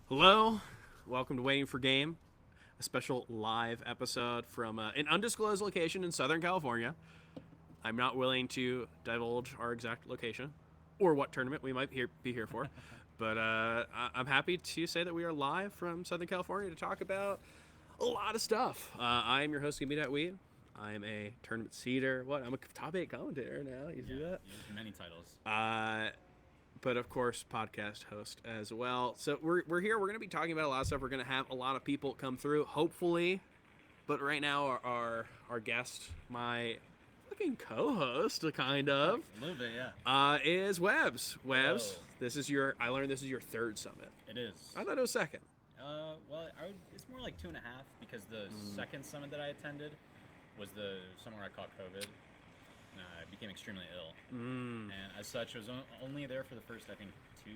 Hello, welcome to Waiting for Game, a special live episode from an undisclosed location in Southern California. I'm not willing to divulge our exact location or what tournament we might be here for, but I'm happy to say that we are live from Southern California to talk about a lot of stuff. I am your host, Weed. I am a tournament seeder. I'm a top 8 commentator now. You see that? You have many titles. But of course, podcast host as well. So we're here. We're going to be talking about a lot of stuff. We're going to have a lot of people come through, hopefully. But right now, our guest, my fucking co-host, kind of, A little bit, yeah. is Webbs. Webbs, Hello. I learned this is your third summit. It is. I thought it was second. It's more like 2.5 because the second summit that I attended was the summer I caught COVID. I became extremely ill, and as such, I was only there for the first, I think, 2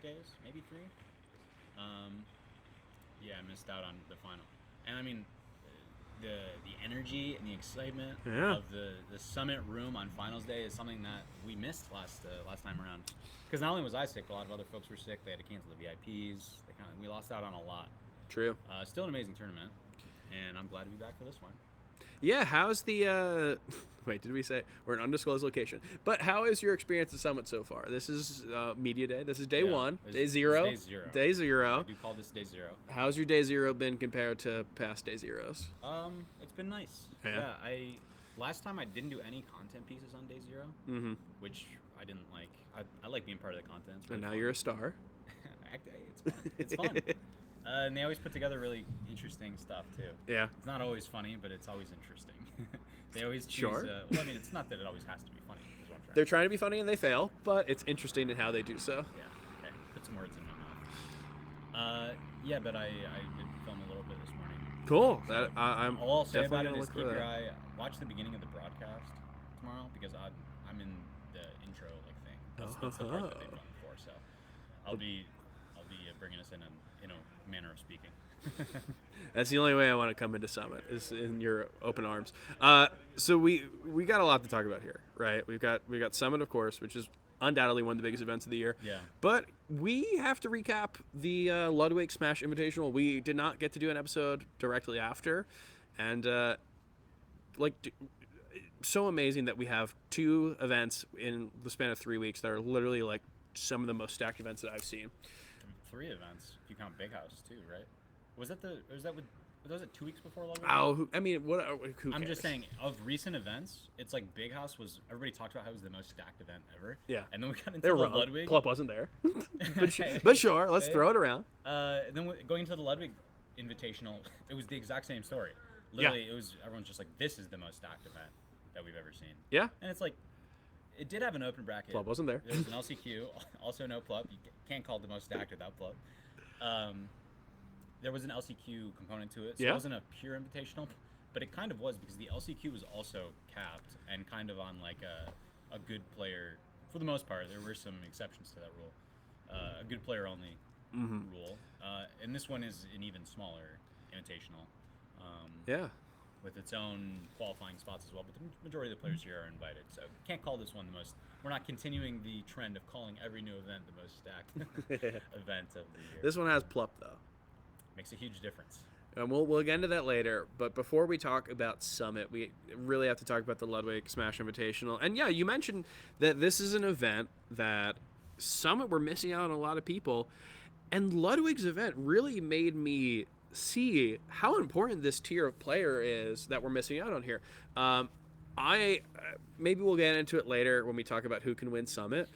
days, maybe 3. Yeah, I missed out on the final, and I mean, the energy and the excitement of the summit room on finals day is something that we missed last time around. Because not only was I sick, a lot of other folks were sick. They had to cancel the VIPs. We lost out on a lot. True. Still an amazing tournament, and I'm glad to be back for this one. Yeah, how's the wait, did we say we're an undisclosed location? But how is your experience at Summit so far? This is media day. This is day 1. Day 0. Day 0. Day 0. We call this day 0. How's your day 0 been compared to past day 0s? It's been nice. Yeah. Last time I didn't do any content pieces on day 0, which I didn't like. I like being part of the content. And now you're a star. It's fun. And they always put together really interesting stuff too. Yeah. It's not always funny, but it's always interesting. They always choose. Sure. Well, I mean, it's not that it always has to be funny. Is what I'm They're trying to be funny and they fail, but it's interesting in how they do so. Yeah. Okay. Put some words in my mouth. Yeah, but I did film a little bit this morning. Cool. So, I'm all I'll say about it definitely is gonna keep look for your that. eye. Watch the beginning of the broadcast tomorrow because I'm in the intro thing. That's the part that they've done before. So I'll be bringing us in a manner of speaking. That's the only way I want to come into Summit is in your open arms. So we got a lot to talk about here, right? We got Summit, of course, which is undoubtedly one of the biggest events of the year. Yeah. But we have to recap the Ludwig Smash Invitational. We did not get to do an episode directly after, and so amazing that we have 2 events in the span of 3 weeks that are literally like some of the most stacked events that I've seen. 3 events if you count Big House too, right? Was it 2 weeks before Ludwig? Oh, I mean, what? Who I'm cares? just saying, of recent events, it's like Big House was. Everybody talked about how it was the most stacked event ever. Yeah. And then we got into They're the wrong. Ludwig. Plup wasn't there. but sure, let's throw it around. Going into the Ludwig Invitational, it was the exact same story. Literally, everyone's just like, this is the most stacked event that we've ever seen. Yeah. And it's like, it did have an open bracket. Plup wasn't there. There was an LCQ, also no Plup. You can't call it the most stacked without Plup. There was an LCQ component to it, so it wasn't a pure invitational, but it kind of was because the LCQ was also capped and kind of on like a good player, for the most part. There were some exceptions to that rule. A good player only rule. And this one is an even smaller invitational. With its own qualifying spots as well, but the majority of the players here are invited, so can't call this one the most. We're not continuing the trend of calling every new event the most stacked event of the year. This one has Plup though. Makes a huge difference. And we'll get into that later. But before we talk about Summit, we really have to talk about the Ludwig Smash Invitational. And yeah, you mentioned that this is an event that Summit we're missing out on a lot of people, and Ludwig's event really made me see how important this tier of player is that we're missing out on here. I maybe we'll get into it later when we talk about who can win Summit,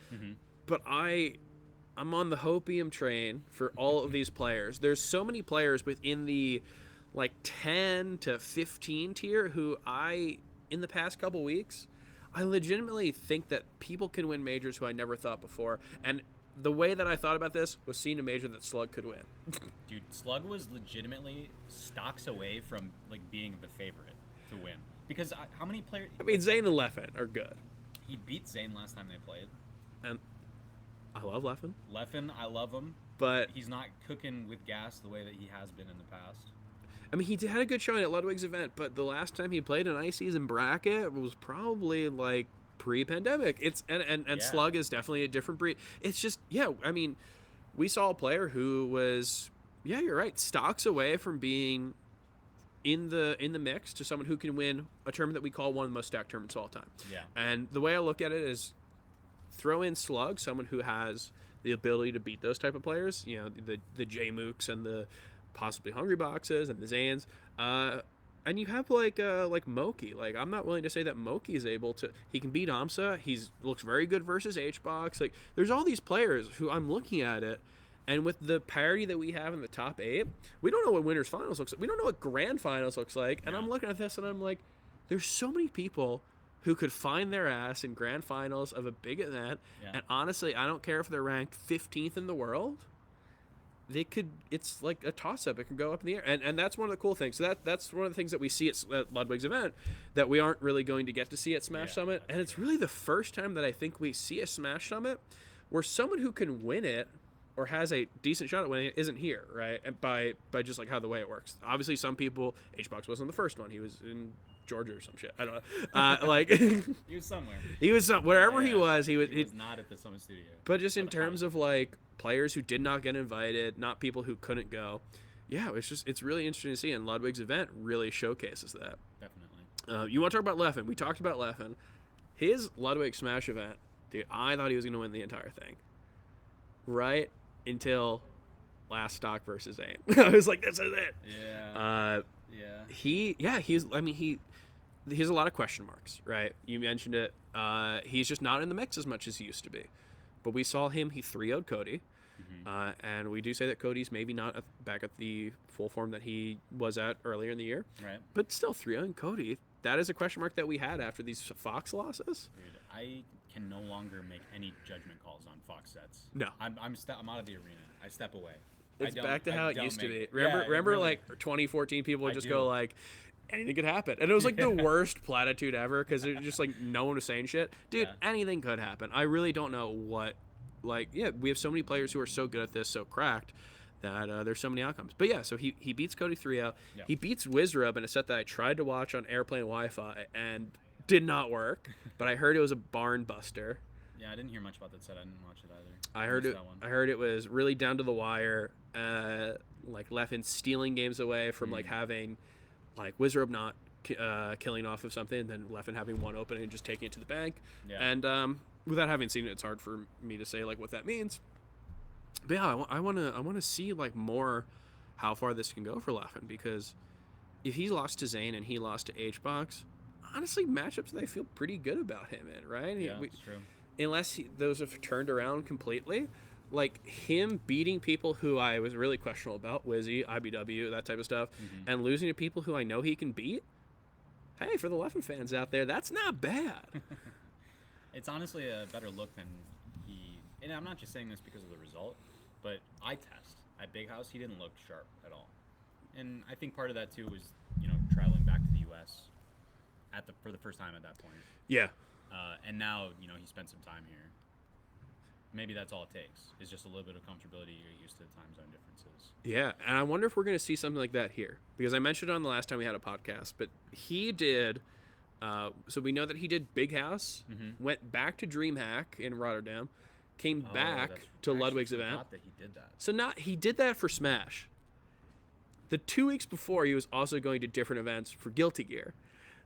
but I'm on the Hopium train for all of these players. There's so many players within the like 10 to 15 tier who in the past couple weeks, I legitimately think that people can win majors who I never thought before. And the way that I thought about this was seeing a major that Slug could win. Dude, Slug was legitimately stocks away from like being the favorite to win. Because how many players? I mean, Zane and Leffen are good. He beat Zane last time they played. And I love Leffen. Leffen, I love him. But he's not cooking with gas the way that he has been in the past. I mean, he had a good showing at Ludwig's event, but the last time he played an ice-season bracket was probably like pre-pandemic. And Slug is definitely a different breed. It's just, I mean, we saw a player who was, yeah, you're right, stocks away from being in the mix to someone who can win a tournament that we call one of the most stacked tournaments of all time. Yeah. And the way I look at it is throw in Slug, someone who has the ability to beat those type of players, the J Mooks and the possibly Hungry Boxes and the Zans. And you have like Moki. Like, I'm not willing to say that Moki is able to. He can beat Amsa. He's looks very good versus HBox. Like, there's all these players who I'm looking at it, and with the parity that we have in the top 8, we don't know what winners finals looks like. We don't know what grand finals looks like. And I'm looking at this and I'm like, there's so many people who could find their ass in grand finals of a big event. Yeah. And honestly, I don't care if they're ranked 15th in the world. They could. It's like a toss-up. It can go up in the air, and that's one of the cool things. So that's one of the things that we see at Ludwig's event that we aren't really going to get to see at Smash Summit. And it's really the first time that I think we see a Smash Summit where someone who can win it or has a decent shot at winning it isn't here, right? And by just like how the way it works. Obviously, some people, HBox wasn't the first one. He was in Georgia or some shit. I don't know. Like he was somewhere. Wherever he was. He was not at the Summit Studio. But just in terms of like players who did not get invited, not people who couldn't go. Yeah, it's really interesting to see, and Ludwig's event really showcases that. Definitely. You want to talk about Leffen? We talked about Leffen. His Ludwig Smash event, dude, I thought he was going to win the entire thing. Right until last stock versus Zane. I was like, this is it. Yeah. He has a lot of question marks, right? You mentioned it. He's just not in the mix as much as he used to be. But we saw him, he 3-0'd Cody. And we do say that Cody's maybe not back at the full form that he was at earlier in the year. Right. But still, 3-0'ing Cody, that is a question mark that we had after these Fox losses. Dude, I can no longer make any judgment calls on Fox sets. No. I'm out of the arena. I step away. It's back to how it used to be. Remember really, like 2014, people would just go like, anything could happen. And it was like the worst platitude ever because it just like no one was saying shit. Dude, anything could happen. I really don't know what, like, we have so many players who are so good at this, so cracked, that there's so many outcomes. But yeah, so he beats Cody 3-0. Yeah. He beats Wizrub in a set that I tried to watch on airplane Wi-Fi and did not work. But I heard it was a barn buster. Yeah, I didn't hear much about that set. I didn't watch it either. I heard it was really down to the wire. Like Leffen stealing games away from like having like Wizrub not killing off of something, and then Leffen having one open and just taking it to the bank. Yeah. And without having seen it, it's hard for me to say like what that means. But yeah, I want to see like more how far this can go for Leffen, because if he lost to Zane and he lost to HBox, honestly, matchups they feel pretty good about him in, right? Yeah, that's true. Unless those have turned around completely. Like him beating people who I was really questionable about, Wizzy, IBW, that type of stuff, and losing to people who I know he can beat. Hey, for the Leffen fans out there, that's not bad. It's honestly a better look than he. And I'm not just saying this because of the result, but eye test at Big House, he didn't look sharp at all. And I think part of that too was traveling back to the U.S. for the first time at that point. Yeah. And now he spent some time here. Maybe that's all it takes. It's just a little bit of comfortability. You're used to the time zone differences. Yeah, and I wonder if we're going to see something like that here. Because I mentioned it on the last time we had a podcast, but he did... so we know that he did Big House, went back to DreamHack in Rotterdam, came back to Ludwig's event. That he did that. So he did that for Smash. The 2 weeks before, he was also going to different events for Guilty Gear.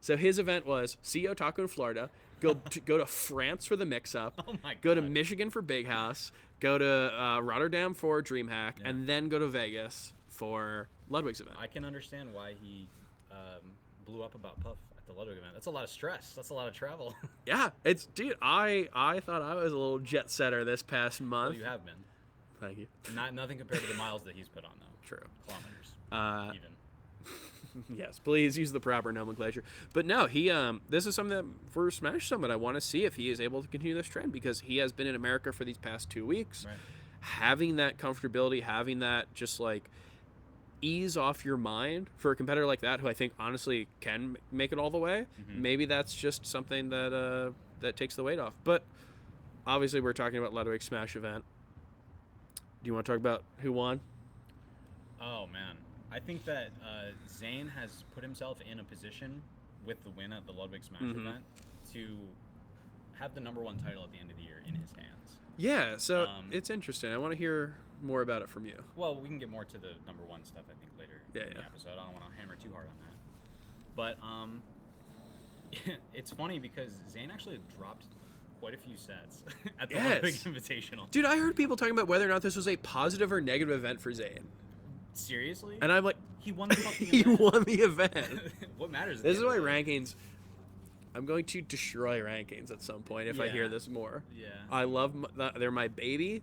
So his event was see Otaku in Florida, go to France for the mix-up, go to Michigan for Big House, go to Rotterdam for DreamHack, and then go to Vegas for Ludwig's event. I can understand why he blew up about Puff at the Ludwig event. That's a lot of stress. That's a lot of travel. Yeah, dude, I thought I was a little jet setter this past month. Well, you have been. Thank you. Nothing compared to the miles that he's put on, though. True. Kilometers. Even. Yes, please use the proper nomenclature. But no, he this is something that for Smash Summit I want to see if he is able to continue this trend, because he has been in America for these past 2 weeks. Right. Having that comfortability, having that just like ease off your mind for a competitor like that, who I think honestly can make it all the way. Maybe that's just something that that takes the weight off. But obviously we're talking about Ludwig's Smash event. Do you want to talk about who won? Oh man, I think that Zane has put himself in a position with the win at the Ludwig Smash event to have the #1 title at the end of the year in his hands. Yeah, so it's interesting. I want to hear more about it from you. Well, we can get more to the #1 stuff, I think, later in the episode. I don't want to hammer too hard on that. But it's funny because Zane actually dropped quite a few sets at the Ludwig Invitational. Dude, I heard people talking about whether or not this was a positive or negative event for Zane. Seriously? And I'm like, he won the fucking he event. won the event. What matters? This is why rankings. I'm going to destroy rankings at some point if I hear this more. Yeah. I love they're my baby,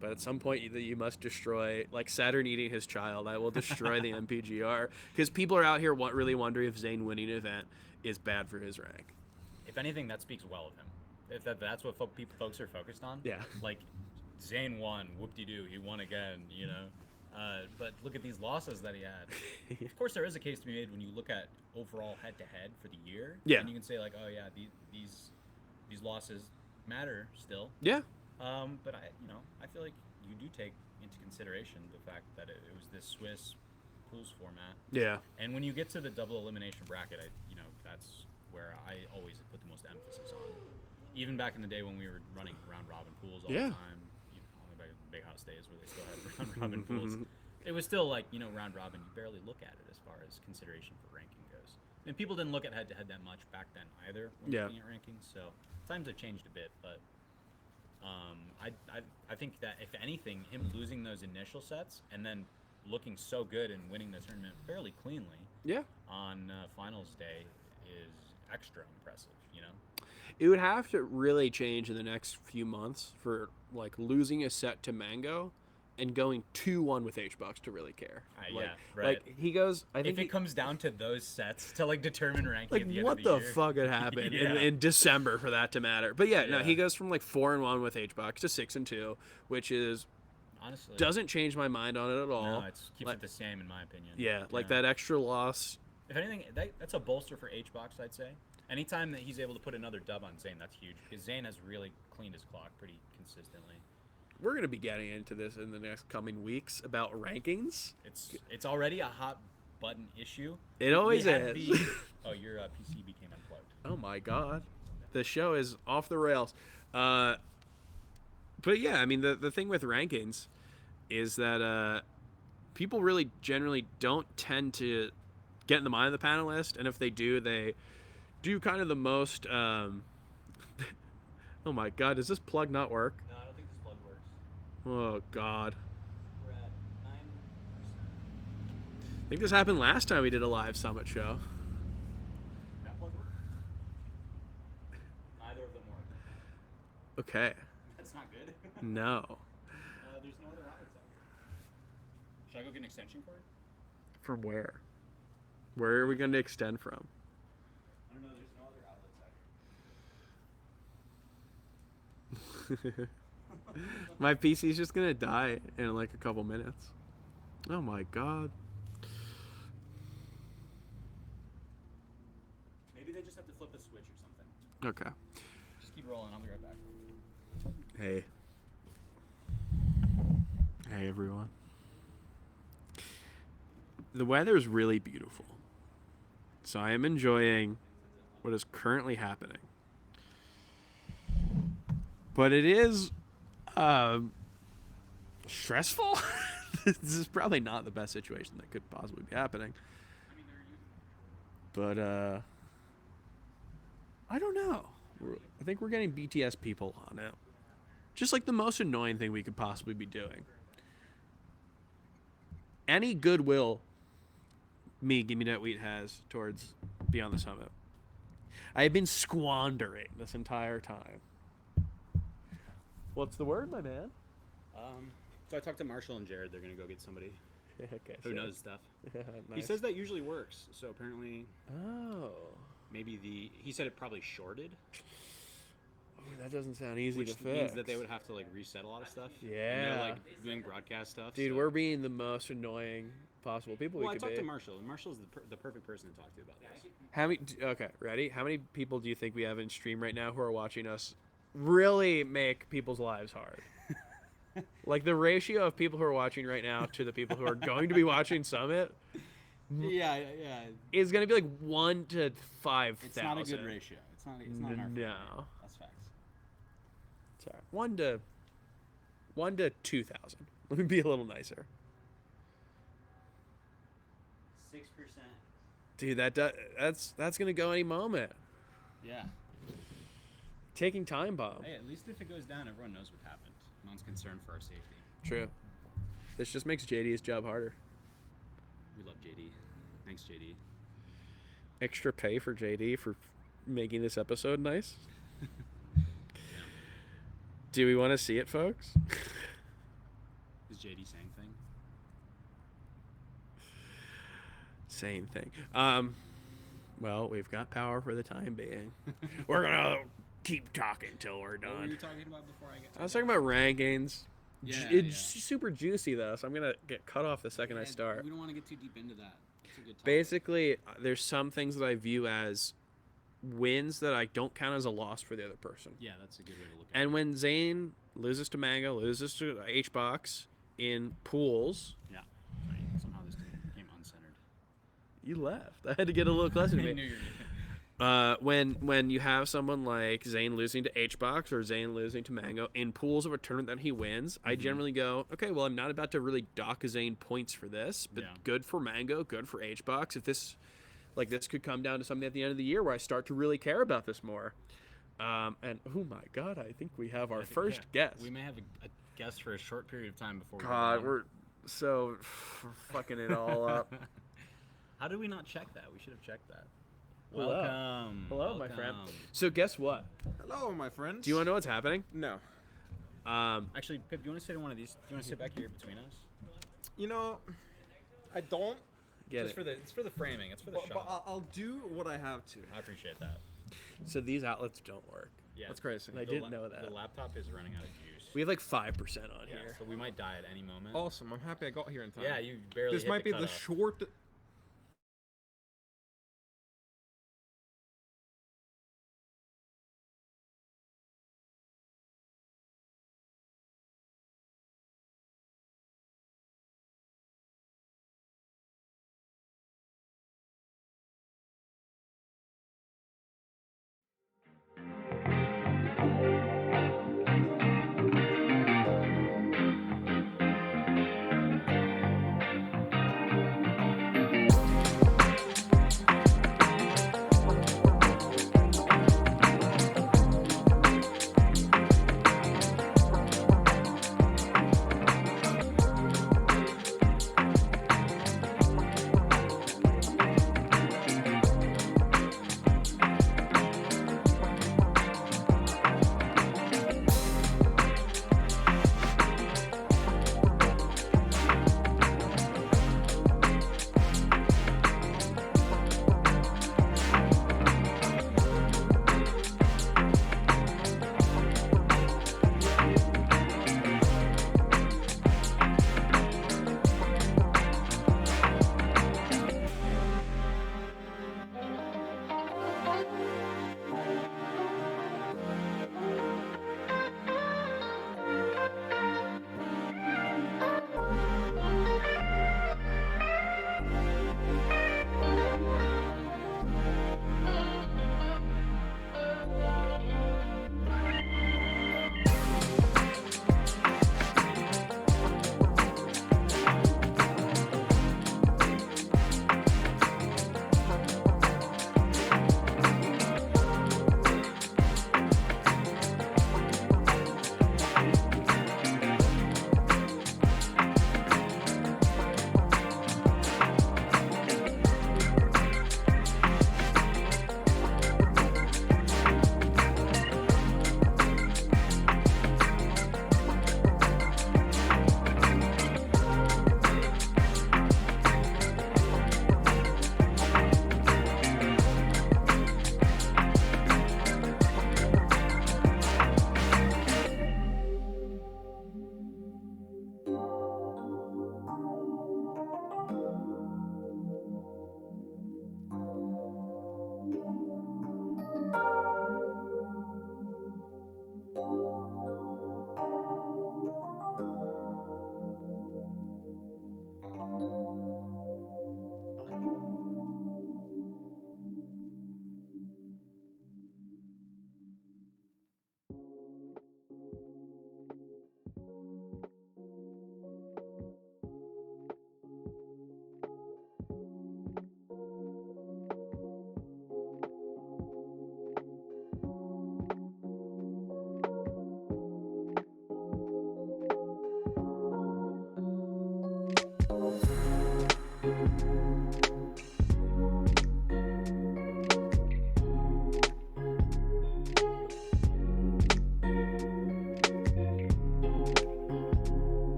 but at some point you must destroy, like Saturn eating his child. I will destroy the MPGR because people are out here really wondering if Zane winning an event is bad for his rank. If anything, that speaks well of him. If that's what folks are focused on. Yeah. Like, Zane won, whoop-de-doo, he won again, you know. But look at these losses that he had. Of course, there is a case to be made when you look at overall head-to-head for the year. Yeah. And you can say, like, oh, yeah, these losses matter still. Yeah. But I feel like you do take into consideration the fact that it was this Swiss pools format. Yeah. And when you get to the double elimination bracket, that's where I always put the most emphasis on. Even back in the day when we were running round robin pools all the time, back in the big house days where they still had round robin pools, it was still like, round robin, you barely look at it as far as consideration for ranking goes. And people didn't look at head to head that much back then either when looking at rankings. So times have changed a bit, but I think that if anything, him losing those initial sets and then looking so good and winning the tournament fairly cleanly on finals day is extra impressive, It would have to really change in the next few months for like losing a set to Mango and going 2-1 with H-Box to really care. Like he goes, I think if it comes down to those sets to like determine ranking like at the end what of the the year. fuck had happened in December for that to matter. But no, he goes from like 4-1 with H-Box to 6-2, which is honestly doesn't change my mind on it at all. No, it keeps it the same in my opinion. Yeah, like that extra loss. If anything, that's a bolster for H-Box, I'd say. Anytime that he's able to put another dub on Zane, that's huge because Zane has really cleaned his clock pretty consistently. We're going to be getting into this in the next coming weeks about rankings. It's already a hot button issue. It always is. Oh, your PC became unplugged. Oh my god. The show is off the rails. But yeah, I mean, the thing with rankings is that people really generally don't tend to get in the mind of the panelist, and if they do kind of the most oh my god, does this plug not work? No, I don't think this plug works. Oh god. We're at 9%. I think this happened last time we did a live Summit show. That plug worked? Neither of them work. Okay. That's not good. No. There's no other outlets out here. Should I go get an extension cord? From where? Where are we going to extend from? I don't know, there's no other outlets out here. My PC's just gonna die in like a couple minutes. Oh my god. Maybe they just have to flip a switch or something. Okay. Just keep rolling, I'll be right back. Hey. Hey everyone. The weather is really beautiful. So I am enjoying what is currently happening. But it is stressful. This is probably not the best situation that could possibly be happening. But I don't know. I think we're getting BTS people on it. Just like the most annoying thing we could possibly be doing. Any goodwill Give Me That Wheat has towards Beyond the Summit, I have been squandering this entire time. What's the word, my man? So I talked to Marshall and Jared. They're going to go get somebody who knows stuff. Nice. He says that usually works. So apparently... Oh. Maybe he said it probably shorted. Oh, that doesn't sound easy to fix. Which means that they would have to, like, reset a lot of stuff. Yeah. And they're, like, doing broadcast stuff. Dude, we're being the most annoying possible people we could be. Well, I talked to Marshall, and Marshall's the perfect person to talk to about this. How many... Okay, ready? How many people do you think we have in stream right now who are watching us really make people's lives hard? Like, the ratio of people who are watching right now to the people who are going to be watching Yeah. is going to be like 1 to 5,000. It's not a good ratio. It's not in our favor. No. That's facts. Sorry. 1 to 2,000. Let me be a little nicer. 6%. Dude, that's gonna go any moment. Yeah. Taking time bomb. Hey, at least if it goes down, everyone knows what happened. No one's concerned for our safety. True. This just makes JD's job harder. We love JD. Thanks, JD. Extra pay for JD for making this episode nice. Yeah. Do we want to see it, folks? Is JD saying thing? Same thing. Well, we've got power for the time being. We're gonna keep talking till we're done. What were you talking about before I get to I was talking about rankings. Yeah, It's super juicy though, so I'm gonna get cut off the second I start. We don't want to get too deep into that. It's a good topic. Basically, there's some things that I view as wins that I don't count as a loss for the other person. Yeah, that's a good way to look at it. And when Zane loses to Mango, loses to HBox in pools, Yeah. Sorry, somehow this became uncentered. you left. I had to get a little closer to I me. knew you were When you have someone like Zane losing to HBox or Zane losing to Mango in pools of a tournament that he wins, I generally go, okay, well, I'm not about to really dock Zane points for this, but good for Mango, good for HBox. If this could come down to something at the end of the year where I start to really care about this more. And oh my God, I think we have our first guest. We may have a guest for a short period of time before. We're fucking it all up. How did we not check that? We should have checked that. Hello. Welcome. Hello, my friend. So guess what? Hello, my friends. Do you want to know what's happening? No. Actually, Pip, do you want to sit in one of these? Do you want to sit back here between us? You know, I don't. Get it. It's for the framing. It's for the But shot. I'll do what I have to. I appreciate that. So these outlets don't work. Yeah. That's crazy. I didn't know that. The laptop is running out of juice. We have like 5% on Yeah, here. so we might die at any moment. Awesome. I'm happy I got here in time. Yeah, you barely. This hit might be the cutoff. short.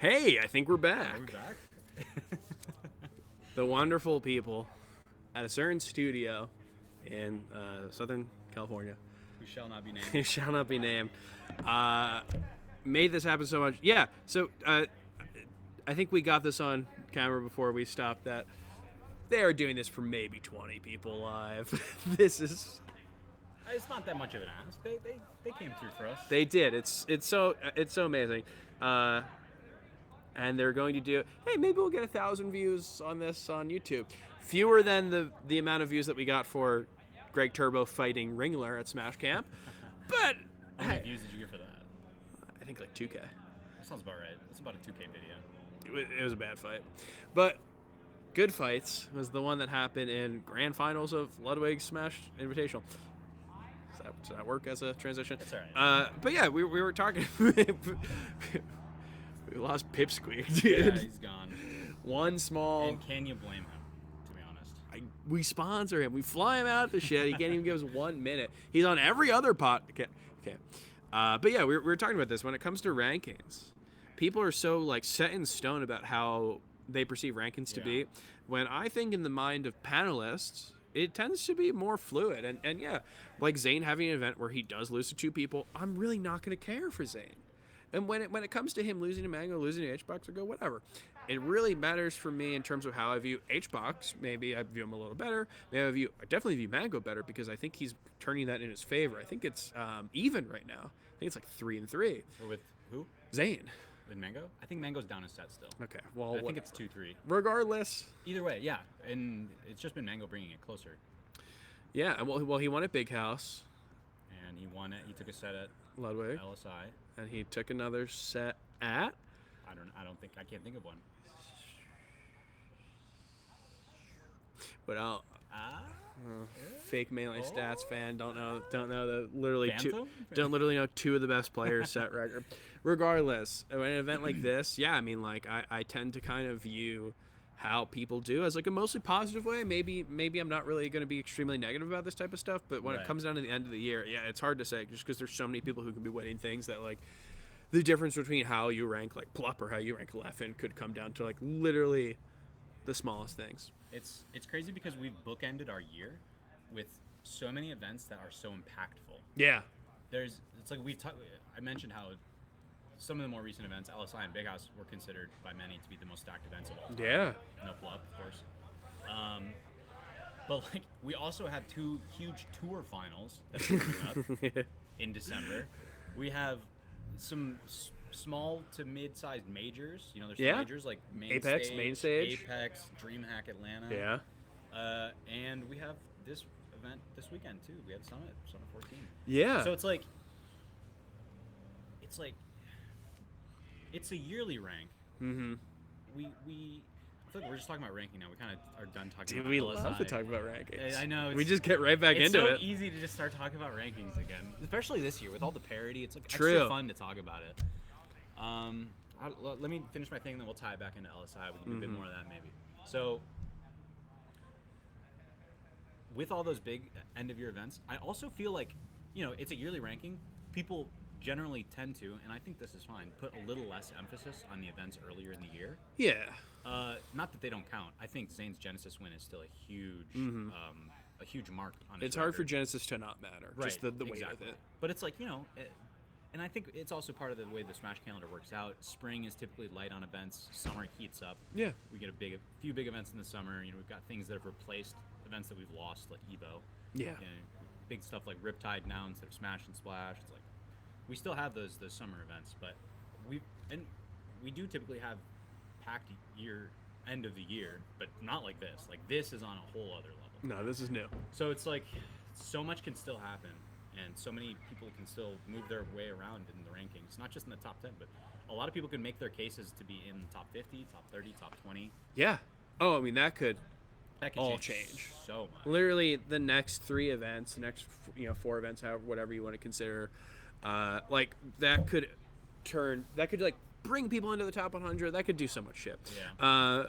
Hey, I think we're back. Are we back? The wonderful people at a certain studio in Southern California, Who shall not be named. who shall not be named, made this happen so much. Yeah, so I think we got this on camera before we stopped that they are doing this for maybe 20 people live. This is... It's not that much of an ask. They came through for us. They did. It's so amazing. And they're going to do, hey, maybe we'll get 1,000 views on this on YouTube. Fewer than the amount of views that we got for Greg Turbo fighting Ringler at Smash Camp. But How many views did you get for that? I think like 2K. That sounds about right. It's about a 2K video. It was a bad fight. But good fights was the one that happened in grand finals of Ludwig Smash Invitational. Does that work as a transition? That's all right. But yeah, we were talking. We lost Pipsqueak, dude. Yeah, he's gone. One small. And can you blame him, to be honest? We sponsor him. We fly him out the shit. He can't even give us 1 minute. He's on every other pot. Okay. But yeah, we were talking about this. When it comes to rankings, people are so like set in stone about how they perceive rankings to be. When I think in the mind of panelists, it tends to be more fluid. And yeah, like Zane having an event where he does lose to 2 people, I'm really not going to care for Zane. And when it comes to him losing to Mango, losing to HBox, I go, whatever. It really matters for me in terms of how I view HBox. Maybe I view him a little better. Maybe I definitely view Mango better because I think he's turning that in his favor. I think it's even right now. I think it's like 3-3. Or with who? Zane. With Mango? I think Mango's down a set still. Okay. Well, I think it's 2-3. Regardless. Either way, yeah. And it's just been Mango bringing it closer. Yeah. Well, he won at Big House. And he won it. He took a set at Ludwig. LSI. And he took another set at? I can't think of one. But fake Melee Stats fan, don't know the literally Phantom? don't literally know 2 of the best players set record. Regardless, at an event like this, yeah, I mean, like I tend to kind of view how people do as like a mostly positive way. Maybe I'm not really going to be extremely negative about this type of stuff, but when it comes down to the end of the year, yeah, it's hard to say just because there's so many people who can be winning things that like the difference between how you rank like Plup or how you rank Leffen could come down to like literally the smallest things. It's crazy because we've bookended our year with so many events that are so impactful. Yeah. It's like I mentioned how some of the more recent events, LSI and Big House, were considered by many to be the most stacked events of all time. Yeah. No flop, of course. But like we also have 2 huge tour finals that are coming up in December. We have some small to mid-sized majors. You know, there's some majors like Apex, Main Stage, Apex, DreamHack Atlanta. Yeah. And we have this event this weekend too. We had Summit 14. Yeah. So it's a yearly rank. Mm-hmm. I feel like we're just talking about ranking now. We kind of are done talking Dude, about we LSI. love to talk about rankings. I know. We just get right back into it. It's so easy to just start talking about rankings again, especially this year with all the parity. It's like True. extra fun to talk about it. Let me finish my thing, and then we'll tie it back into LSI. We can do a bit more of that maybe. So, with all those big end-of-year events, I also feel like, it's a yearly ranking. People generally tend to, and I think this is fine, put a little less emphasis on the events earlier in the year. Yeah. Not that they don't count. I think Zane's Genesis win is still a huge mark on his It's hard record. for Genesis to not matter. Right, Just the weight exactly. of it. But it's like, and I think it's also part of the way the Smash calendar works out. Spring is typically light on events. Summer heats up. Yeah. We get a few big events in the summer. We've got things that have replaced events that we've lost, like Evo. Yeah. Big stuff like Riptide now instead of Smash and Splash. It's like we still have those summer events, but we do typically have packed end of the year, but not like this. Like this is on a whole other level. No, this is new. So it's like so much can still happen, and so many people can still move their way around in the rankings. Not just in the top 10, but a lot of people can make their cases to be in the top 50, top 30, top 20. Yeah. Oh, I mean that could That all change change. so much. Literally, the next 3 events, the next 4 events, however, whatever you want to consider, like that could like bring people into the top 100. That could do so much shit. Yeah.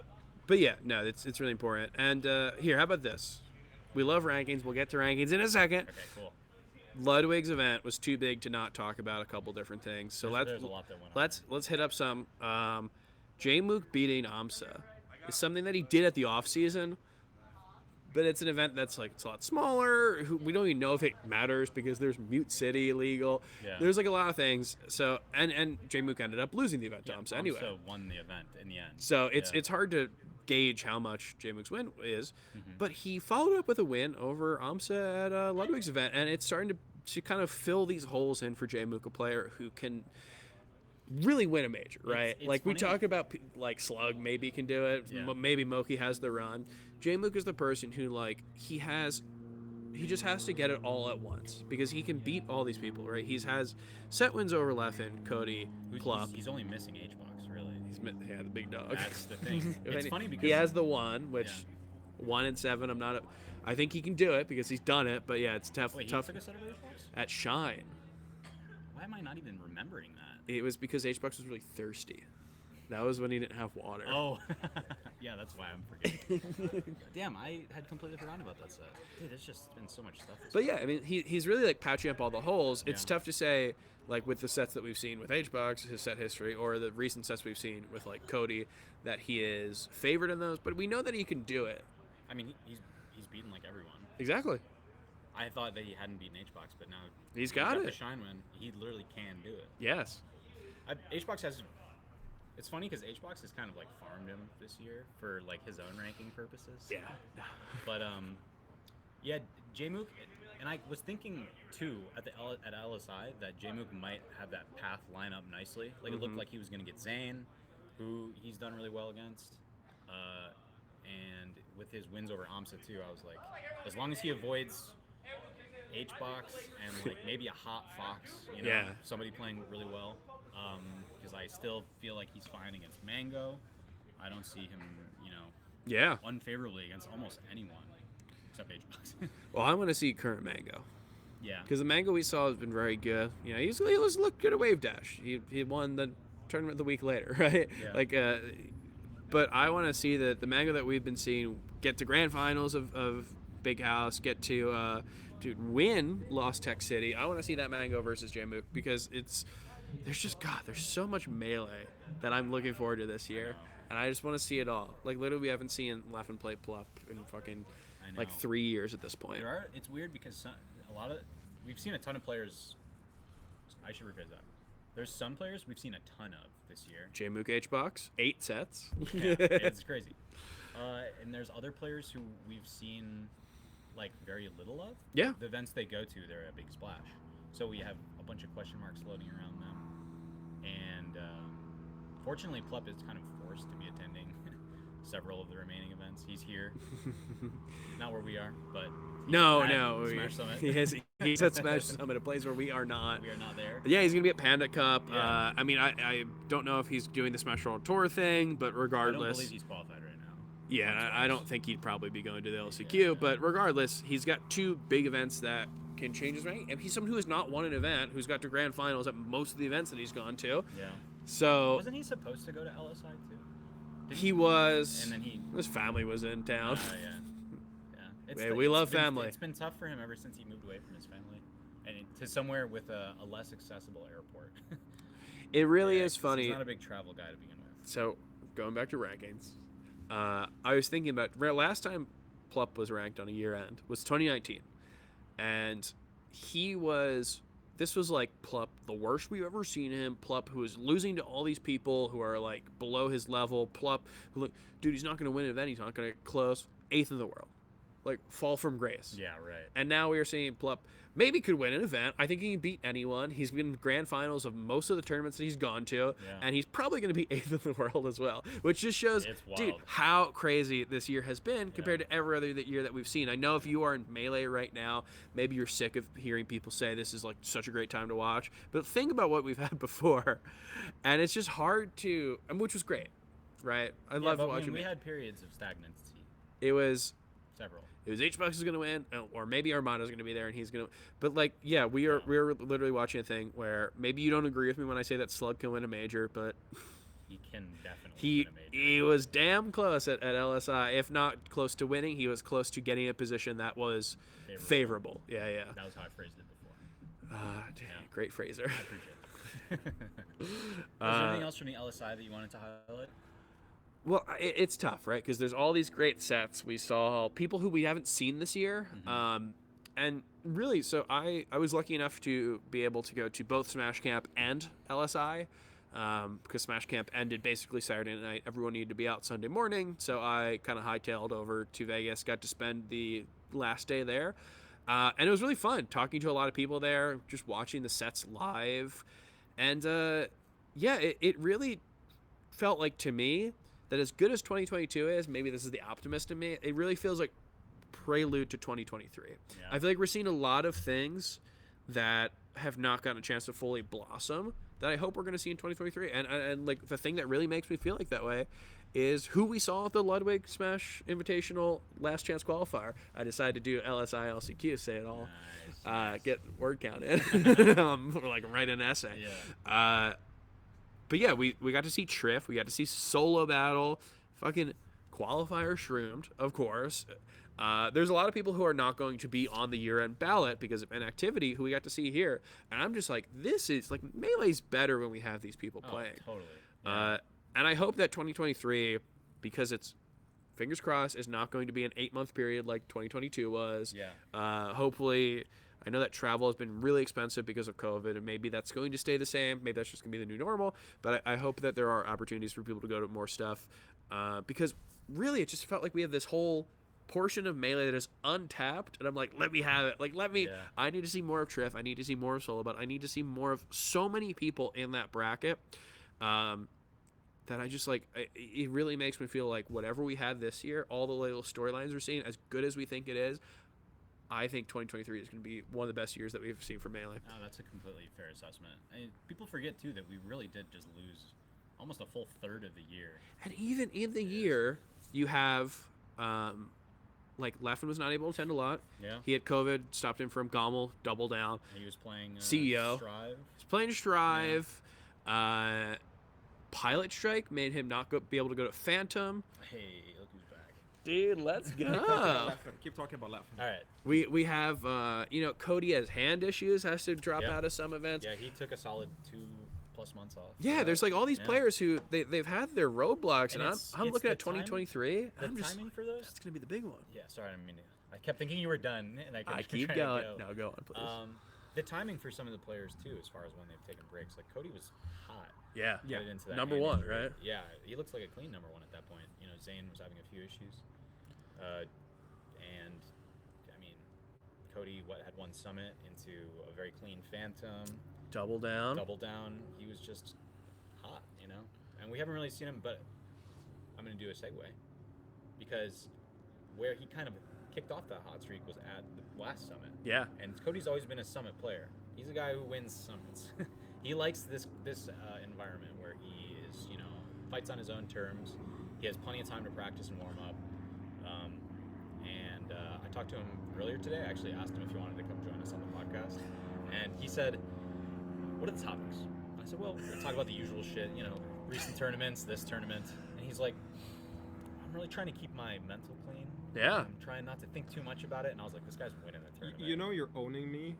But yeah, no, it's really important. And here, how about this? We love rankings. We'll get to rankings in a second. Okay, cool. Ludwig's event was too big to not talk about a couple different things. So There's a lot that went on. let's hit up some. J-Mook beating Amsa is something that he did at the off season, but it's an event that's like it's a lot smaller. We don't even know if it matters because there's Mute City illegal. Yeah. There's like a lot of things. So and J-Mook ended up losing the event to Amsa anyway. Amsa won the event in the end. So it's hard to gauge how much J-Mook's win is, but he followed up with a win over Amsa at Ludwig's event, and it's starting to kind of fill these holes in for J-Mook, a player who can really win a major, right? It's like funny. we talk about, like Slug maybe can do it, Yeah. maybe Moki has the run. J-Mook is the person who like he just has to get it all at once because he can beat all these people, right? He has set wins over Leffen, Cody, Club. He's only missing H-Box, really. Yeah, the big dog. That's the thing. It's funny because he has the one, which 1 and 7. I think he can do it because he's done it, but yeah, it's tough. Wait, tough he took a set of H-Box? at Shine. Why am I not even remembering that? It was because H-Box was really thirsty. That was when he didn't have water. Oh, yeah, that's why I'm forgetting. Damn, I had completely forgotten about that set. Dude, there's just been so much stuff. But yeah, I mean, he's really like patching up all the holes. It's Yeah. tough to say, like with the sets that we've seen with H-Box, his set history, or the recent sets we've seen with like Cody, that he is favored in those. But we know that he can do it. I mean, he's beaten like everyone. Exactly. I thought that he hadn't beaten H-Box, but now He's got it. the Shine win. He literally can do it. Yes. H-Box has. It's funny because H-Box has kind of like farmed him this year for like his own ranking purposes. Yeah. But yeah, J-Mook, and I was thinking too at LSI that J-Mook might have that path line up nicely. Like it looked like he was going to get Zane, who he's done really well against, and with his wins over Amsa too, I was like, as long as he avoids H-Box and like maybe a hot Fox, you know, Yeah. somebody playing really well, because I still feel like he's fine against Mango. I don't see him, you know, Yeah. unfavorably against almost anyone except H-Box. Well, I want to see current Mango. Yeah. Because the Mango we saw has been very good. You know, he was looked good at Wave Dash. He won the tournament the week later, right? Yeah. Like, but I want to see the Mango that we've been seeing get to grand finals of Big House, get to win Lost Tech City. I want to see that Mango versus J-Mook because there's so much melee that I'm looking forward to this year. And I just want to see it all. Like, literally, we haven't seen Leffen play Plup in fucking, like, 3 years at this point. It's weird because we've seen a ton of players. I should rephrase that. There's some players we've seen a ton of this year. J-Mook H-Box, 8 sets. Yeah, it's crazy. And there's other players who we've seen, like, very little of. Yeah. The events they go to, they're a big splash. So we have a bunch of question marks floating around them. And fortunately, Plup is kind of forced to be attending several of the remaining events. He's here. Not where we are, but No. Smash Summit. He's at Smash Summit, a place where we are not. We are not there. Yeah, he's gonna be at Panda Cup. Yeah. I mean, I don't know if he's doing the Smash World Tour thing, but I don't regardless, believe he's qualified right now. yeah, I don't think he'd probably be going to the LCQ. But regardless, he's got 2 big events that can change his rank, and he's someone who has not won an event, who's got to grand finals at most of the events that he's gone to. Yeah. So Wasn't he supposed to go to LSI too? he was. And then his family was in town. Yeah. Hey, we love been, family. It's been tough for him ever since he moved away from his family, and to somewhere with a less accessible airport. It really Yeah, is 'cause funny. He's not a big travel guy to begin with. So, going back to rankings, I was thinking about last time Plup was ranked on a year end was 2019, and this was like Plup, the worst we've ever seen him. Plup, who is losing to all these people who are like below his level. Plup, who look, dude, he's not going to win an event. He's not going to get close. 8th in the world, like fall from grace. Yeah, right. And now we are seeing Plup maybe could win an event. I think he can beat anyone. He's been in grand finals of most of the tournaments that he's gone to, and he's probably going to be 8th in the world as well, which just shows, It's dude, wild. how crazy this year has been compared to every other year that we've seen. I know if you are in Melee right now, maybe you're sick of hearing people say this is like such a great time to watch, but think about what we've had before, and it's just hard to, which was great, right? I love watching. We had periods of stagnancy. It was Several. H-Box is going to win, or maybe Armando's going to be there and he's going to. But like, yeah, we're literally watching a thing where maybe you don't agree with me when I say that Slug can win a major, but He can definitely win a major. he was damn close at LSI. If not close to winning, he was close to getting a position that was favorable. Yeah. That was how I phrased it before. Great phraser. I appreciate Was there anything else from the LSI that you wanted to highlight? Well, it's tough, right? Because there's all these great sets. We saw people who we haven't seen this year. And really, so I was lucky enough to be able to go to both Smash Camp and LSI. Because Smash Camp ended basically Saturday night. Everyone needed to be out Sunday morning. So I kind of hightailed over to Vegas, got to spend the last day there. And it was really fun talking to a lot of people there, just watching the sets live. And yeah, it really felt like to me that as good as 2022 is, maybe this is the optimist in me, it really feels like prelude to 2023. Yeah. I feel like we're seeing a lot of things that have not gotten a chance to fully blossom that I hope we're going to see in 2023. And like the thing that really makes me feel like that way is who we saw at the Ludwig Smash Invitational last chance qualifier. I decided to do LSI LCQ, say it all. Nice. Get word count in. Like write an essay. Yeah. But yeah, we got to see Triff. We got to see Solo Battle. Fucking qualifier shroomed, of course. There's a lot of people who are not going to be on the year-end ballot because of inactivity who we got to see here. And I'm just like, this is like Melee's better when we have these people playing. Totally. Yeah. And I hope that 2023, because it's fingers crossed, is not going to be an 8-month period like 2022 was. Yeah. Hopefully, I know that travel has been really expensive because of COVID, and maybe that's going to stay the same. Maybe that's just going to be the new normal. But I hope that there are opportunities for people to go to more stuff. Because really, it just felt like we have this whole portion of Melee that is untapped, and I'm like, let me have it. Like, let me. Yeah. I need to see more of Triff. I need to see more of Solobot. I need to see more of so many people in that bracket. That I just like. It really makes me feel like whatever we had this year, all the little storylines we're seeing, as good as we think it is, I think 2023 is going to be one of the best years that we've seen for Melee. Oh, that's a completely fair assessment. I mean, people forget too that we really did just lose almost a full third of the year. And even in the year, you have. Like, Leffen was not able to attend a lot. Yeah. He had COVID, stopped him from Gommel, double down. And he was playing CEO. Strive. He's playing Strive. Yeah. Pilot Strike made him not be able to go to Phantom. Hey, look who's back. Dude, let's go. Keep talking about Leffen. All right. We have, Cody has hand issues, has to drop out of some events. Yeah, he took a solid 2+ months off. Yeah, there's like all these players who they've had their roadblocks, and I'm looking at 2023. The timing for those? That's gonna be the big one. Yeah, sorry, I kept thinking you were done, and I keep going. No, go on, please. The timing for some of the players too, as far as when they've taken breaks, like Cody was hot. Yeah. Into that number one, right? Yeah, he looks like a clean number one at that point. You know, Zane was having a few issues, and I mean, Cody had won Summit into a very clean Phantom. Double down. He was just hot, you know? And we haven't really seen him, but I'm going to do a segue. Because where he kind of kicked off that hot streak was at the last Summit. Yeah. And Cody's always been a Summit player. He's a guy who wins Summits. He likes this environment where he is, you know, fights on his own terms. He has plenty of time to practice and warm up. And I talked to him earlier today. I actually asked him if he wanted to come join us on the podcast. And he said, what are the topics? I said, well, we'll talk about the usual shit, you know, recent tournaments, this tournament. And he's like, I'm really trying to keep my mental clean. Yeah. I'm trying not to think too much about it. And I was like, this guy's winning the tournament. You know, you're owning me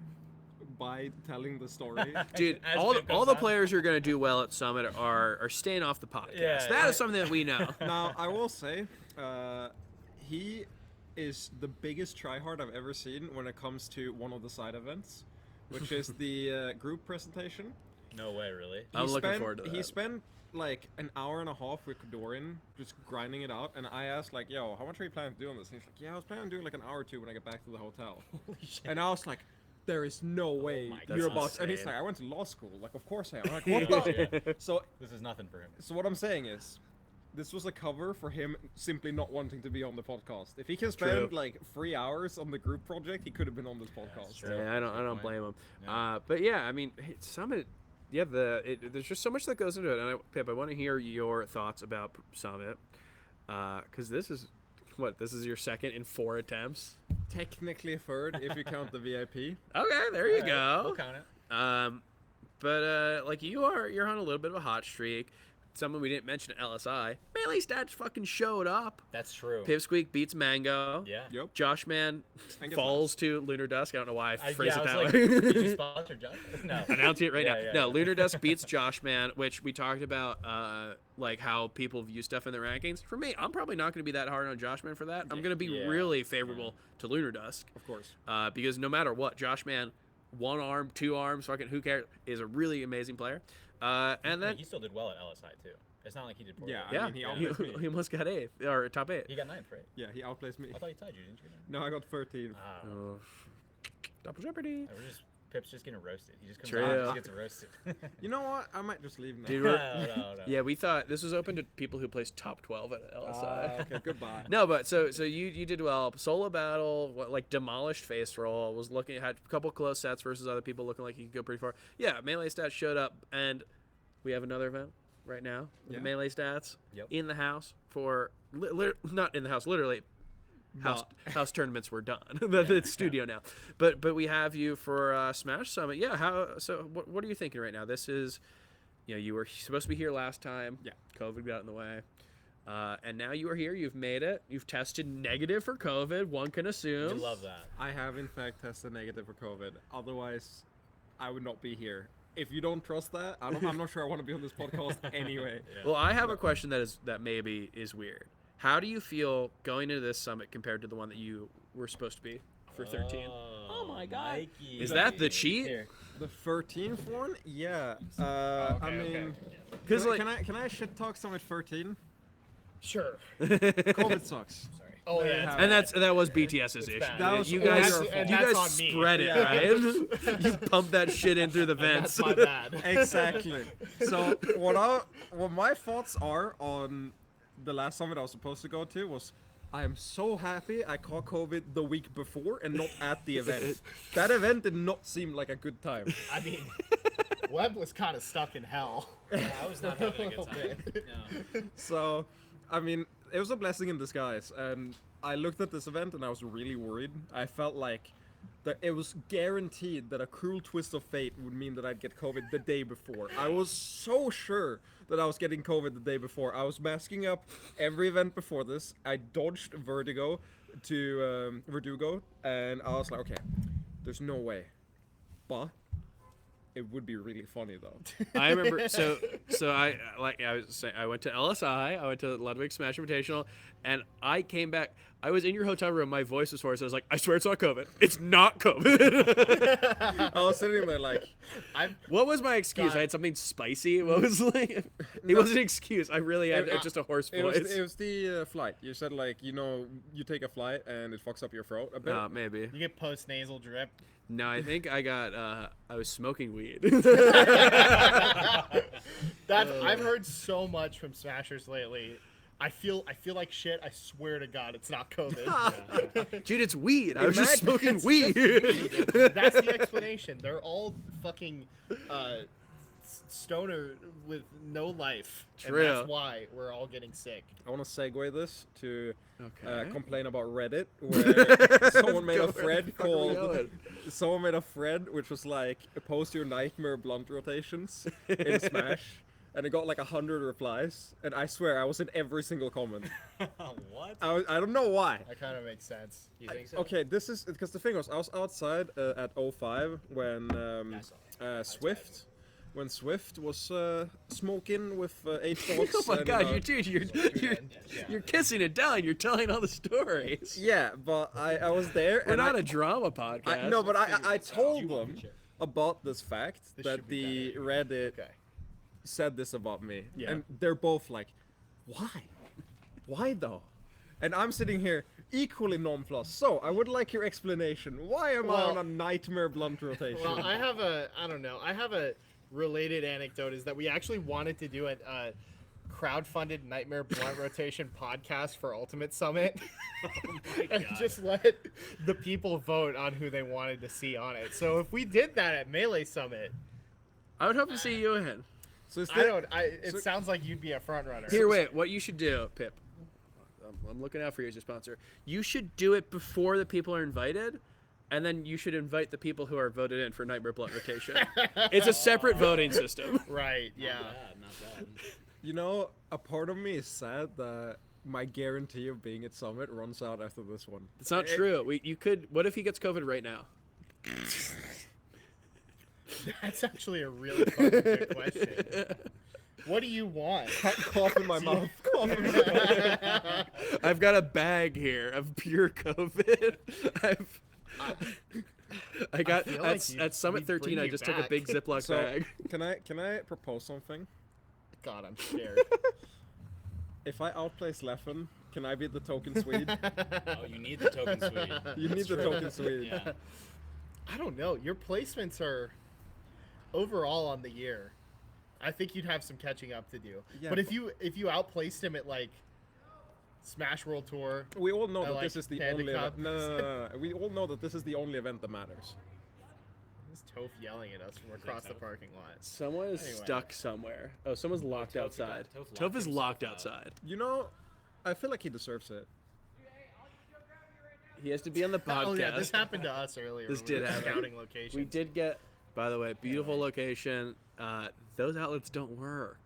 by telling the story. Dude, all the players who are going to do well at Summit are staying off the podcast. Yeah, that is something that we know. Now, I will say, he is the biggest tryhard I've ever seen when it comes to one of the side events, which is the group presentation. No way, really? I'm looking forward to that. He spent like an hour and a half with Kodorin just grinding it out, and I asked like, yo, how much are you planning to do on this? And he's like, yeah, I was planning on doing like an hour or two when I get back to the hotel. Holy shit. And I was like, there is no way you're about to. And he's like, I went to law school. Like, of course I am. I'm like, what the? So this is nothing for him. So what I'm saying is, this was a cover for him simply not wanting to be on the podcast. If he can spend like 3 hours on the group project, he could have been on this podcast. Yeah, I don't blame him. Yeah. But yeah, I mean, Summit. Yeah, there's just so much that goes into it. And Pip, I want to hear your thoughts about Summit, because this is your second in 4 attempts. Technically third if you count the VIP. Okay, there you go. We'll count it. But like you're on a little bit of a hot streak. someone we didn't mention at LSI. Melee Stats fucking showed up. That's true. Pipsqueak beats Mango. Yeah. Yep. Josh Man falls to Lunar Dusk. I don't know why I phrased it that like, way. Did you sponsor Josh? No. Announce it right now. Yeah, No, yeah. Lunar Dusk beats Josh Man, which we talked about, like how people view stuff in the rankings. For me, I'm probably not going to be that hard on Josh Man for that. I'm going to be really favorable to Lunar Dusk. Of course. Because no matter what, Josh Man, 1 arm, 2 arms, fucking who cares, is a really amazing player. And then he still did well at LSI too. It's not like he did poorly. Yeah, yeah, I mean, he outplayed me. he almost got 8th or top 8. He got 9th, right? Yeah, he outplays me. I thought he tied you, didn't you? No, I got 13. Oh, double jeopardy. Pip's just getting roasted. He just comes True. out and just gets roasted. You know what? I might just leave now. Dude, no. yeah, we thought this was open to people who placed top 12 at LSI. Okay, goodbye. No, but so you did well. Solo battle, like demolished face roll. Was looking had a couple close sets versus other people looking like he could go pretty far. Yeah, Melee Stats showed up, and we have another event right now. Yeah. The Melee Stats Yep. in the house for not in the house, literally. House tournaments were done. It's studio now, but we have you for Smash Summit. Yeah, what are you thinking right now? This is, you were supposed to be here last time. Yeah, COVID got in the way, and now you are here. You've made it. You've tested negative for COVID. One can assume. We love that. I have in fact tested negative for COVID. Otherwise, I would not be here. If you don't trust that, I'm not sure I want to be on this podcast anyway. Yeah. Well, I have a question that maybe is weird. How do you feel going into this summit compared to the one that you were supposed to be for 13? Oh my God! Mikey. Is that the cheat? Here. The 13th one? Yeah. I mean, Because can I shit talk Summit 13? Sure. COVID sucks. Sorry. Oh yeah. and that was BTS's issue. bad. That was you all guys, your fault. you That's guys on me. spread it, Yeah. right? You pumped that shit in through the vents. That's my bad. Exactly. So what my thoughts are on the last summit I was supposed to go to was, I am so happy I caught COVID the week before and not at the event. That event did not seem like a good time. I mean, Webb was kind of stuck in hell. I was not having a good time. No. So, I mean, it was a blessing in disguise. And I looked at this event and I was really worried. I felt like that it was guaranteed that a cruel twist of fate would mean that I'd get COVID the day before. I was so sure that I was getting COVID the day before. I was masking up every event before this. I dodged Verdugo, and I was like, okay, there's no way. But it would be really funny though. I remember. So I was saying, I went to LSI. I went to Ludwig Smash Invitational, and I came back. I was in your hotel room. My voice was hoarse. I was like, I swear it's not COVID. It's not COVID. I was sitting there like, What was my excuse? I had something spicy. What was like? It wasn't an excuse. I really had just a hoarse voice. it was the flight. You said like, you take a flight and it fucks up your throat a bit. Maybe. You get post nasal drip. No, I think I got. I was smoking weed. I've heard so much from Smashers lately. I feel like shit. I swear to God, it's not COVID. Dude, it's weed. I was just smoking weed. That's the explanation. They're all fucking stoner with no life. True. And that's why we're all getting sick. I want to segue this to Okay. complain about Reddit, where someone made a thread called. Someone made a thread which was like, post your nightmare blunt rotations in Smash. And it got like 100 replies, and I swear I was in every single comment. What? I don't know why. That kind of makes sense. You think so? Okay, this is because the thing was, I was outside at 05 when Swift was smoking with 8 dogs. Oh my and, God, you're kissing it down. You're telling all the stories. yeah, but I was there. We're and not a drama podcast. no, but I told them about this fact This that should be the Reddit Okay. said this about me, Yeah. and they're both like, why though? And I'm sitting here equally nonplussed. So I would like your explanation. Why am I on a nightmare blunt rotation? Well, I have a related anecdote is that we actually wanted to do a crowdfunded Nightmare Blunt Rotation podcast for Ultimate Summit. And just let the people vote on who they wanted to see on it. So if we did that at Melee Summit, I would hope to see you in. So is it sounds like you'd be a front runner. Here, wait. What you should do, Pip? I'm looking out for you as your sponsor. You should do it before the people are invited, and then you should invite the people who are voted in for Nightmare Blunt Rotation. It's a separate voting system. Right, yeah. Not bad. You know, a part of me is sad that my guarantee of being at Summit runs out after this one. It's not true. You could. What if he gets COVID right now? That's actually a really fucking good question. What do you want? Cough in my mouth. Cough in my mouth. I've got a bag here of pure COVID. I got feel at, like at Summit we'd 13. bring I you just took a back. big Ziploc So, bag. can I propose something? God, I'm scared. If I outplace Leffen, can I be the token Swede? Oh, you need the token Swede. You need the token Swede. Yeah. I don't know. Your placements are overall on the year. I think you'd have some catching up to do. Yeah, but if you outplaced him at like Smash World Tour, We all know I that like this is the Panda only Cup. event. No. We all know that this is the only event that matters. there's Toph yelling at us from across the Toph? parking lot. Someone is Anyway. stuck somewhere. Oh, someone's locked Toph outside. got- Toph Toph locked is himself locked out. outside. You know, I feel like he deserves it. He has to be on the podcast. Oh yeah, this happened to us earlier. This when we did were happen. Scouting locations. We did get, by the way, beautiful Anyway. location. Those outlets don't work.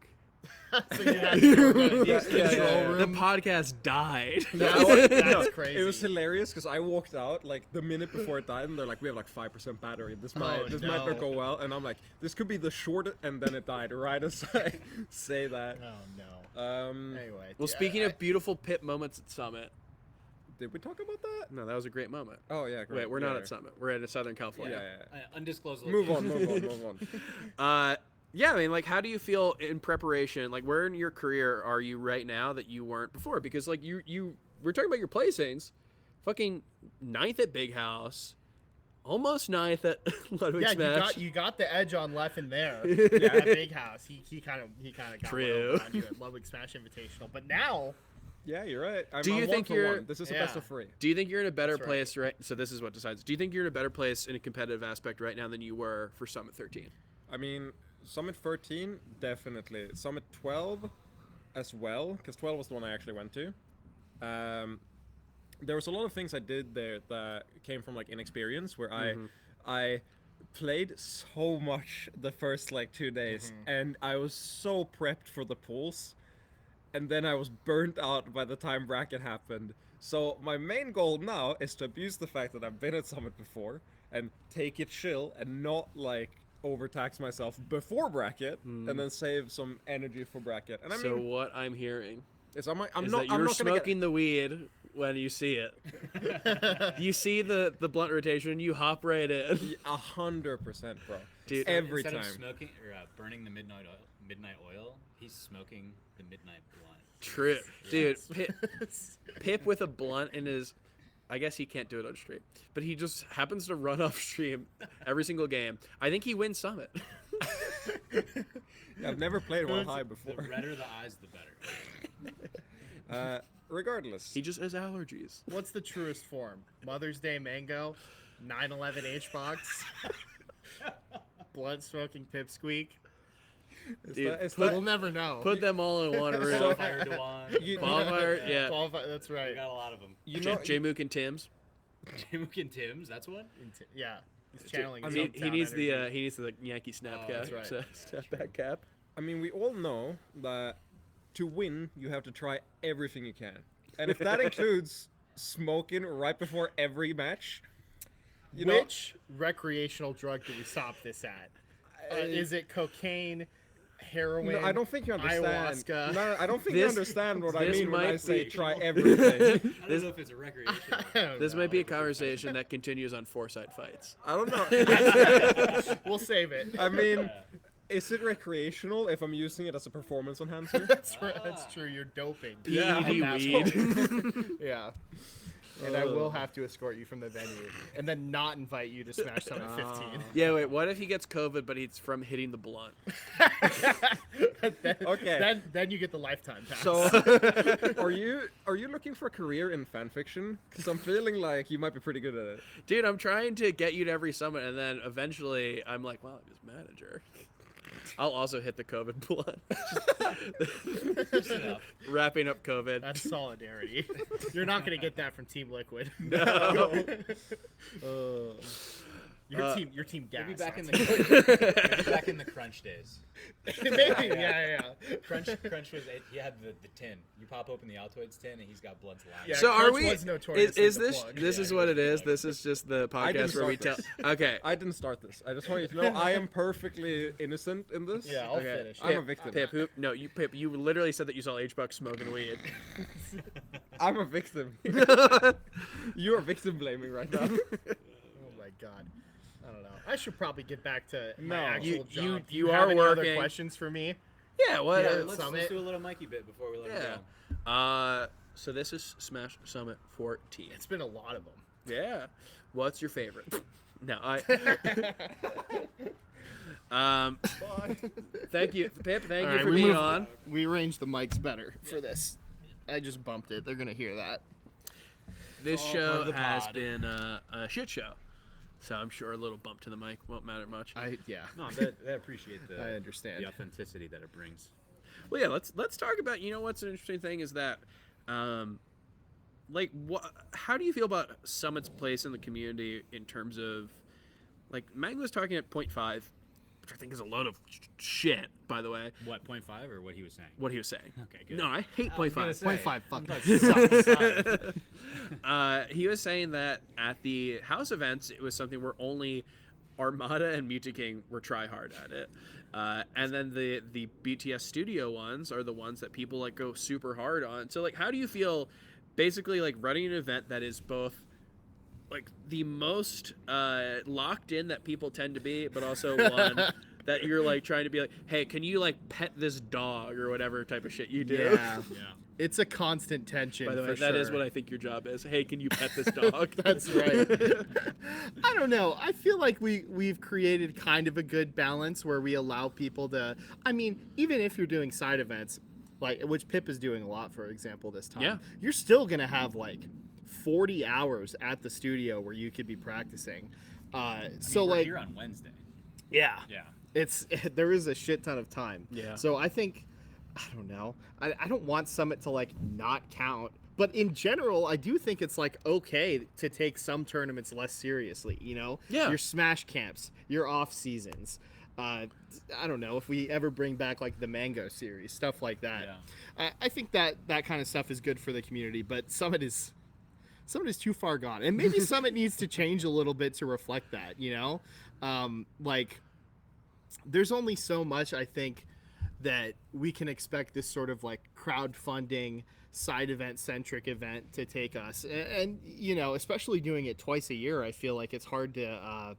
So you had to go to Yeah, his yeah, control yeah. The room. podcast died. That's crazy. It was hilarious because I walked out like the minute before it died, and they're like, "We have like 5% battery. This might Oh, might no. not go well." And I'm like, "This could be the short," and then it died right as I say that. Oh no. Anyway. Well, yeah, speaking of beautiful pit moments at Summit, Did we talk about that? no, that was a great moment. Oh yeah. Great. Wait, we're yeah, not yeah. at Summit. We're at Southern Yeah, California. yeah, Undisclosed yeah. Move on. location. Move on. Yeah, I mean, like, how do you feel in preparation? Like, where in your career are you right now that you weren't before? Because, like, we're talking about your placings, fucking 9th at Big House, almost 9th at Ludwig Yeah, Smash. you got the edge on Leffen there. Yeah. At Big House, he kind of got True. one over on you at Ludwig Smash Invitational, but now Yeah, you're right. I'm, Do you I'm think one for you're- one. This is a Yeah. best of 3. Do you think you're in a better That's right. place, right? So this is what decides. Do you think you're in a better place in a competitive aspect right now than you were for Summit 13? I mean, Summit 13, definitely. Summit 12 as well, because 12 was the one I actually went to. There was a lot of things I did there that came from like inexperience, where I played so much the first like 2 days, and I was so prepped for the pools, and then I was burnt out by the time bracket happened. So my main goal now is to abuse the fact that I've been at Summit before and take it chill and not like overtax myself before bracket, and then save some energy for bracket. And I So mean, what I'm hearing it's, I'm is not, that I'm you're not gonna get, smoking the weed when you see it. You see the blunt rotation, you hop right in. 100%, bro. Dude, Every Instead time. of smoking or burning the midnight oil, he's smoking the midnight blunt. True. Dude, Yes. Pip with a blunt in his... I guess he can't do it on stream, but he just happens to run off stream every single game. I think he wins Summit. I've never played while high The before. redder the eyes, the better. Regardless, He just has allergies. What's the truest form? Mother's Day mango, 9/11 H box, blood smoking pipsqueak. Dude, it's put- We'll never know. Put them all in one room. So- Fire Dewan. Bonfire, yeah. That's right. We got a lot of them. you know, J-Mook and Tim's. Jimuk and Tim's, that's one? Yeah, he's channeling. his He hometown needs the energy. he needs the Yankee snap Oh, cap. that's right. Snapback cap. I mean, we all know that to win, you have to try everything you can, and if that includes smoking right before every match, you know, Which recreational drug do we stop this at? Is it cocaine, heroin? no, I don't think you understand. Ayahuasca. No, I don't think you This- understand what I this mean when I might say be- try everything. I don't know if it's a recreation. I don't This know. might be a conversation that continues on Foresight Fights. I don't know. We'll save it. I mean, is it recreational if I'm using it as a performance enhancer? That's right. That's true. You're doping. Yeah, PED I'm weed. Yeah. And I will have to escort you from the venue, and then not invite you to Smash Summit 15. Yeah, wait. What if he gets COVID, but he's from hitting the blunt? Then- Okay. Then you get the lifetime pass. So, are you looking for a career in fan fiction? Because I'm feeling like you might be pretty good at it. Dude, I'm trying to get you to every summit, and then eventually I'm like, wow, I'm just manager. I'll also hit the COVID blunt. Just enough. Wrapping up COVID. That's solidarity. You're not gonna get that from Team Liquid. No. Your team gas. Maybe back in that's the maybe back in the crunch days. Maybe, yeah. Crunch was he had the tin. You pop open the Altoids tin and he's got blunts lying. Yeah, So are Crunch we? was notoriously Is the this plug. this Yeah, is it what was it the is? plug. This is just the I didn't podcast where we tell. start Okay. I didn't start this. I just want you to know I am perfectly innocent in this. Yeah, I'll Okay. finish. I'm a victim. Pip, Pip, you literally said that you saw H-Buck smoking weed. I'm a victim. You are victim blaming right now. Oh my god. I don't know. I should probably get back to my No. actual You- job. Do you have are any other working. questions for me? Yeah, what? Yeah, Let's Summit. do a little Mikey bit before we let him Yeah. go. So this is Smash Summit 14. It's been a lot of them. Yeah. What's your favorite? No, thank you, Pip. Thank All you right, for we being moved- on. We arranged the mics better for this. I just bumped it. They're gonna hear that. This all part show of the has pod. been a shit show, so I'm sure a little bump to the mic won't matter much. Yeah. No, they appreciate I understand. the authenticity that it brings. Well, yeah, let's talk about. You know, what's an interesting thing is that, like, how do you feel about Summit's place in the community in terms of, like, Mango was talking at 0.5, which I think is a load of shit, by the way. What 0.5 or what he was saying? What he was saying. Okay, good. No, I hate I was gonna 0.5. say, 0.5 fucking sucks. He was saying that at the house events, it was something where only Armada and Muta King were try hard at it. And then the BTS studio ones are the ones that people like go super hard on. So like, how do you feel basically like running an event that is both like the most locked in that people tend to be, but also one that you're like trying to be like, hey, can you like pet this dog or whatever type of shit you do? Yeah. Yeah. It's a constant tension. By the way, for that is sure. what I think your job is. Hey, can you pet this dog? That's right. I don't know. I feel like we've created kind of a good balance where we allow people to. I mean, even if you're doing side events, like which Pip is doing a lot, for example, this time. Yeah. You're still gonna have like 40 hours at the studio where you could be practicing. So we're like, here on Wednesday. yeah, Yeah. it's there is a shit ton of time. Yeah. So I think, I don't know. I don't want Summit to like not count, but in general, I do think it's like okay to take some tournaments less seriously. You know, Yeah. Your Smash camps, your off seasons. I don't know if we ever bring back like the Mango series, stuff like that. Yeah. I think that kind of stuff is good for the community, but Summit is too far gone, and maybe Summit needs to change a little bit to reflect that. You know, like there's only so much I think that we can expect this sort of like crowdfunding side event centric event to take us, and you know, especially doing it twice a year, I feel like it's hard to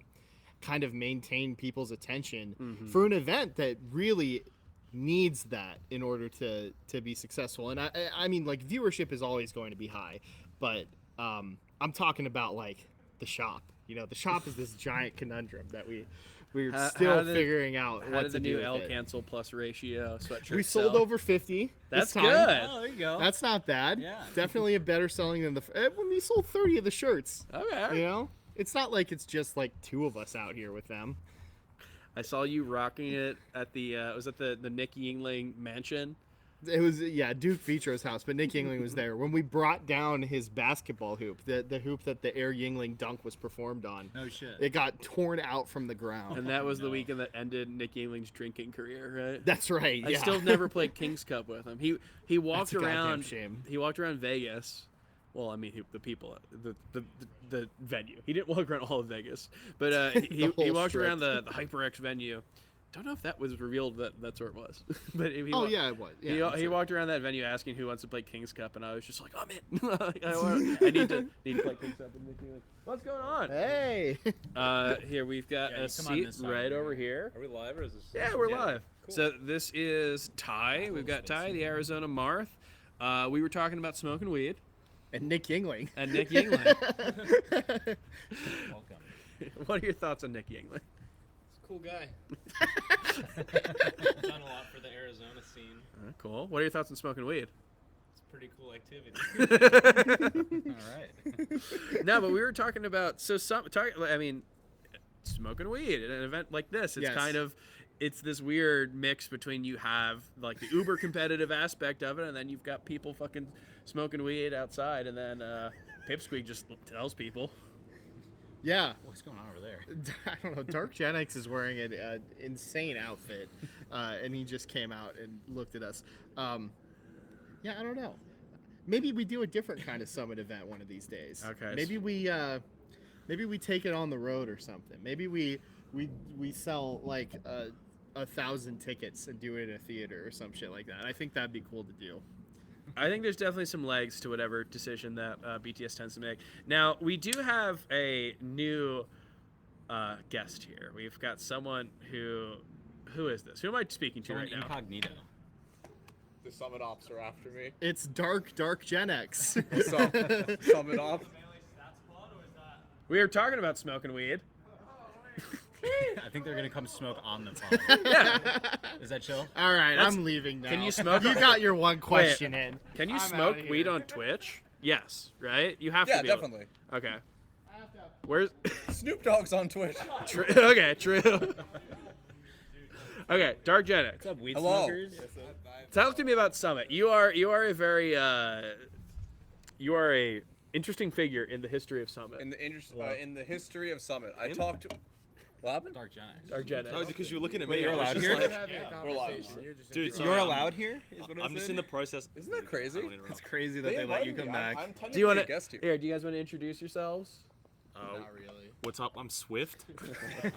kind of maintain people's attention for an event that really needs that in order to be successful. And I mean, like viewership is always going to be high, but I'm talking about like the shop. You know, the shop is this giant conundrum that we're still figuring out How what did to the do new with L it. cancel plus ratio sweatshirt We sold sell? over 50. That's this time. good. Oh, there you go. That's not bad. Yeah. Definitely a better selling than when we sold 30 of the shirts. Okay. You know, it's not like it's just like two of us out here with them. I saw you rocking it at the was it the Nick Yingling mansion? It was Duke Vitro's house, but Nick Yingling was there when we brought down his basketball hoop, the hoop that the Air Yingling dunk was performed on. No shit. It got torn out from the ground. And that was the no. weekend that ended Nick Yingling's drinking career, right? That's right. I Yeah. still never played King's Cup with him. He walked That's a goddamn around. shame. He walked around Vegas. Well, I mean, the people, the venue. He didn't walk around all of Vegas, but he whole walked strip. around the HyperX venue. Don't know if that was revealed that that's where it was, but he Oh wa- yeah, it was. Yeah, he walked around that venue asking who wants to play King's Cup, and I was just like, I'm in. I need to play King's Cup. And Nick Yingling, what's going on? Hey. Here we've got Yeah, a you come on seat this side. right over here. Are we live or is this? Yeah, we're live. Cool. So this is Ty. We've got Ty, the Arizona Marth. We were talking about smoking weed, And Nick Yingling. and Nick Yingling. Welcome. What are your thoughts on Nick Yingling? He's a cool guy. Done a lot for the Arizona scene. Cool. What are your thoughts on smoking weed? It's a pretty cool activity. All right. No, but we were talking about I mean, smoking weed at an event like this. It's Yes. kind of it's this weird mix between you have like the uber competitive aspect of it, and then you've got people fucking smoking weed outside, and then Pipsqueak just tells people. Yeah. What's going on over there? I don't know. DarkGenex is wearing an insane outfit, and he just came out and looked at us. Yeah, I don't know. Maybe we do a different kind of summit event one of these days. Okay. Maybe we take it on the road or something. Maybe we sell like 1,000 tickets and do it in a theater or some shit like that. I think that'd be cool to do. I think there's definitely some legs to whatever decision that BTS tends to make. Now, we do have a new guest here. We've got someone who is this? Who am I speaking to Someone right now? incognito. The summit ops are after me. It's DarkGenex. Summit ops. We were talking about smoking weed. I think they're gonna come smoke on the phone. Is that chill? All right, Let's- I'm leaving now. Can you smoke? You got your one question in. Can you I'm smoke outta weed here. on Twitch? Yes, right? You have Yeah, to be able- definitely. Okay. Where's Snoop Dogg's on Twitch. True. Okay, true. Okay, DarkGenex. What's up, weed Hello. smokers? Talk to me about Summit. You are a very you are a interesting figure in the history of Summit. In the history of Summit, I talked to. What happened? DarkGenex. DarkGenex. No, because you're looking at Wait, me. you're I was allowed just here? like- We're live. Dude, You're allowed here? Is what I'm just in the process. Isn't that crazy? I don't interrupt. It's crazy that They they let you invited come me. back. I'm Do you want a to guest here. here? Do you guys want to introduce yourselves? Uh, Not really. What's up? I'm Swift.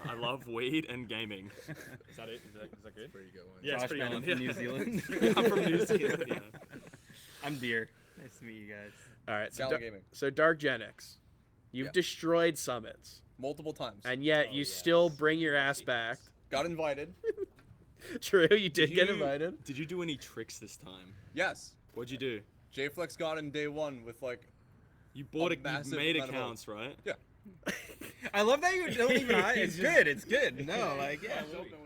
I love weed and gaming. Is that it? Is that good? Pretty good one. Yeah, it's Josh pretty Bennett good. from New Zealand. I'm from New Zealand. Yeah. I'm Deer. Nice to meet you guys. All right. So Gala Gaming. so DarkGenex, you've Yeah. destroyed summits, Multiple times. and yet you still bring your ass back. Got invited. True, you did get you- invited. Did you do any tricks this time? Yes. What'd you do? JFlex got in day one with like. You bought A you massive made amount of accounts, right? Yeah. I love that you don't even hide. It's good. It's good. No, like, yeah.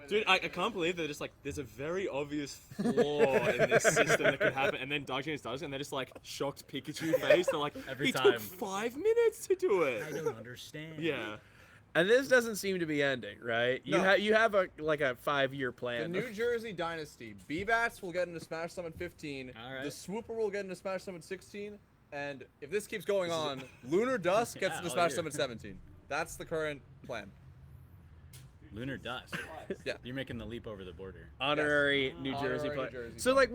Dude, I can't believe they're just like, there's a very obvious flaw in this system that could happen, and then DarkGenex does it, and they're just like shocked Pikachu face. They're like, Every he time. took 5 minutes to do it. I don't understand. Yeah. And this doesn't seem to be ending, right? No. You have a 5-year The plan. New Jersey Dynasty. B-Bats will get into Smash Summit 15. Alright. The Swooper will get into Smash Summit 16. And if this keeps going on, Lunar Dust gets Yeah, into all Smash year. Summit 17. That's the current plan. Lunar dust. Yeah. You're making the leap over the border. Honorary New Honorary Jersey New player. Jersey So player. like,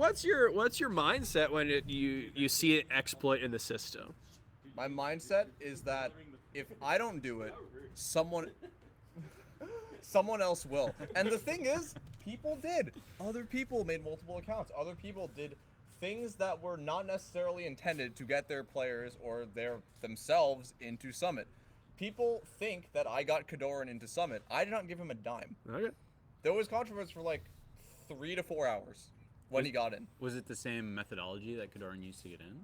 what's your mindset when you see an exploit in the system? My mindset is that if I don't do it, someone else will. And the thing is, people did. Other people made multiple accounts. Other people did things that were not necessarily intended to get their players or themselves into Summit. People think that I got Kadoran into Summit. I did not give him a dime. Okay. There was controversy for like 3 to 4 hours when he got in. Was it the same methodology that Kadoran used to get in?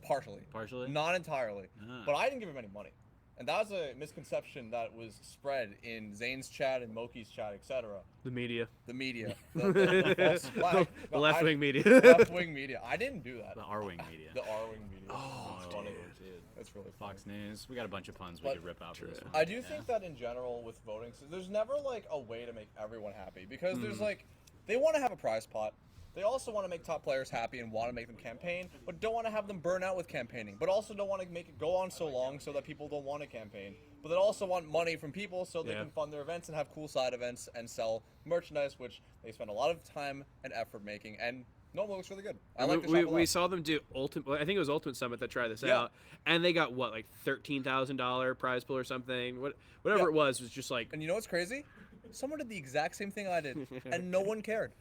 Partially. Partially? Not entirely. Ah. But I didn't give him any money. And that was a misconception that was spread in Zane's chat and Moki's chat, etc. The media. The media. The false flag. The left-wing media. Left-wing media. I didn't do that. The R-Wing media. The R-wing media. Oh, It's funny. dude. That's really funny. Fox News. We got a bunch of puns we But- could rip out for this one. I do think that in general with voting, there's never like a way to make everyone happy because there's like, they want to have a prize pot. They also want to make top players happy and want to make them campaign, but don't want to have them burn out with campaigning. But also don't want to make it go on so long so that people don't want to campaign. But they also want money from people so they Yeah. can fund their events and have cool side events and sell merchandise, which they spend a lot of time and effort making. And normally looks really good. I like the shop a we lot. saw them do Ultimate. I think it was Ultimate Summit that tried this Yeah. out, and they got what, like $13,000 prize pool or something. Whatever Yeah. it was just like And you know what's crazy? Someone did the exact same thing I did, and no one cared.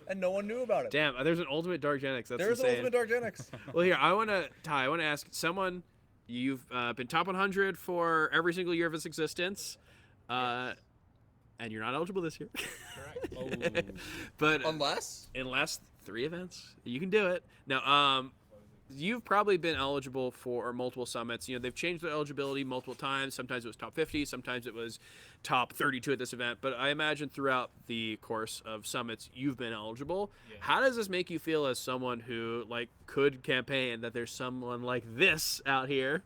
And no one knew about it. damn. There's an Ultimate DarkGenex. That's There's an insane. Ultimate DarkGenex. Well, here I want to ask someone. You've been top 100 for every single year of its existence, and you're not eligible this year. Oh. But Unless in last 3 events, you can do it. Now, you've probably been eligible for multiple summits. You know, they've changed the eligibility multiple times. Sometimes it was top 50, sometimes it was top 32 at this event. But I imagine throughout the course of summits, you've been eligible. Yeah. How does this make you feel as someone who like could campaign that there's someone like this out here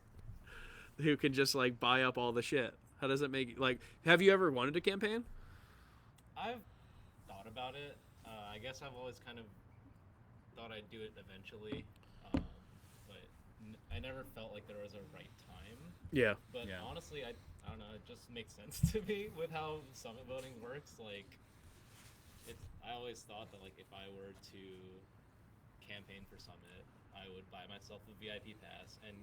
who can just like buy up all the shit? How does it make you like? Have you ever wanted to campaign? I've thought about it. I guess I've always kind of thought I'd do it eventually, but I never felt like there was a right time. Yeah. But Yeah. honestly, I don't know. It just makes sense to me with how summit voting works. Like, I always thought that like if I were to campaign for summit, I would buy myself a VIP pass, and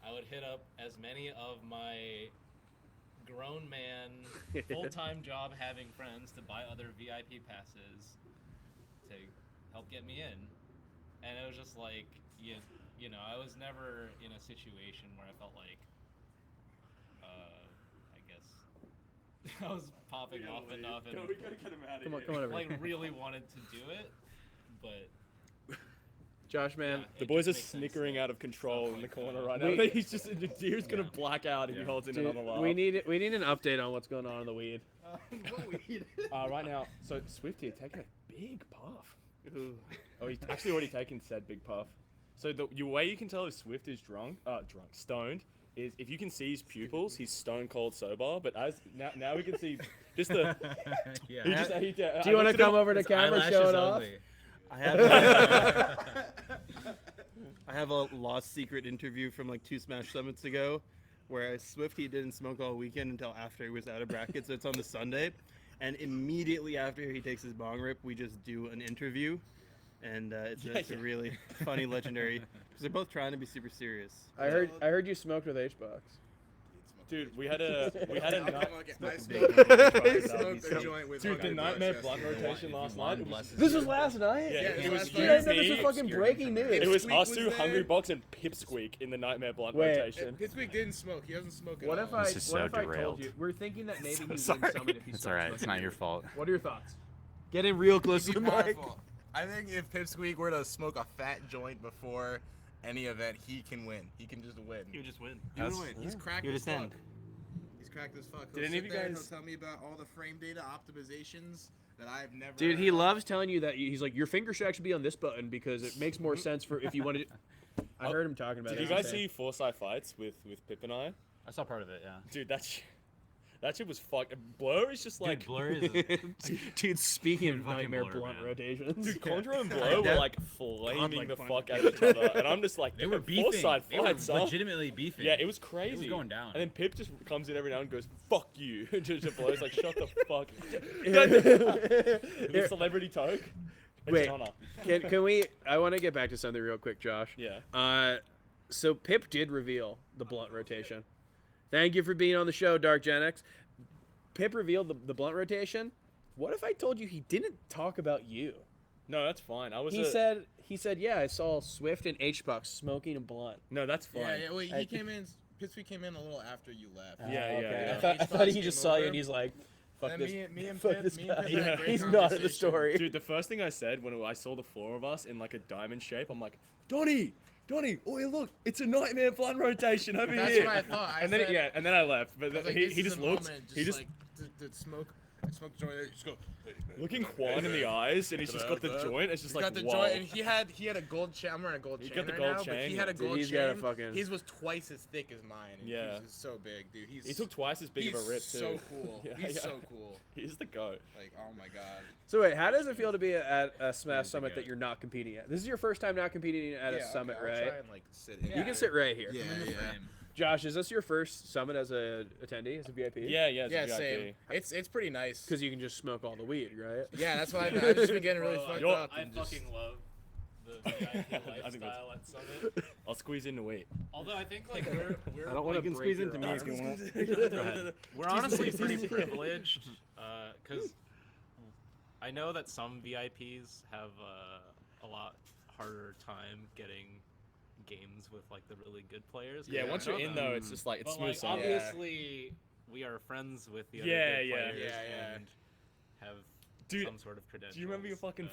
I would hit up as many of my grown man, full-time job having friends to buy other VIP passes to help get me in. And it was just like, you know, I was never in a situation where I felt like, I guess, I was popping off enough and We gotta get him out of Come on, here. come on over. like really wanted to do it, but Josh, man. yeah, The it boys are just makes sense snickering that out of control in the like, corner right now. we- He's just Deer's gonna black out if he holds in Dude, another laugh. we need an update on what's going on in the weed. What weed? Right now. So Swift here taking a big puff. Oh, he's actually already taken said big puff. So the way you can tell if Swift is stoned, is if you can see his pupils, he's stone cold sober. But as now we can see just the. Yeah. Do you want to come over to camera, show it off? I have I have a lost secret interview from like 2 Smash Summits ago, where Swifty didn't smoke all weekend until after he was out of bracket, so it's on the Sunday, and immediately after he takes his bong rip, we just do an interview, and it's a really funny, legendary, because they're both trying to be super serious. I heard you smoked with H-Box. Dude, we had a nut. I smoked a joint with Dude, the Hungry Nightmare Bucks blood yesterday. rotation last night. It was, This was last night? yeah, it it was was last you, night. This is me. fucking breaking news. It was Pipsqueak us was two, there. Hungry Box, and Pipsqueak in the Nightmare blood Wait. rotation. Pipsqueak didn't smoke. He doesn't smoke at What all. if I This is what so if I told derailed. you? We're thinking that maybe he would sorry. win Summit if he It's starts alright. It's smoking not your weed. fault. What are your thoughts? Get in real close to the Be mic. powerful. I think if Pipsqueak were to smoke a fat joint before any event, he can win. He can just win. You just win. He would win. He's cracked You as just fuck. end. He's cracked as fuck. Did He'll any of sit you there and guys- He'll tell me about all the frame data optimizations that I've never. Dude, he loves telling you that he's like, your finger should actually be on this button because it makes more sense for if you wanted to. I heard him talking about Did it. you guys see Foresight fights with Pip and I? I saw part of it. Yeah. Dude, that shit was fuck. Blur is just like. Dude, Blur is. Dude, speaking of Fucking Nightmare Blur, blunt man. rotations. Dude, Contra and Blur were like flaming like the fun. fuck out of each other, and I'm just like, They were "Dude, beefing. Foresight They were fights, huh?" legitimately beefing. Yeah, it was crazy. going down. And then Pip just comes in every now and goes, "Fuck you," to Blur's like, "Shut the fuck." The celebrity toke. It's Wait. Connor. Can we? I want to get back to something real quick, Josh. Yeah. So Pip did reveal the blunt rotation. Thank you for being on the show, DarkGenex. Pip revealed the blunt rotation. What if I told you he didn't talk about you? No, that's fine. He said, yeah, I saw Swift and H-Bucks smoking a blunt. No, that's fine. Yeah, yeah. Wait, he came in. Pipsqueak came in a little after you left. Yeah, yeah, okay. yeah. I thought he just saw you and he's like, fuck And this. me and fuck Pip, this me and guy. Pip had a great He's not in the conversation. story. Dude, the first thing I said when I saw the 4 of us in like a diamond shape, I'm like, Donnie, oh look, it's a Nightmare blunt rotation over That's here. what I thought. I And then said- and then I left, but I was like, he this is just a looked. moment, He just like the smoke joint. Just go. looking Quan in the eyes, and he's just got the joint. It's just He's like got the wow. joint, and he had a gold chain. I'm wearing a gold He chain got the right gold now, but chain. he had a Dude, gold he's chain. got a fucking- His was twice as thick as mine. And Yeah. he's just so big, dude. He took twice as big he's of a rip too. so cool. Yeah, He's yeah. so cool. He's the goat. Like, oh my god. So wait, how does it feel to be at a Smash He's the Summit goat. that you're not competing at? This is your first time not competing at a Yeah, summit, okay, I'll right? try and, like, sit in. You can sit right here. Yeah, yeah. Josh, is this your first summit as a attendee, as a VIP? Yeah, yeah, Yeah, it's a same. VIP. It's pretty nice. Because you can just smoke all the weed, right? Yeah, that's why I've just been getting really Bro, fucked You're- up. I and just- fucking love the VIP I think lifestyle at Summit. I'll squeeze in the weight. Although I think like we're I don't want You to can squeeze into me if you want. We're honestly pretty privileged because I know that some VIPs have a lot harder time getting games with like the really good players. 'cause Yeah, they once don't you're know in them. though, it's just like it's But smooth like sailing. obviously we are friends with the other Yeah, good yeah. players Yeah. and have Dude, some sort of credentials. Do you remember your fucking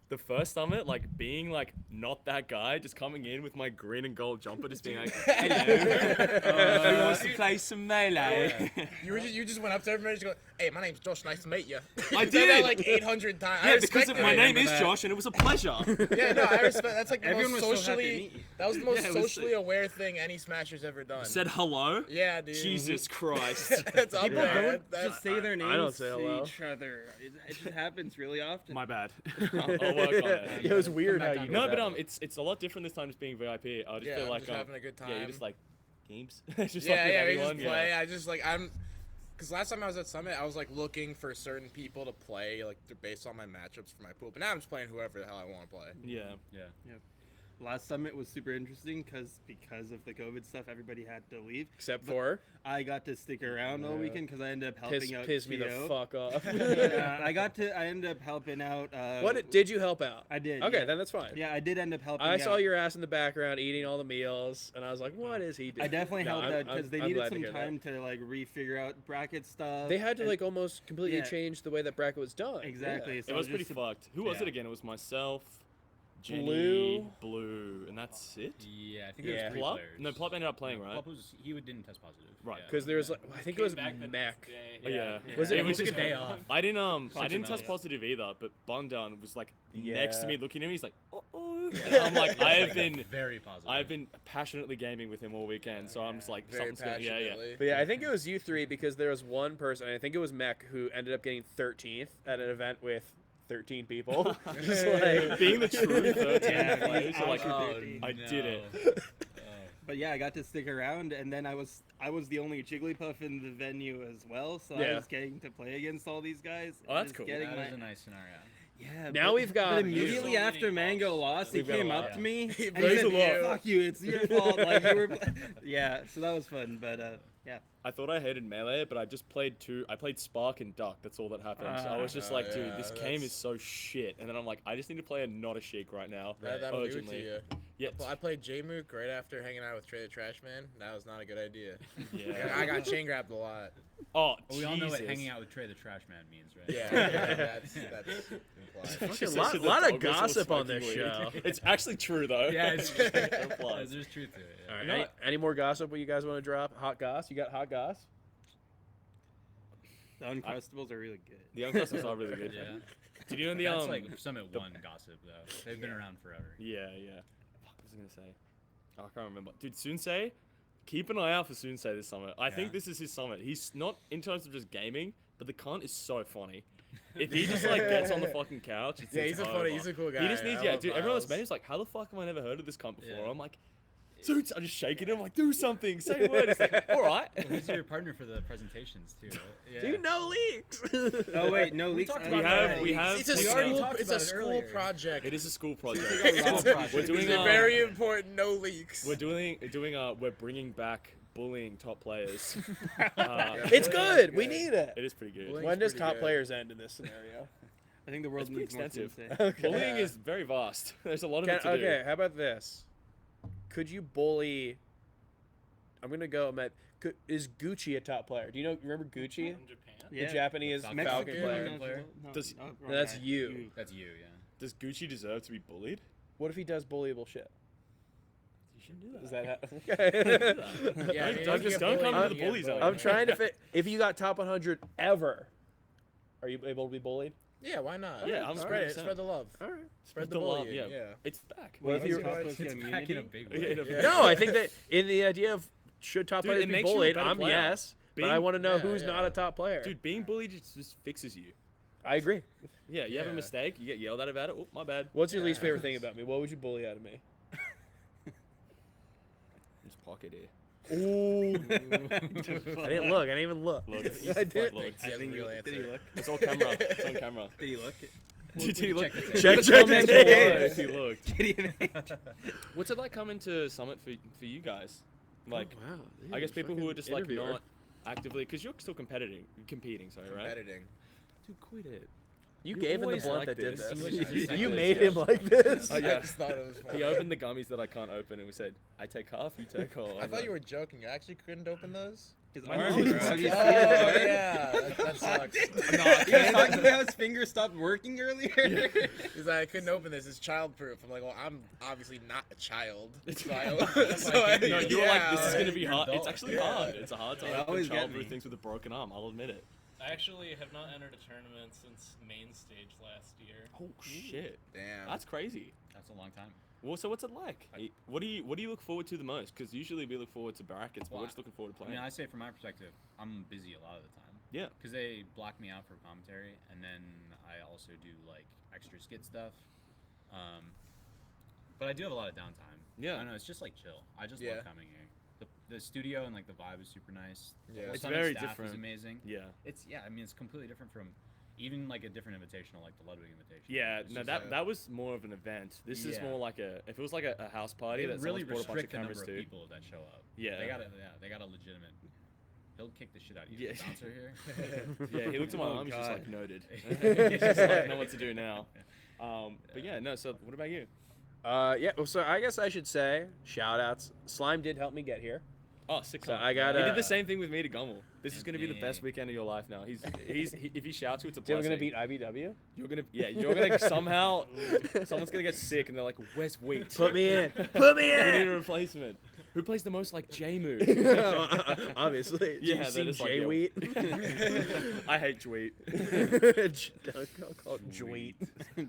the first summit, like being like not that guy, just coming in with my green and gold jumper, just being like, Who wants to play some melee? You just went up to everybody and just go, "Hey, my name's Josh. Nice to meet you." I You said that did. like 800 times. I Yeah, because respect my it. name is Josh, and it was a pleasure. Yeah, no, I respect. That's like the Everyone most was so happy to socially. meet you. That was the most Yeah, it was socially aware thing any Smasher's ever done. Said hello. Yeah, dude. Jesus Christ. That's up People there. don't That's- just say their names I don't say to hello. each other. It just happens really often. My bad. I'll work on it. It was weird how back you on No, did but that. it's a lot different this time just being VIP. I just Yeah, feel I'm like just having a good yeah, you're time. just like games. Just yeah, like with yeah, we everyone, just play. I just like because last time I was at Summit, I was like looking for certain people to play like based on my matchups for my pool. But now I'm just playing whoever the hell I want to play. Yeah. Yeah. Last summit was super interesting because of the COVID stuff, everybody had to leave. Except But for I got to stick around all weekend because I ended up helping out. piss me the Theo. fuck off. I ended up helping out. What did you help out? I did. Okay, yeah. then that's fine. Yeah, I did end up helping. I out. saw your ass in the background eating all the meals, and I was like, "What is he doing?" I definitely No, helped out because they I'm needed glad to some hear that. time to like re-figure out bracket stuff. They had to and- like almost completely yeah. change the way that bracket was done. exactly. Yeah. So It was just pretty fucked. Who was yeah. it again? It was myself, Jenny, Blue, and that's it. Yeah, I think Yeah. it was 3 Plop? players. No, Plop ended up playing, right? Plop didn't test positive. Right. Yeah. Because there was like, I think it Came was back the Mech. next day. Oh, yeah. Was it it? was a day off. I didn't Something test else. positive either, but Bundown was like next to Yeah. me looking at me. He's like, oh. I'm like, I have been very positive. I've been passionately gaming with him all weekend, so I'm just like, Very something's going. Yeah, yeah. passionately. But yeah, I think it was you three because there was one person. I think it was Mech who ended up getting 13th at an event with 13 people. Just like Being the true 13 Yeah, players, so like, oh, I did it. But yeah, I got to stick around, and then I was the only Jigglypuff in the venue as well, so I Yeah. was getting to play against all these guys. Oh, that's just cool. getting That my- was a nice scenario. Yeah. Now but- we've got- But immediately so after many Mango buffs. lost, he We've got a came lot. up to me and he blamed said, you. "Fuck you! It's your fault." Like you were. Yeah. So that was fun, but yeah. I thought I hated Melee, but I just played I played Spark and Duck. That's all that happened. So I was just Oh, like, dude, yeah, this game that's- is so shit. And then I'm like, I just need to play a not a Sheik right now. That'll do it to urgently. you. Yeah. Well, I played J-Mook right after hanging out with Trey the Trash Man. That was not a good idea. Yeah. I got chain grabbed a lot. Oh, Well, we all know what Jesus. hanging out with Trey the Trash Man means, right? Yeah, that's implied. Fucking Just lot said the of dog was gossip on smoking this weed. show. It's actually true though. Yeah, it's It applies. There's truth to it. Yeah. All right, You know any more gossip? What you guys want to drop? Hot goss? You got hot goss? The Uncrustables are really good. The Uncrustables are really good. Yeah. Did you know the That's um? like Summit 1 gossip, though. They've been around forever. Yeah, yeah. Fuck, what was I gonna say? Oh, I can't remember. Dude, Sunsei, keep an eye out for Sunsei this summit. I think Yeah. this is his summit. He's not in terms of just gaming, but the cunt is so funny. If he just like gets on the fucking couch, it's Yeah, he's a funny, over. he's a cool guy. He just needs, I yeah, love dude. Everyone else, Miles. man, he's like, how the fuck have I never heard of this cunt before? Yeah. I'm like, dude, I'm just shaking him, like, do something, say a word. It's like, all right. Well, he's your partner for the presentations, too. Right? Yeah. Dude, no leaks. Oh wait, no leaks. talked I- about that. we have. It's a We already school. talked It's about a it school earlier. project. It is a school project. It's We're doing it's a very important. No leaks. we're bringing back bullying top players. It's good. We need it. It is pretty good. Bullying- When does pretty top good. players end in this scenario? I think the world It's pretty needs more extensive. Sensei. Okay. Bullying is very vast. There's a lot of Can- it to do. okay, how about this? Could you bully? I'm gonna go. Is Gucci a top player? Do you remember Gucci, From Japan. the Japanese South Falcon African player? player. Does- No, that's you. That's you, yeah. Does Gucci deserve to be bullied? What if he does bullyable shit? You shouldn't do that. Does that happen? Yeah, don't come to the bully zone. I'm trying to fit. If you got top 100 ever, are you able to be bullied? Yeah, why not? Yeah, I'm spread it. 100%. Spread the love. All right. Spread the love, bullying, yeah. It's back. What if if you're you're- It's back in a big way. Yeah. No, I think that in the idea of should top Dude, players it be makes you a bullied, better I'm player. yes, but I Being- want to know Yeah, who's yeah. not a top player. Dude, being bullied just fixes you. I agree. Yeah, you have a Yeah. mistake, you get yelled at about it. Oh, my bad. What's your least favorite thing about me? What would you bully out of me? Just pocket here. Ooh. I didn't look. I didn't even look. Look, I did. look. He has a real Did he answer. look? It's on camera. It's on camera. Did he look? Did he look? Check the Check Comment the below tape. if he looked. Did he? What's it like coming to Summit for you guys? Like, wow. I guess people who are just like interviewer. not actively, because you're still competing, sorry, right? Editing. Dude, quit it. You You gave him the always blunt like that did this. this. You always like You this, made yeah. him like this. Oh, yeah. I just thought it was funny. He opened the gummies that I can't open, and we said, "I take half, you take all." I thought you were joking. You actually couldn't open those? His My arm, nose bro. is- Have you Oh, seen it? yeah. That sucks. He was talking about how his finger stopped working earlier. He's like, I couldn't open this. It's childproof. I'm like, well, I'm obviously not a child. So I, No, you were like, "This is gonna be you're hard." It's adult. actually Yeah. hard. It's a hard time. They to always get child me. things with a broken arm. I'll admit it. I actually have not entered a tournament since main stage last year. Oh shit, Damn. that's crazy. That's a long time. Well, so what's it like? What do you look forward to the most? Because usually we look forward to brackets, but Well, we're just looking forward to I playing. mean, I say from my perspective, I'm busy a lot of the time. Yeah. Because they block me out for commentary, and then I also do like extra skit stuff. But I do have a lot of downtime. Yeah. I don't know. It's just like chill. I just Yeah. love coming here. The studio and like the vibe is super nice. Yeah. The whole It's Summit very staff different. Is amazing. Yeah. I mean, it's completely different from even like a different invitational, like the Ludwig invitational. Yeah, It's no, just, that was more of an event. This is Yeah. more like if it was like a house party they that really someone's brought a bunch of restrict the number cameras of to. people that show up. Yeah. They got a legitimate. He'll kick the shit out of you. Yeah. The bouncer here. Yeah, he looked at my Oh, arm, he's just God. like noted. He's just like, know what to do now. But yeah, no. So what about you? Yeah. Well, so I guess I should say shout outs. Slime did help me get here. Oh, sick. So time. I got. He did the same thing with me to Gummel. This is gonna be the best Dang. weekend of your life now. If he shouts you, it's a So we're blessing. gonna beat IBW. You're gonna somehow someone's gonna get sick and they're like, where's Wheat? Put me in. Put me We need a in. replacement. Who plays the most like J move? Obviously. Yeah, Yeah. that Seen is like, J yeah. Wheat. I hate Jweet. Don't call it Jweet.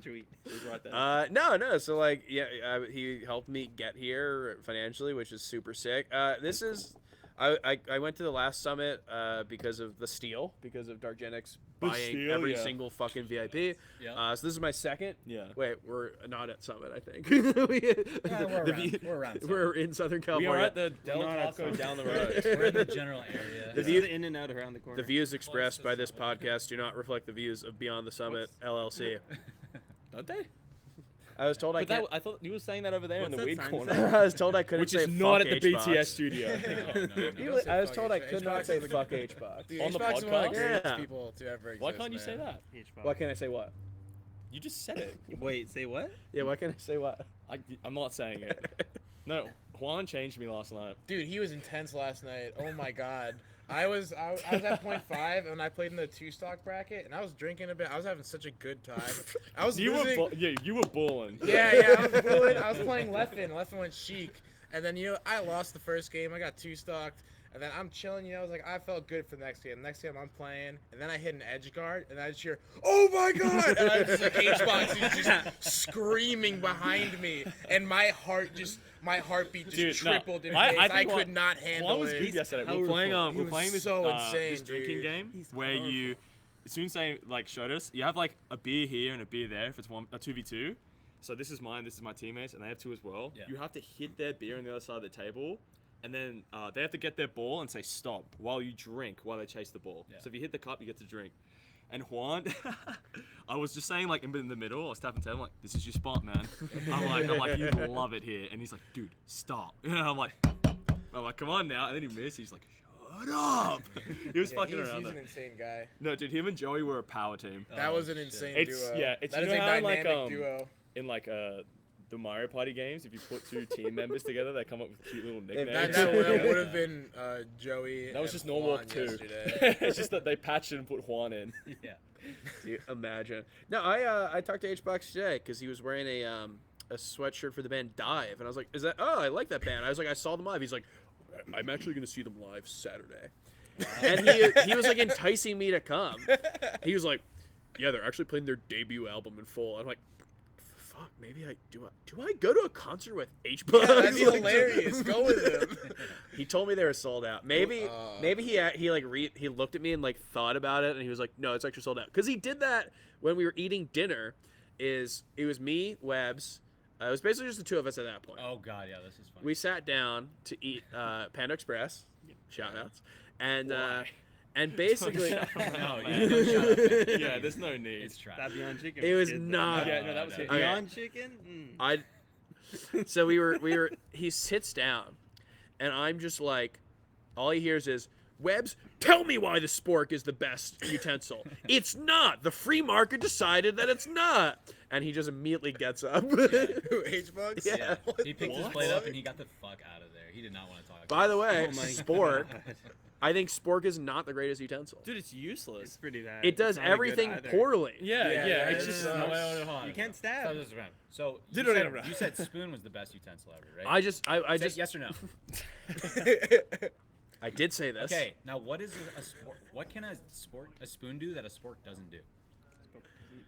Tweet. Right there. No. So like, yeah, he helped me get here financially, which is super sick. This is, I went to the last summit because of the steal, because of DarkGenex buying steal, every yeah. single fucking VIP. Yeah. So this is my second. Yeah. Wait, we're not at Summit, I think. We're around We're in Southern We California. are at the Del not at Taco some- down the road. We're in the general area. The The view- view in and out around the corner. The views expressed by this podcast do not reflect the views of Beyond the Summit LLC. Don't they? I was told I But that, can't. I thought you were saying that over there in What's the that weed sign corner, say? I was told I couldn't which say is not fuck at the Hbox. BTS studio. I was told I could not say fuck Hbox. Dude, On the Hbox is one of the podcast? greatest Yeah. people to ever exist. Why can't you say man. that? Why can't I say what? You just said it. Wait, say what? Yeah, why can't I say what? I'm not saying it. No, Juan changed me last night. Dude, he was intense last night. Oh my god. I was at 0.5 and I played in the 2-stock bracket and I was drinking a bit. I was having such a good time. I was You losing. were you were balling. Yeah, I was bullying. I was playing Leffen. Leffen went chic. And then, I lost the first game. I got 2-stocked. And then I'm chilling, I was like, I felt good for the next game. Next game I'm playing, and then I hit an edge guard, and I just hear, oh my god! And I just like Hbox is just screaming behind me, and my heartbeat just Dude, no. tripled in I pace. I think could Juan- not handle Juan was it. good yesterday. How We're playing He we're was playing this so insane, this drinking dude. game He's where you as soon as they like showed us, you have like a beer here and a beer there if it's a 2v2. So this is mine, this is my teammates, and they have two as well. Yeah. You have to hit their beer on the other side of the table, and then they have to get their ball and say stop while you drink while they chase the ball. Yeah. So if you hit the cup, you get to drink. And Juan, I was just saying like in the middle, I was tapping tail, I'm like, this is your spot, man. I'm like, you love it here. And he's like, dude, stop. And I'm like, come on now. And then he missed. He's like, shut up. He was fucking he's around an there. insane guy. No, dude, him and Joey were a power team. That was an shit. insane It's- duo. yeah, it's- that you is know a how, like, dynamic duo. In like the Mario Party games, if you put two team members together, they come up with cute little nicknames. That would have been Joey. That was and just normal Juan too. yesterday. It's just that they patched it and put Juan in. Yeah. Dude, imagine. No, I talked to Hbox today because he was wearing a sweatshirt for the band Dive, and I was like, "Is that? Oh, I like that band." I was like, "I saw them live." He's like, "I'm actually gonna see them live Saturday," and he was like enticing me to come. He was like, "Yeah, they're actually playing their debut album in full." I'm like, "Fuck, maybe I do I go to a concert with Hbox?" Yeah, that'd be Like, hilarious. Go with him. He told me they were sold out. Maybe he looked at me and like thought about it, and he was like, "No, it's actually sold out." Because he did that when we were eating dinner. It was me, Webbs. It was basically just the two of us at that point. Oh god, yeah, this is funny. We sat down to eat Panda Express. Shout outs. And basically, No, Oh, yeah, no, shut up. Yeah, there's no need. It's trash. That Beyond Chicken. it was good, though. not. Yeah, no, that was Okay. it. Beyond Chicken? So we were. He sits down, and I'm just like, all he hears is, "Webbs, tell me why the spork is the best utensil." "It's not. The free market decided that it's not." And he just immediately gets up. Who, Hbox? Yeah. He picked his plate up and he got the fuck out of there. He did not want to talk. By the way, Oh my spork. God. I think spork is not the greatest utensil. Dude, it's useless. It's pretty bad. It does It's not a good everything either. poorly. Yeah, Yeah, yeah. that It's is, just No, wait, hold on. You can't stab. Stop this around. So Dude, you don't said, even- you said spoon was the best utensil ever, right? I Say just yes or no. I did say this. Okay, now what is a spork? What can a spoon do that a spork doesn't do?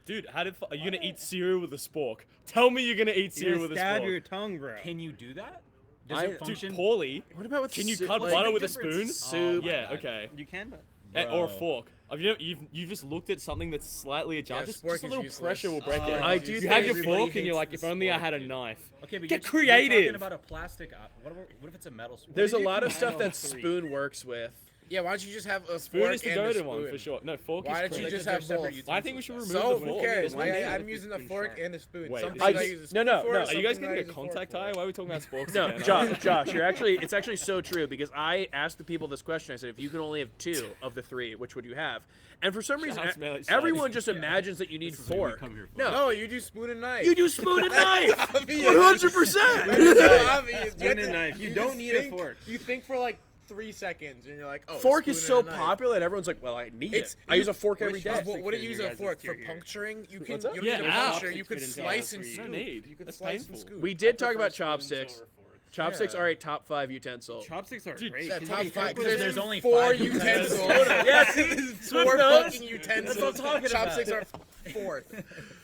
Dude, are you gonna eat cereal with a spork? Tell me you're gonna eat You're cereal gonna with a stab spork. your tongue, bro. Can you do that? Does I- it dude, function? Dude, poorly. What about with Can you soup? cut Like, butter big with a difference. spoon? Soup. Oh my Yeah, God. okay. You can, but Or a Bro. fork. You've just looked at something that's slightly ajar. Yeah, just spork a is little useless. pressure will break it. I do You think have your everybody fork and you're hates like, the if only I spork, had a dude. knife. Okay, but Get you're creative. talking about a plastic. What if it's a metal spoon? There's a What did you lot of combine stuff that all three? Spoon works with. Yeah, why don't you just have a Spoon fork is the and a go-to spoon? one for sure. No, fork Why is don't you crazy. just have both? I think we should remove So the who fork. cares? There's no need. I'm using a fork and a spoon. Wait, Some this people is- I use a no, spoon no, for, no. Are some you guys people getting I a use fork contact for. high? Why are we talking about sporks? No, again? Josh, it's actually so true because I asked the people this question. I said, if you can only have 2 of the 3, which would you have? And for some reason, Shout out to everyone just imagines that you need fork. No, you do spoon and knife. You do spoon and knife. Obvious. 100%. Obvious. Spoon and knife. You don't need a fork. You think for like 3 seconds, and you're like, oh. Fork is spoon so and a knife. popular that everyone's like, well, I need It's- it. I use a fork every which day. is- What do you use a Guys, fork it's for? here. Puncturing? You can. What's up? You don't need to Yeah, puncture. You can fit into slice all and three. scoop. No need. You can That's slice and painful. scoop. We did talk prefer about spoons chopsticks. over forks. Chopsticks Yeah. are a top 5 utensil. Chopsticks are Dude, great. Yeah, 'cause top you 5. can- There's only 4 5 utensils. Yes, 4 knows. fucking utensils. That's what I'm talking about. Chopsticks are 4th.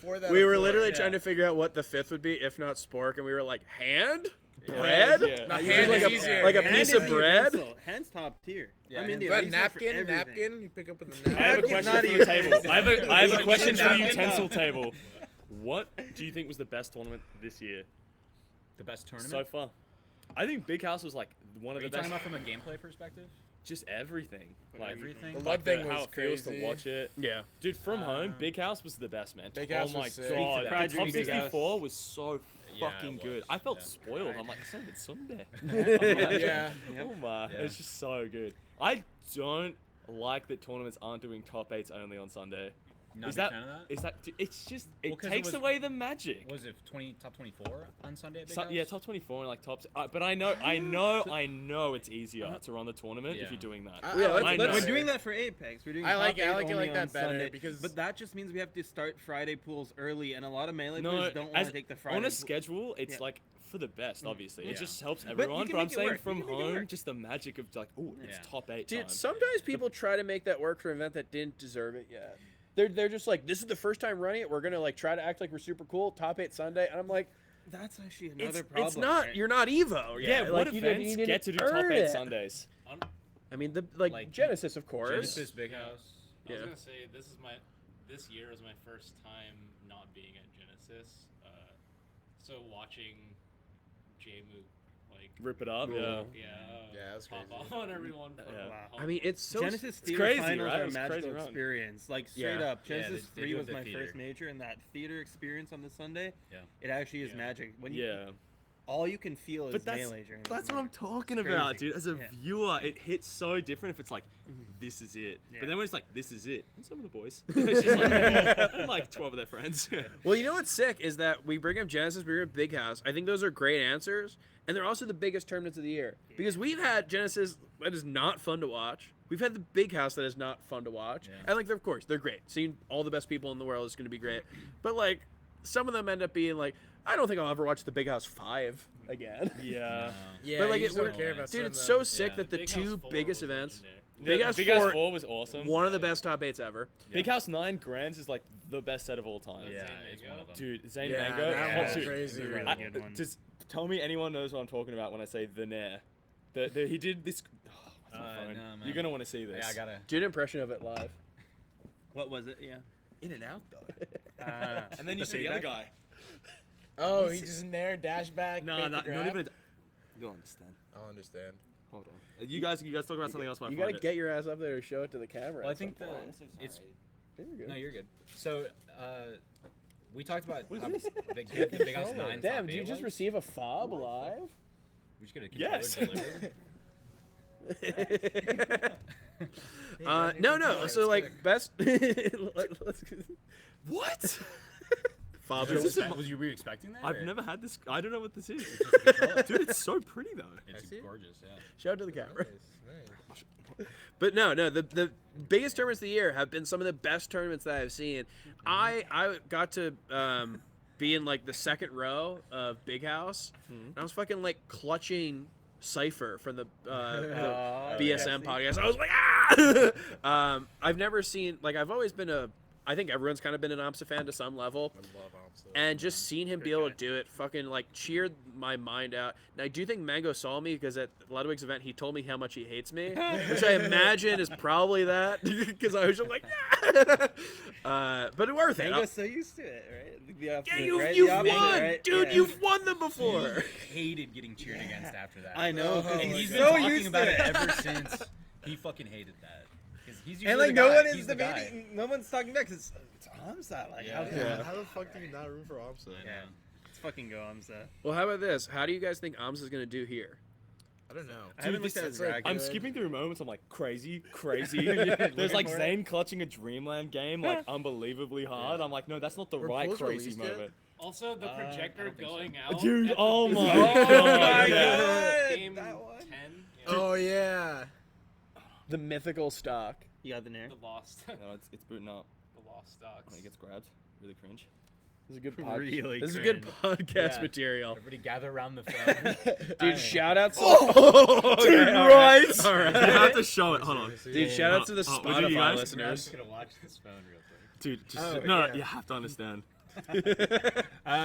4th out We of were 4, literally yeah. trying to figure out what the 5th would be, if not spork, and we were like, hand? Bread? Yeah. Now, Just hand like is a, easier. like a Hand piece is of the bread? Hand's top tier. Yeah, I'm in the But use that for napkin, everything. napkin. You pick up with a I have a napkin. question Not for the even- table. I have a question for the Napkin. utensil table. What do you think was the best tournament this year The best tournament. so far? I think Big House was like one Are of you the talking best. about from a gameplay perspective? Just everything. Like Everything? The like love thing how was it feels crazy. to watch it. Yeah. Dude, from home, Big House was the best, man. Big oh House my was sick. god, Pride the top drinking Big House. 64 was so Yeah, fucking it good. was, I felt yeah. spoiled. I'm like, it's not even Sunday. Yeah. Oh my, Yeah. it's just so good. I don't like that tournaments aren't doing top 8s only on Sunday. Not Is a big that, fan of that? is that? It's just it Well, 'cause it takes was- away the magic. Was it top 24 on Sunday at Big So, House? yeah, top 24 and like tops. But I know it's easier to run the tournament if Yeah. you're doing that. I Yeah, like let's- it let's- We're better. doing that for Apex. We're doing I like top it. I eight like it only like that on better Sunday, because- but that just means we have to start Friday pools early, and a lot of melee No, players don't want as to take the Friday on a pool. schedule, it's Yeah. like for the best. Obviously, it Yeah. just helps you everyone. can But I'm make it saying work. from You can make it home, work. just the magic of like, oh, it's Yeah. top 8 Dude, time. sometimes people try to make that work for an event that didn't deserve it yet. They're just like, this is the first time running it. We're gonna like try to act like we're super cool. Top 8 Sunday, and I'm like, That's actually it's, another problem. it's not. right? You're not Evo. yeah, yet. what like, events you didn't get to do top earn 8 it. Sundays? I mean, the like Genesis, of course. Genesis, Big House. I was Yeah. gonna say this year was my first time not being at Genesis. So watching J-Mook like Rip it up, yeah. Yeah, that's pop crazy. off on everyone. For Yeah. home. I mean, it's so. Genesis theater crazy, finals right? are It a was magical crazy run. experience. Like straight Yeah. up, Yeah, Genesis they 3 do was have my the first theater. major, and that theater experience on the Sunday, Yeah. it actually is Yeah. magic. When you, Yeah. all you can feel is But that's melee during that's the what I'm match. talking It's about, crazy. dude. As a Yeah. viewer, it hits so different if it's like, this is it. Yeah. But then when it's like, this is it, and some of the boys, it's just like, and like 12 of their friends. Well, you know what's sick is that we bring up Genesis, we bring up Big House. I think those are great answers, and they're also the biggest tournaments of the year because we've had Genesis that is not fun to watch. We've had the Big House that is not fun to watch, Yeah. and like, of course, they're great. Seeing all the best people in the world is going to be great, but like, some of them end up being like, I don't think I'll ever watch the Big House 5 again. Yeah. Yeah, But like, you it, just don't we're- care about dude, some it's of so them. sick Yeah. that the Big House two 4 biggest was events, legendary. Big House Big House 4 4 was awesome. one of the best top 8s ever. Big House 9 Grands is like the best set of all time. Yeah, Zane it's Mango? one of them. Dude, Zane Yeah, Mango. that oh, was dude, crazy. Really I- good one. Just tell me anyone knows what I'm talking about when I say the Nair. He did this. Oh, what's my phone? No, man. You're gonna want to see this. Yeah, I gotta. Do an impression of it live. What was it? Yeah. In and out though. Uh, And then you see the other guy. Oh, he just in there, dash back. No, fake the not grab? even. You'll understand. I'll understand. Hold on. You guys talk about something else. While I You find gotta it. get your ass up there and show it to the camera. Well, I at some think that point. it's. There you go. No, you're good. So, we talked about What how is this? Big House 9. Damn, did you just receive a fob live? We should get a Yes. controller delivered. No. So like best. What? Fob. Was you expecting that? I've or- never had this. I don't know what this is. It's just a controller. Dude, it's so pretty though. It's I see it. gorgeous, yeah. Show it to the camera. Nice. But no, the biggest tournaments of the year have been some of the best tournaments that I've seen. I got to be in like the second row of Big House. And I was fucking like clutching Cypher from the BSM podcast. I was like, ah! I've never seen like I've always been I think everyone's kind of been an Amsa fan to some level. I love Amsa. And just seeing him be Great able guy. to do it fucking like cheered my mind out. And I do think Mango saw me because at Ludwig's event he told me how much he hates me, which I imagine is probably that because I was just like, but it worth it. Mango's so used to it, right? The opposite, Yeah, right? you've The opposite, won, right? dude. Yeah. You've won them before. Hated getting cheered against after that. I know. And he's he's been so talking used about to it ever since. He fucking hated that. 'Cause he's usually And like the no guy. one is He's the guy. debating, no one's talking back. 'Cause it's Amsa. Like, how Yeah. How the fuck do you not root for Amsa? Yeah. Let's fucking go Amsa. Well, how about this? How do you guys think Amsa's gonna do here? I don't know. I haven't this looked at his is like, rack I'm yet. skipping through moments. I'm like crazy. There's looking like for it. Zane clutching a Dreamland game like unbelievably hard. I'm like, no, that's not the Were right polls crazy released yet? moment. Also, the I projector don't think so. going out. Dude, at oh the- my Oh God. God. Game That one? 10. Oh yeah. The mythical stock. You got the nair? The lost. The No, it's booting up. lost stocks. When it gets grabbed, really cringe. This is a good Really This is good cringe. podcast Yeah. material. Everybody gather around the phone. Dude, shout outs. Dude, right? All right. You have to show it. Hold on. Dude, shout out to the Oh, would you Spotify guys- I'm listeners. just gonna watch this phone real quick. Dude, just Oh, no, yeah. you have to understand.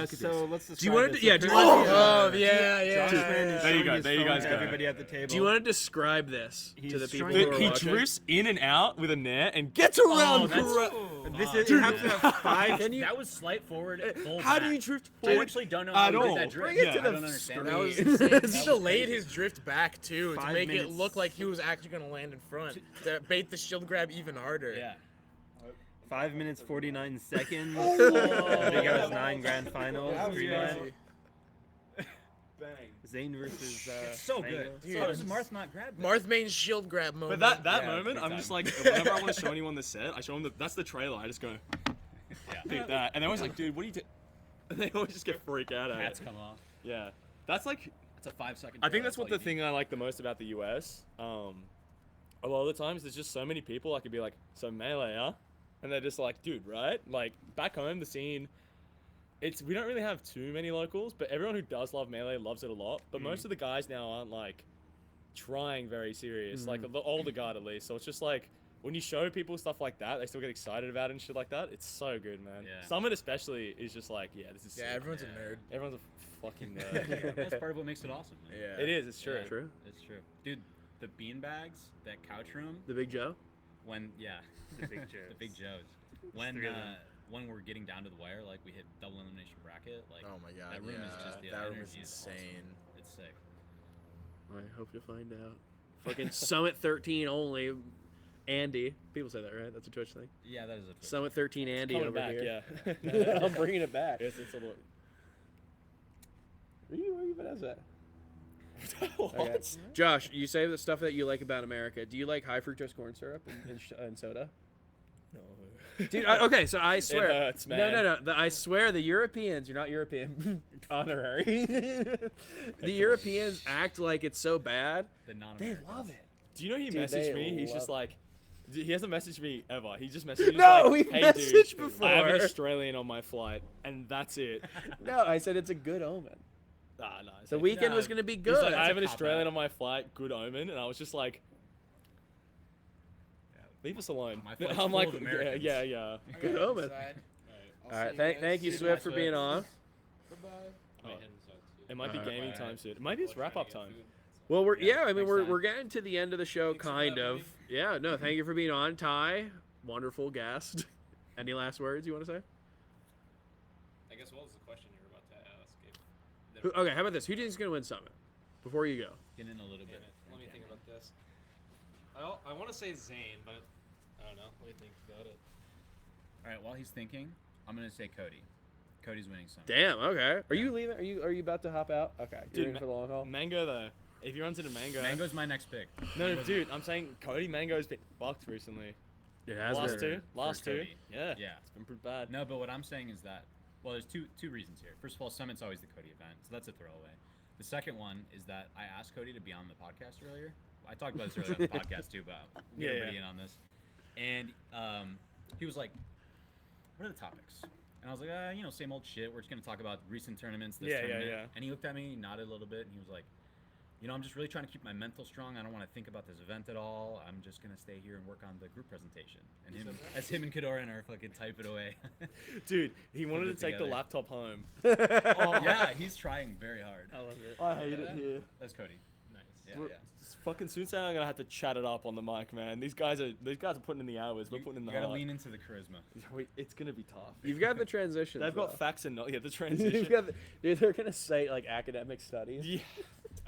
So let's. Do you want to? describe Yeah. this. Do you Oh, want? Oh yeah, Josh yeah. Man is There you showing go, his there you phone guys to go. everybody at the table. Do you want to describe this to He's the people trying who to- are He watching? drifts in and out with a nair and gets around. This is you have to have five. That was slight forward, full How back. do you drift I forward? actually don't know At how he all. did that drift. Bring it to I the don't understand. That was That he was delayed crazy. his drift back too to 5 make it minutes. look like he was actually gonna land in front to bait the shield grab even harder. Yeah. 5 minutes 49 seconds. Big House 9 grand final. Dreamland. Zane versus. So Mango. good. Dude. How does Marth not grab that? Marthmane's shield grab moment. But that Yeah, moment, big I'm time. just like, whenever I want to show anyone the set, I show them that's the trailer. I just go, pick that, and they're always like, dude, what do you do? And they always just get freaked out at Hats it. come off. Yeah, that's like, It's a 5-second. I think that's what the thing I like the most about the US. A lot of the times, there's just so many people. I could be like, so Melee, huh? And they're just like, dude, right? Like back home, the scene. We don't really have too many locals, but everyone who does love Melee loves it a lot. But most of the guys now aren't like trying very serious, like the older guard at least. So it's just like when you show people stuff like that, they still get excited about it and shit like that. It's so good, man. Yeah. Summit especially is just like, yeah, this is Yeah, sick. everyone's a nerd. Everyone's a fucking nerd. That's part of what makes it awesome. Man. Yeah. It is. It's true. Yeah, True. It's true. Dude, the beanbags, that couch room, The Big Joe. when The Big Joes. the big Joes. When three of them. when we're getting down to the wire, like we hit double elimination bracket, like Oh my god. that room yeah. is just the that room energy is awesome. insane. It's sick. I hope you find out. Fucking Summit 13 only. Andy. People say that, right? That's a Twitch thing. Yeah, that is a twist. Summit 13 Andy Coming over back, here. yeah. I'm bringing it back. Yes, it's a lot. Where you been at that? What? Okay. Josh, you say the stuff that you like about America. Do you like high fructose corn syrup and soda? No. Dude, okay, so I swear. hurts, No, man. no, no. I swear the Europeans, you're not European, honorary. The Europeans act like it's so bad. The non They love it. Do you know he Dude, messaged they me? He's just love- like, he hasn't messaged me ever. He just messaged me. No, like, we hey, messaged dude, I have an before. Australian on my flight, and that's it. No, I said it's a good omen. Ah, no. The weekend was going to be He's good. like, I have an cop Australian out. on my flight, good omen, and I was just like, leave us alone. My flight's I'm full like, of Americans. yeah. Good omen. All right, thank you, Swift, for being on. Oh, it might be gaming time soon. It might be it's wrap up time. Well, I mean, next we're time. getting to the end of the show, kind of. Yeah, no, thank you for being on, Ty. Wonderful guest. Any last words you want to say? I guess what was the question you were about to ask? If Okay, how about this? Who do you think is going to win Summit? Before you go. Get in a little Damn bit. it. Let me think about this. I want to say Zane, but I don't know. Let me think about it. All right, while he's thinking, I'm gonna say Cody. Cody's winning some. Damn. Okay. Are you leaving? Are you about to hop out? Okay. You're Dude, in for the long haul. Mango though. If you're onto the mango. Mango's my next pick. No, dude, I'm saying Cody Mango's been fucked recently. It has Last been. Last two. Cody. Yeah. Yeah. It's been pretty bad. No, but what I'm saying is that, well, there's two reasons here. First of all, Summit's always the Cody event, so that's a throwaway. The second one is that I asked Cody to be on the podcast earlier. I talked about this earlier on the podcast too, but get everybody in on this. And he was like, "What are the topics?" And I was like, same old shit. We're just gonna talk about recent tournaments, this Yeah, yeah, tournament. yeah. And he looked at me, nodded a little bit, and he was like, you know, I'm just really trying to keep my mental strong. I don't want to think about this event at all. I'm just gonna stay here and work on the group presentation. And him and Kadoran are fucking type it away. Dude, he wanted to it take the together. laptop home. Oh yeah, he's trying very hard. I love it. I hate it here. That's Cody. Nice. Yeah, We're- yeah. Fucking soon I'm gonna have to chat it up on the mic, man. These guys are putting in the hours. We're putting in the You gotta heart. lean into the charisma. It's gonna be tough. You've got the transition. They've got facts and not the You've transition. got dude, they're gonna cite like academic studies. Yeah.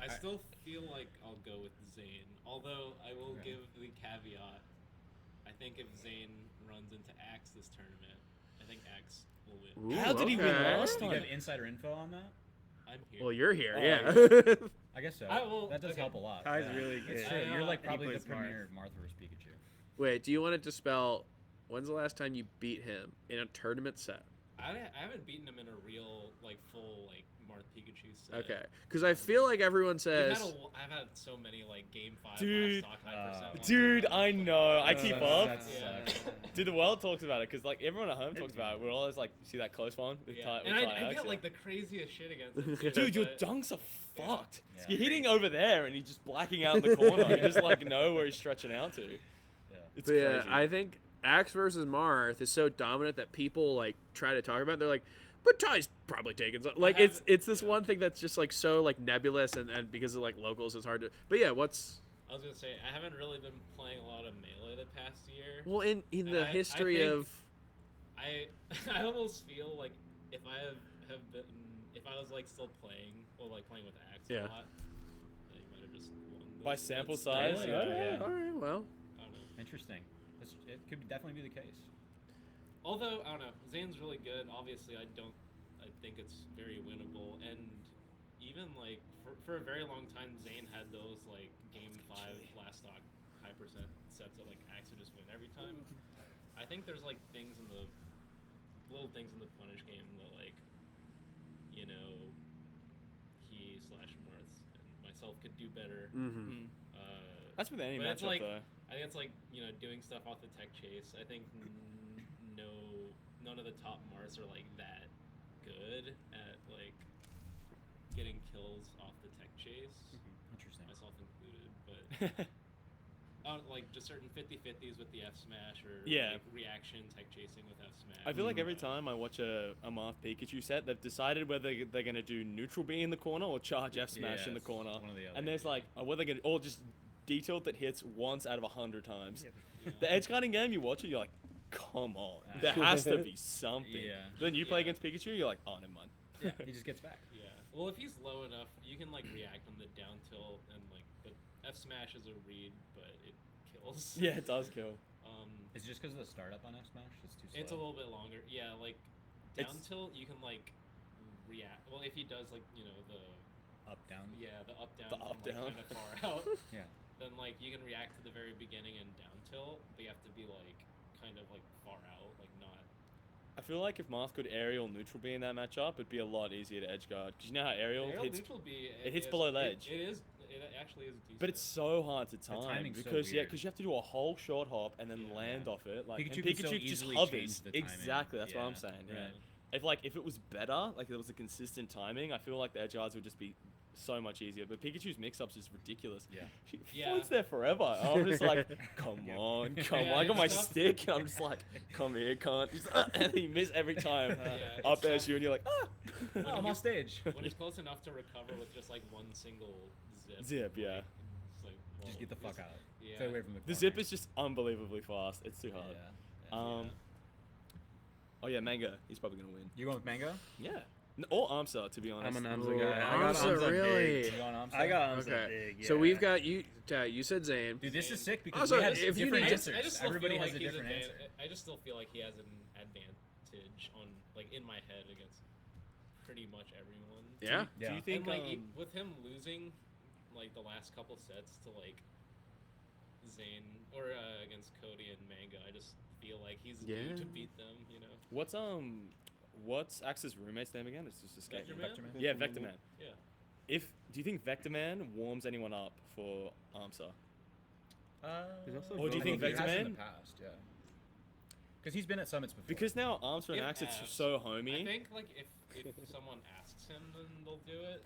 I still feel like I'll go with Zane, although I will give the caveat. I think if Zane runs into Axe this tournament, I think Axe will win. Ooh, How did he win okay. last Do you time? have insider info on that? I'm here. Well, you're here, Oh, yeah. I guess so. well, that does okay. help a lot. Kai's yeah. really good. It's true. You're like He probably the plays Marth. premier Martha vs. Pikachu. Wait, do you want to dispel? When's the last time you beat him in a tournament set? I haven't beaten him in a real, like, full, like, Marth Pikachu set. Okay, because I feel like everyone I've says. had so many, like, Game 5 Dude. last stock high percent ones. Dude, I know. I keep up. That Yeah. sucks. Dude, the world talks about it because like everyone at home talks about it. We're always like, see that close one with Yeah. Ty, And with I Ty get, Axe? like, the craziest shit against him. too, Dude, your but- dunks are fucked. Yeah. You're hitting over there and he's just blacking out in the corner. You just like know where he's stretching out to. Yeah. It's But yeah, crazy. I think Axe versus Marth is so dominant that people like try to talk about it. They're like, but Ty's probably taking some. Like it's this one thing that's just like so like nebulous and because of like locals it's hard to. But yeah, what's I was gonna say I haven't really been playing a lot of Melee the past year. well in And the I history think of I almost feel like if I have been if I was like still playing or like playing with Axe Yeah. a lot, then you might have just won. By the- sample that's- size, yeah. yeah. all right, well, I don't know. Interesting. It could definitely be the case. Although I don't know, Zane's really good. Obviously, I think it's very winnable. And even like for a very long time, Zane had those like Game 5 last stock high percent sets that like Axe would just win every time. I think there's like things in the little things in the punish game that like you know he / Marth and myself could do better. mm-hmm. That's with any But it's matchup like though. I think it's like doing stuff off the tech chase. I think none of the top Mars are like that good at like getting kills off the tech chase, Interesting. myself included. But like just certain 50-50s with the F smash or Yeah. like, reaction tech chasing with F smash. I feel like every time I watch a Marth Pikachu set, they've decided whether they're gonna do neutral B in the corner or charge F smash in the it's corner. one or the other, And there's like, what are they gonna, or just detailed that hits once out of 100 times. Yeah. The edge guarding game, you watch it, you're like, come on, there has to be something. Yeah. Then you play Yeah. against Pikachu, you're like, oh, never mind. Yeah, he just gets back. Yeah. Well, if he's low enough, you can like react on the down tilt and like the F smash is a read, but it kills. Yeah, it does kill. Is it just because of the startup on F Smash? It's too slow. It's a little bit longer. Yeah, like down It's- tilt, you can like react. Well, if he does like the up down. the up down, The up, down. kind of far out, Yeah. then like you can react to the very beginning and down tilt, but you have to be like kind of like far out, like not. I feel like if Marth could aerial neutral B in that matchup, it'd be a lot easier to edge guard. Because you know how aerial Aerial hits, neutral B. it hits is- below ledge. It is. It actually is decent. but it's so hard to time timing's so because weird. because you have to do a whole short hop and then Yeah. land off it. Like Pikachu and can so Pikachu just easily hovers. change the timing. Exactly, that's what I'm Yeah, saying. Yeah. right. If it was better, like there was a consistent timing, I feel like the edge guards would just be so much easier. But Pikachu's mix-ups is ridiculous. Yeah. She Yeah. floats there forever. And I'm just like, come on. Yeah, I got my it's tough. stick, and I'm just like, come here, cunt. He's and he miss every time. Yeah, Up it's airs tough. you, and you're like, ah. Oh, I'm on stage. when he's close enough to recover with just like one single zip. Zip, yeah. like, it's like, Just whoa, get the fuck this- out. Yeah. Stay away from the The corner. zip is just unbelievably fast. It's too hard. Yeah. Oh yeah, Manga. He's probably gonna win. You going with Mango? Yeah. Or Amsa, to be honest. I'm an Amsa Ooh, guy. I got Amsa, Amsa really? big. You going Amsa? I got Amsa Okay. big. So yeah. we've got you. You said Zane. Dude, this is sick because Also, we have if you different need- answers. I just still Everybody feel has like a he's different answer. I just still feel like he has an advantage on like in my head against pretty much everyone. Yeah. Do you Yeah. think And like with him losing like the last couple sets to like Zane or against Cody and Manga, I just feel like he's due Yeah. to beat them. You know. what's Axe's roommate's name again? It's just escaping. Vector Man? Yeah, Vector Man. Yeah. Do you think Vector Man warms anyone up for Amsa? He's also Or do you think He has Vector in Man? the past, yeah. Because he's been at summits before. Because now Amsa and If Axe are asked, so I homey. think like if someone asks him, then they'll do it.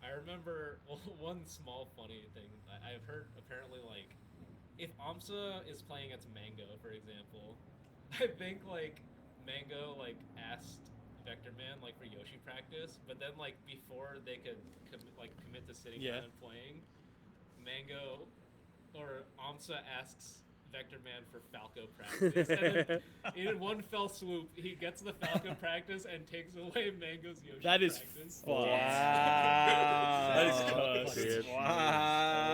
I remember one small funny thing. I've heard apparently like if Amsa is playing against Mango, for example, I think like Mango like asked Vector Man like for Yoshi practice, but then like before they could commit to sitting down and playing, Mango or Amsa asks Vector Man for Falco practice, and then in one fell swoop, he gets the Falco practice and takes away Mango's Yoshi That is practice. wow. That is cursed. Wow.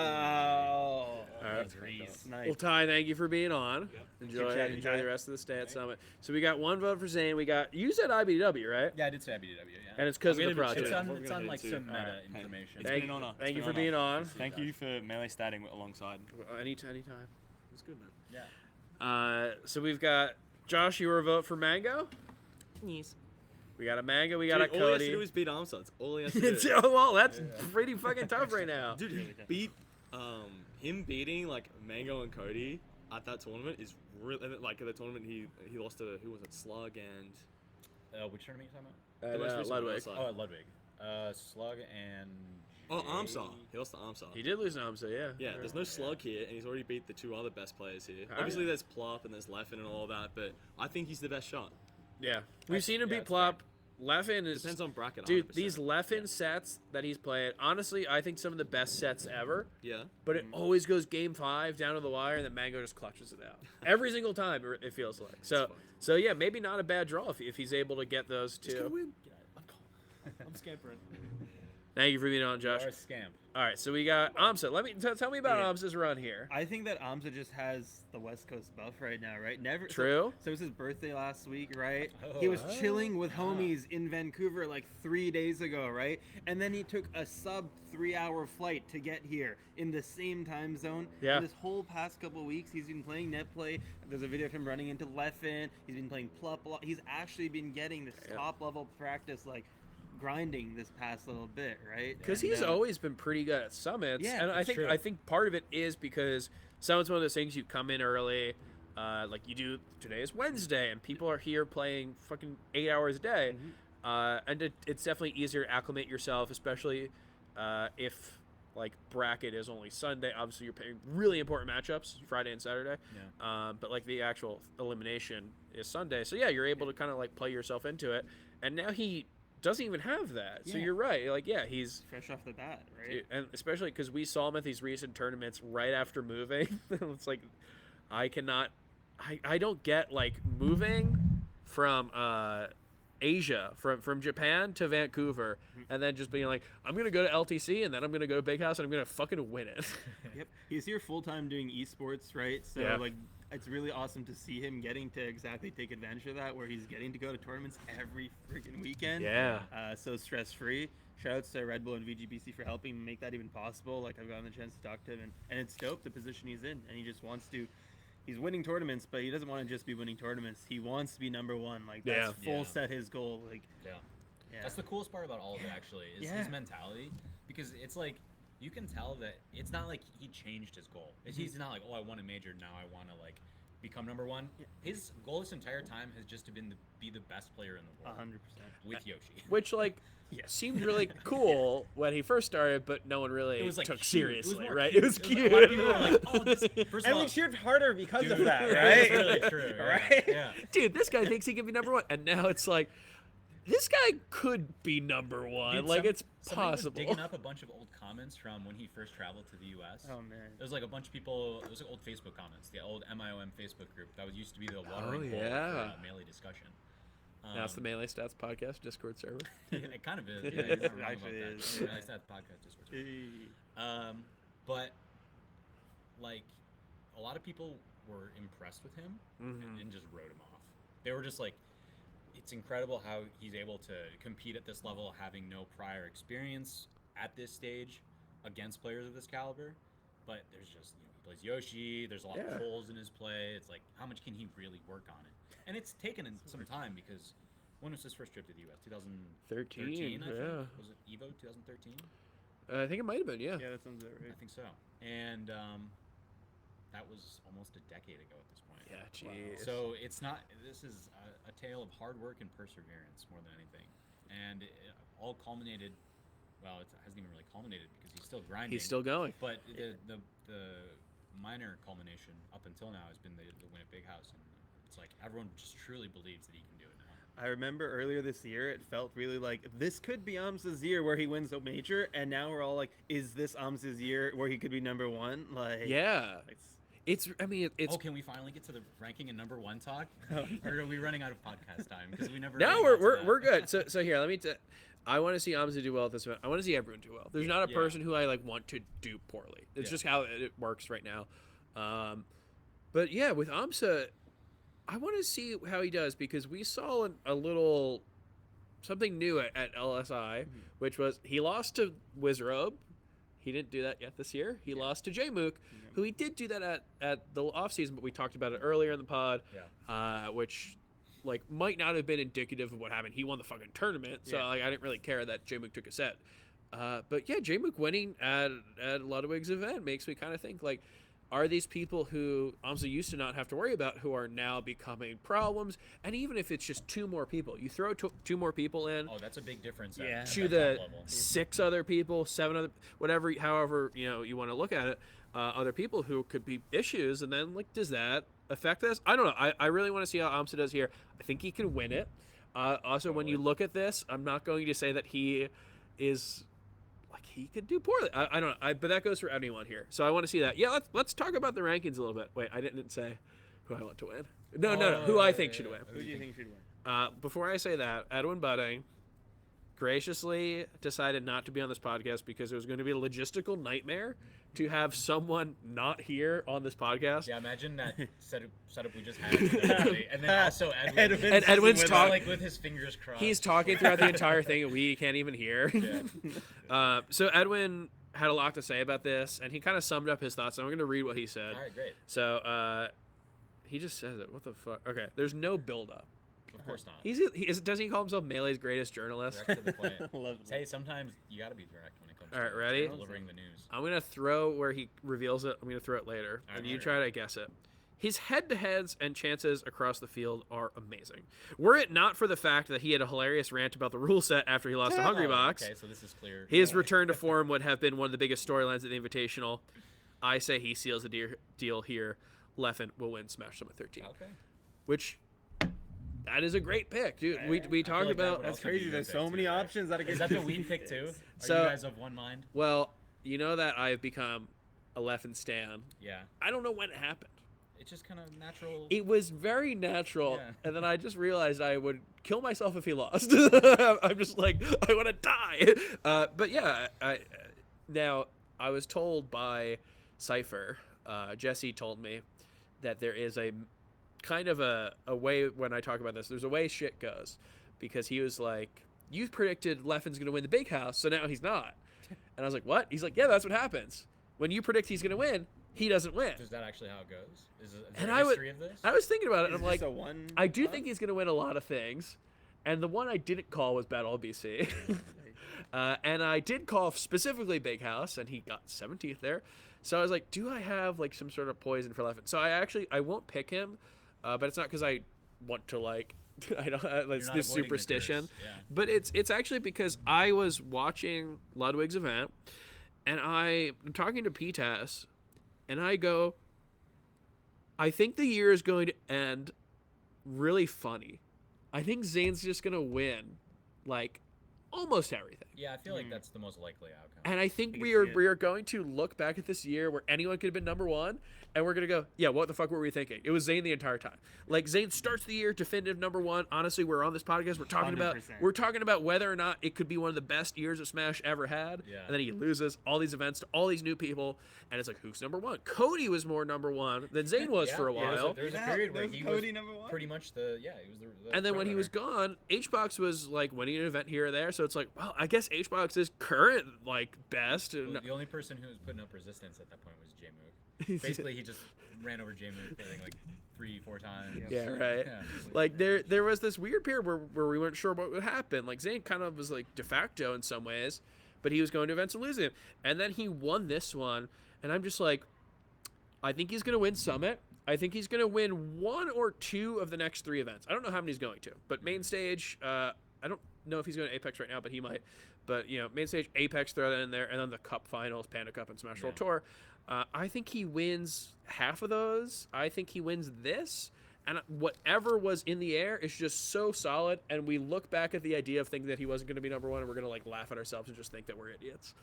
Nice. Well, Ty, thank you for being on. Yep. Enjoy the rest of the stay at Summit. So we got one vote for Zane. You said IBDW, right? Yeah, I did say IBDW. Yeah. And it's because of the project. It's on like some meta information. Thank you for being on. Thank you for melee statting alongside. Anytime. It's good, man. Yeah. So we've got Josh. You were a vote for Mango. Yes. We got a Mango. We got a All he has to Cody. do is beat Amsa. That's all he has to do. Well, that's pretty fucking tough right now. Dude, him beating like Mango and Cody at that tournament is really like at the tournament he lost to who was it, Slug and Which tournament are you talking At, about? the most recent one Ludwig. outside. Oh, at Ludwig. Slug and. Amsa. He lost to Amsa. He did lose to Amsa, yeah. Yeah, there's no Slug here, and he's already beat the two other best players here. Alright. Obviously, there's Plop and there's Leffen and all that, but I think he's the best shot. Yeah. We've seen him beat that's Plop. Leffen is... Depends on bracket. Dude, 100%. these Leffen sets that he's playing, honestly, I think some of the best sets ever. Yeah. But it always goes game 5 down to the wire, and then Mango just clutches it out. Every single time, it feels like. So yeah, maybe not a bad draw if he's able to get those two. I'm scampering. Thank you for being on, Josh. Or a scamp. All right, so we got Amsa. Tell me about Amsa's run here. I think that Amsa just has the West Coast buff right now, right? True. So it was his birthday last week, right? He was chilling with homies in Vancouver like 3 days ago, right? And then he took a sub 3-hour flight to get here in the same time zone. Yeah. And this whole past couple weeks, he's been playing net play. There's a video of him running into Leffen. He's been playing Plup a lot. He's actually been getting this top level practice, like grinding this past little bit, right? Because he's always been pretty good at summits, Yeah, and that's I think part of it is because summit's one of those things you come in early, like you do. Today is Wednesday, and people are here playing fucking 8 hours a day, and it's definitely easier to acclimate yourself, especially if like bracket is only Sunday. Obviously, you're playing really important matchups Friday and Saturday, but like the actual elimination is Sunday. So yeah, you're able to kind of like play yourself into it, and now he doesn't even have that. So you're right. Like, yeah, he's fresh off the bat, right? dude, and especially because we saw him at these recent tournaments right after moving. It's like, I don't get like moving from Asia, from Japan to Vancouver, and then just being like, I'm gonna go to LTC and then I'm gonna go to Big House and I'm gonna fucking win it. Yep, he's here full time doing esports, right? So like, it's really awesome to see him getting to exactly take advantage of that, where he's getting to go to tournaments every freaking weekend. Yeah. So stress free. Shoutouts to Red Bull and VGBC for helping make that even possible. Like, I've gotten the chance to talk to him, and it's dope the position he's in, and he just wants to. He's winning tournaments, but he doesn't want to just be winning tournaments. He wants to be number one. Like, that's full set his goal. Like, That's the coolest part about all of it, actually, is his mentality, because it's like, you can tell that it's not like he changed his goal. He's not like, oh, I won a major, now I want to like become number one. His goal this entire time has just been to be the best player in the world. 100%. With Yoshi. Which like seemed really cool when he first started, but no one really It was, like, took cute. seriously, It was more right? cute. It was A cute. lot of people were like, oh, this, first of And all, we cheered harder because of dude, that, it's right? really true, Right? Yeah. Dude, this guy thinks he can be number one, and now it's like, this guy could be number one. Dude, like, it's somebody was possible. digging up a bunch of old comments from when he first traveled to the U.S. Oh man. There was like a bunch of people. It was like old Facebook comments, the old MIOM Facebook group that was used to be the watering hole yeah. for melee discussion. Now it's the Melee Stats Podcast Discord server. It kind of is. Yeah, you're not wrong Actually about is. that. Melee Stats Podcast Discord server. But like a lot of people were impressed with him and just wrote him off. They were just like, it's incredible how he's able to compete at this level, having no prior experience at this stage against players of this caliber. But there's just, he plays Yoshi. There's a lot of holes in his play. It's like, how much can he really work on it? And it's taken some time, because when was his first trip to the U.S.? 2013, I think. Was it EVO 2013? I think it might have been, yeah. Yeah, that sounds about right. I think so. And that was almost a decade ago at this point. Yeah, jeez. So it's not. This is a tale of hard work and perseverance more than anything, and it all culminated well, it hasn't even really culminated because he's still grinding. He's still going. But the minor culmination up until now has been the win at Big House, and it's like everyone just truly believes that he can do it now. I remember earlier this year, it felt really like this could be Amsa's year where he wins a major, and now we're all like, is this Amsa's year where he could be number one? Like, Yeah. It's. I mean, it's. Oh, can we finally get to the ranking and number one talk? Or are we running out of podcast time? Because we never. No, really got to that. we're good. So here, let me. I want to see Amsa do well at this event. I want to see everyone do well. There's not a person who I like want to do poorly. It's just how it works right now. But yeah, with Amsa, I want to see how he does because we saw a little something new at LSI, which was he lost to Wizrobe. He didn't do that yet this year. He lost to Jmook, who he did do that at the offseason, but we talked about it earlier in the pod, which like might not have been indicative of what happened. He won the fucking tournament, so like I didn't really care that Jmook took a set. But yeah, Jmook winning at Ludwig's event makes me kind of think like, are these people who Amsa used to not have to worry about who are now becoming problems? And even if it's just two more people, you throw two more people in. Oh, that's a big difference. To the 6 other people, 7 other, whatever, however you want to look at it, other people who could be issues, and then like, does that affect this? I don't know. I really want to see how Amsa does here. I think he can win it. Also, when you look at this, I'm not going to say that he is. He could do poorly. I don't know. But that goes for anyone here. So I want to see that. Yeah, let's talk about the rankings a little bit. Wait, I didn't say who I want to win. No. Who I think should win. Who do you think should win? Before I say that, Edwin Budding graciously decided not to be on this podcast because it was going to be a logistical nightmare to have someone not here on this podcast. Yeah, imagine that setup we just had, and then also Edwin. And Edwin's talking like with his fingers crossed. He's talking throughout the entire thing, and we can't even hear. Yeah. So Edwin had a lot to say about this, and he kind of summed up his thoughts. So I'm going to read what he said. All right, great. So he just says it. What the fuck? Okay, there's no build-up. Of course not. Doesn't he call himself Melee's greatest journalist? Direct to the point. Hey, sometimes you got to be direct when it comes All right, to ready? delivering the news. I'm going to throw where he reveals it. I'm going to throw it later, All right, and you try to guess it. His head-to-heads and chances across the field are amazing. Were it not for the fact that he had a hilarious rant about the rule set after he lost to Hungry Box, Okay, so this is clear. his return to form would have been one of the biggest storylines at the Invitational. I say he seals the deal here. Leffen will win Smash Summit 13. Okay. Which, that is a great pick, dude. We talked like that about... would That's also be crazy. your There's pick, so too, many right? options that I Is that the weed pick too? Are So- you guys of one mind? Well, you know that I've become a Leffen stan. Yeah. I don't know when it happened. It's just kind of natural. It was very natural, Yeah. and then I just realized I would kill myself if he lost. I'm just like, I want to die. But yeah, now I was told by Cypher, Jesse told me that there is a kind of a way when I talk about this, there's a way shit goes, because he was like, you predicted Leffen's going to win the big house, so now he's not. And I was like, what? He's like, yeah, that's what happens. When you predict he's going to win, he doesn't win. Is that actually how it goes? Is there And a history of this? I was thinking about it, and Is I'm like, this a one I do off? think he's going to win a lot of things. And the one I didn't call was Battle of BC. And I did call specifically Big House, and he got 17th there. So I was like, do I have like some sort of poison for Leffen? So I won't pick him, but it's not because I want to like, I don't like You're this not avoiding the superstition. curse, yeah. But it's actually because I was watching Ludwig's event, and I'm talking to PTAS, and I go, I think the year is going to end really funny. I think Zane's just going to win, like, almost everything. Yeah, I feel like that's the most likely outcome. And I think I we can see are going to look back at this year where anyone could have been number one, and we're going to go, yeah, what the fuck were we thinking? It was Zane the entire time. Like, Zane starts the year definitive number one. Honestly, we're on this podcast. We're talking 100%. about whether or not it could be one of the best years of Smash ever had. Yeah. And then he loses all these events to all these new people, and it's like, who's number one? Cody was more number one than Zane was for a while. There was a Yeah, period where was he Cody was number one? pretty much he was the And then when he was gone, HBox was like winning an event here or there. So it's like, well, I guess HBox is current like best. The only person who was putting up resistance at that point was Jmook. Basically, he just ran over Jmook I think like 3-4 times. Yeah, right. Yeah, Like there was this weird period where we weren't sure what would happen. Like Zane kind of was like de facto in some ways, but he was going to events and losing. And then he won this one, and I'm just like, I think he's gonna win Summit. I think he's gonna win 1 or 2 of the next 3 events. I don't know how many he's going to, but main stage, I don't know if he's going to Apex right now, but he might. But main stage, Apex, throw that in there, and then the Cup finals, Panda Cup and Smash World Tour. I think he wins half of those. I think he wins this. And whatever was in the air is just so solid. And we look back at the idea of thinking that he wasn't going to be number one, and we're going to like laugh at ourselves and just think that we're idiots.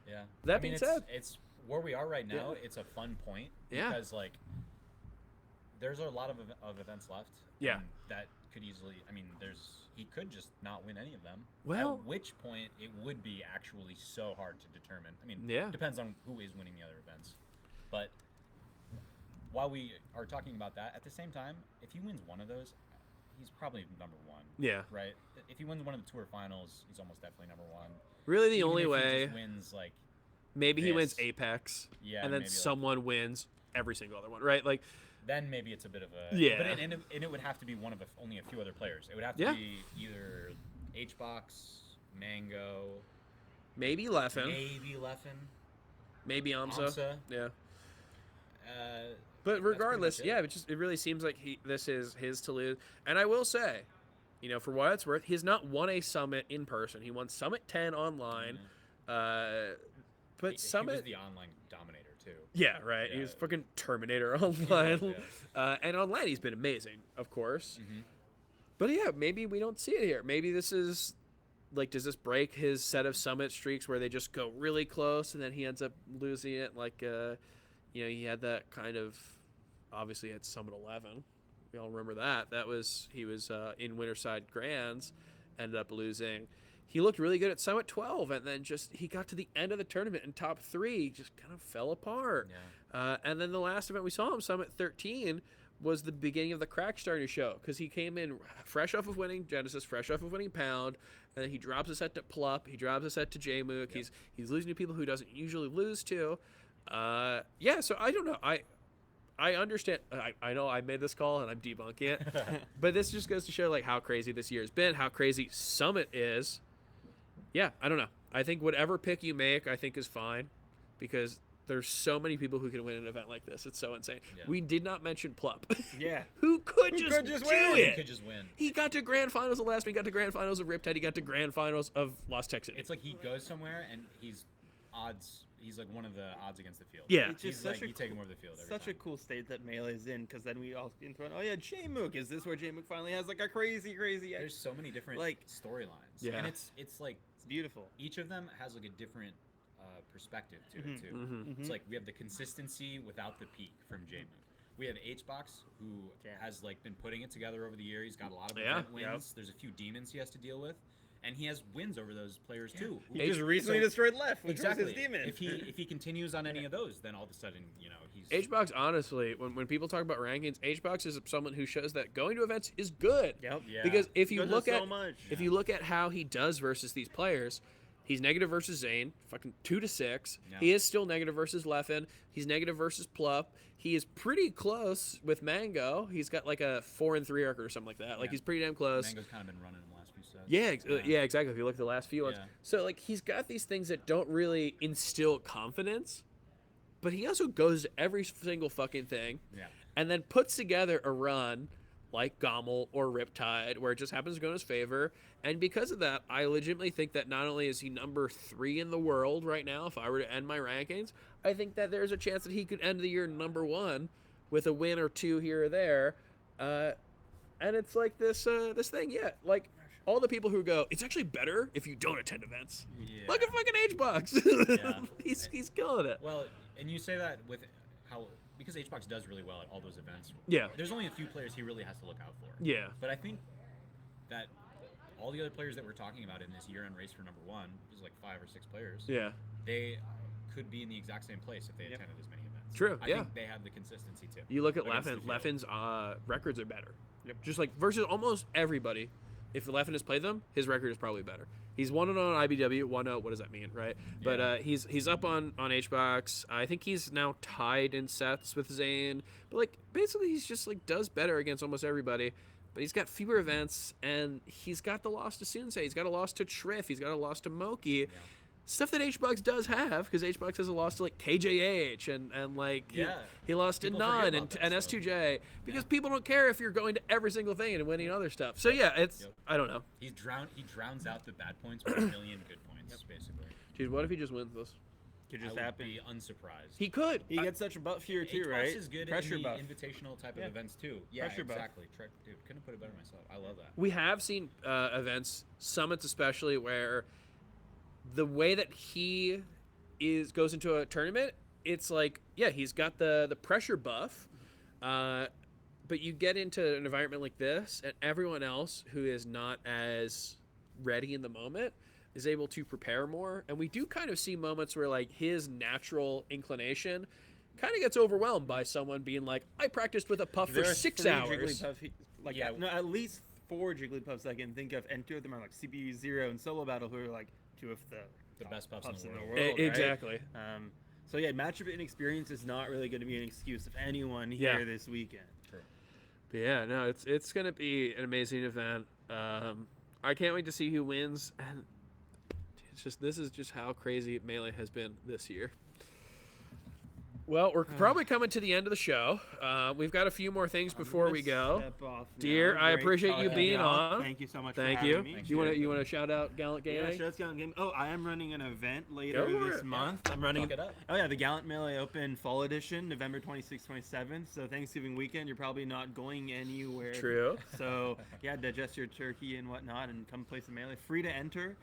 Yeah. That being said, it's where we are right now. It's a fun point because like there's a lot of events left. Yeah. And that could easily. I mean, he could just not win any of them. Well, at which point it would be actually so hard to determine. I mean, depends on who is winning the other events, but. While we are talking about that, at the same time, if he wins one of those, he's probably number one. Yeah. Right? If he wins one of the tour finals, he's almost definitely number one. Really, the Even only if he way. just wins like. Maybe he wins Apex. Yeah. And then someone wins every single other one, right? Like. Then maybe it's a bit of a. Yeah. But it would have to be one of only a few other players. It would have to be either HBox, Mango. Maybe Leffen. Maybe Amsa. Yeah. But regardless, it really seems like this is his to lose. And I will say, for what it's worth, he's not won a Summit in person. He won Summit 10 online. But Summit... He was the online dominator, too. Yeah, right. Yeah. He was fucking Terminator online. And online, he's been amazing, of course. Mm-hmm. But yeah, maybe we don't see it here. Maybe this is... Like, does this break his set of Summit streaks where they just go really close and then he ends up losing it? Like, he had that kind of, obviously at Summit 11. We all remember that. He was in Winterside Grands, ended up losing. He looked really good at Summit 12, and then he got to the end of the tournament in top 3, just kind of fell apart. Yeah. And then the last event we saw him, Summit 13, was the beginning of the crack starting to show, because he came in fresh off of winning Genesis, fresh off of winning Pound, and then he drops a set to Plup, he drops a set to J-Mook. Yep. He's losing to people who doesn't usually lose to. So I don't know. I understand. I know I made this call and I'm debunking it, but this just goes to show like how crazy this year has been, how crazy Summit is. Yeah, I don't know. I think whatever pick you make, I think is fine, because there's so many people who can win an event like this. It's so insane. Yeah. We did not mention Plup. Yeah. Who could just win? He could just win. He got to grand finals of last week. He got to grand finals of Riptide. He got to grand finals of Lost Texas. It's like he goes somewhere and he's like one of the odds against the field. Yeah. It's just such you take him over the field every such time. a cool state that Melee's in, because then we all can throw in, oh yeah, J-Mook. Is this where J-Mook finally has like a crazy There's so many different storylines. Yeah. And it's like it's beautiful. Each of them has like a different perspective to it too. Mm-hmm. It's like we have the consistency without the peak from J-Mook. We have HBox, who has like been putting it together over the year. He's got a lot of event wins. Yep. There's a few demons he has to deal with. And he has wins over those players too. He just recently destroyed Left, which was his demon. If he continues on any of those, then all of a sudden, he's HBox. Honestly, when people talk about rankings, HBox is someone who shows that going to events is good. Yep. Yeah. Because if you look at how he does versus these players, he's negative versus Zane, fucking 2-6. Yeah. He is still negative versus Leffen. He's negative versus Plup. He is pretty close with Mango. He's got like a 4-3 record or something like that. Like he's pretty damn close. Mango's kind of been running the last few sets. Yeah, exactly. If you look at the last few ones. So like he's got these things that don't really instill confidence, but he also goes to every single fucking thing. Yeah. And then puts together a run like Gommel or Riptide, where it just happens to go in his favor. And because of that, I legitimately think that not only is he number 3 in the world right now, if I were to end my rankings, I think that there's a chance that he could end the year number 1 with a win or 2 here or there. And it's like this thing, like all the people who go, it's actually better if you don't attend events. Yeah. Look at fucking HBox. He's killing it. Well, and you say that with how... Because HBox does really well at all those events. Yeah. There's only a few players he really has to look out for. Yeah. But I think that all the other players that we're talking about in this year-end race for number 1, there's like 5 or 6 players. Yeah. They could be in the exact same place if they attended as many events. True. I think they have the consistency too. You look at Leffen. Leffen's records are better. Yep. Just like versus almost everybody. If Leffen has played them, his record is probably better. He's 1-0 on IBW, 1-0. What does that mean, right? Yeah. But he's up on HBox. I think he's now tied in sets with Zane. But like basically, he's just like does better against almost everybody. But he's got fewer events, and he's got the loss to Sunsei. He's got a loss to Triff. He's got a loss to Moki. Yeah. stuff that HBugs does have, because HBugs has a loss to like KJH and like he lost to People forget None about and that stuff. S2J, because people don't care if you're going to every single thing and winning other stuff. So yeah, it's I don't know. He drowns out the bad points with a million good points, basically. Dude, what if he just wins this? Could I just would happen. be unsurprised. He could. He gets such a buff here too, H-Box right? is good Pressure in the buff. invitational type of Yeah. events too. Yeah, Pressure buff. exactly. Dude, couldn't put it better myself. I love that. We have seen events, summits especially, where the way that he goes into a tournament, it's like, yeah, he's got the pressure buff, but you get into an environment like this, and everyone else who is not as ready in the moment is able to prepare more. And we do kind of see moments where like his natural inclination kind of gets overwhelmed by someone being like, I practiced with a puff for There are 6 3 hours. Like Yeah. no, at least 4 Jigglypuffs I can think of, and 2 of them are like CPU 0 and Solo Battle, who are like 2 of the top best puffs puffs in the world. right? Exactly. So yeah, matchup inexperience is not really going to be an excuse of anyone here Yeah. this weekend. But yeah, no, it's gonna be an amazing event. I can't wait to see who wins, and this is just how crazy Melee has been this year. Well, we're probably coming to the end of the show. We've got a few more things before we go. Step off Dear, now. I Great appreciate you talking being y'all. on. Thank you so much. Thank for you. having me. You want to shout out Gallant Gaming? Yeah, shout out to Gallant Game. Oh, I am running an event later Go for this it. month. I'm running. Talk it up. Oh yeah, the Gallant Melee Open Fall Edition, November 26th, 27th. So Thanksgiving weekend, you're probably not going anywhere. True. So yeah, digest your turkey and whatnot, and come play some melee. Free to enter.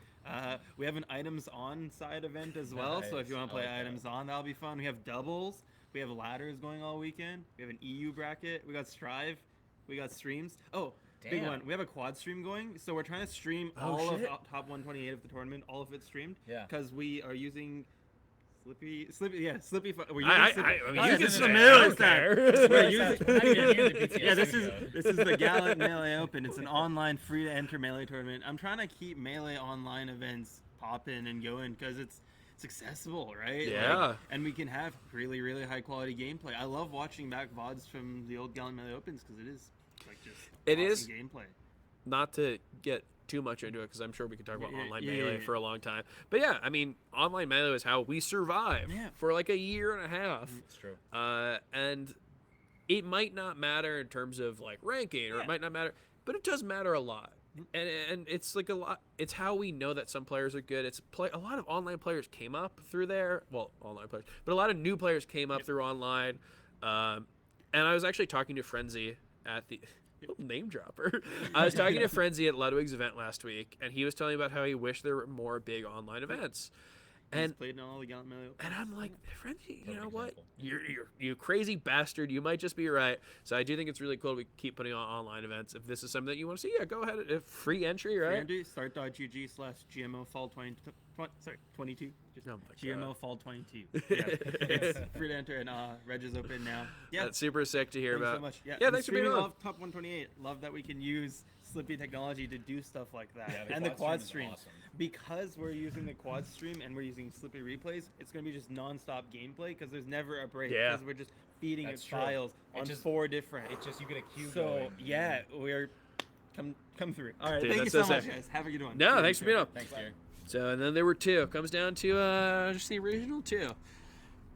We have an items on side event as well. So if you want to Nice. play I like items on, that'll be fun. We have doubles. We have ladders going all weekend. We have an EU bracket. We got Strive. We got streams. Oh, big Damn. one. We have a quad stream going. So we're trying to stream Oh, all of shit. top 128 of the tournament. All of it streamed. Yeah. Because we are using Slippy. We're using I mean, Slippy. you Oh, can this is say it. the I middle don't side. care. We're using- Not even near the BTS yeah, this studio. is the Gallant Melee Open. It's an online free to enter melee tournament. I'm trying to keep melee online events popping and going because it's accessible, right? Yeah. And we can have really, really high quality gameplay. I love watching back VODs from the old Gallant Melee Opens because it is like just It awesome is- gameplay. Not to get too much into it, because I'm sure we could talk about Yeah, online yeah, Melee yeah. for a long time. But yeah, I mean, online Melee is how we survived Yeah. for like a year and a half. It's true. And it might not matter in terms of like ranking, or it might not matter, but it does matter a lot. And it's like a lot. It's how we know that some players are good. A lot of online players came up through there. Well, online players, but a lot of new players came up through online. And I was actually talking to Frenzy at the little name dropper. I was talking to Frenzy at Ludwig's event last week, and he was telling me about how he wished there were more big online events. He's And played in all the Gallant Melee Opens. and I'm like, Frenzy, you know Perfect what? example. You crazy bastard. You might just be right. So I do think it's really cool we keep putting on online events. If this is something that you want to see, yeah, go ahead. Free entry, right? Randy, start.gg/GMO fall 22. Just Oh my GMO God. fall 22. Yeah, it's free to enter, and Reg is open now. Yeah, That's super sick to hear thanks about. so much. Yeah, Yeah, and thanks for being streaming on. all of top 128. Love that we can use Slippy technology to do stuff like that. Yeah, and the quad is stream. awesome. Because we're using the quad stream and we're using Slippy replays, it's going to be just non-stop gameplay because there's never a break. Yeah. Because we're just feeding That's it true. files It on just- 4 different. It's just you get a queue So going. yeah, we're come through. All right, Dude, thank you that's so so much, sick. guys. Have a good one. No, thanks for being on. Thanks, dear. So and then there were 2. Comes down to just the original 2.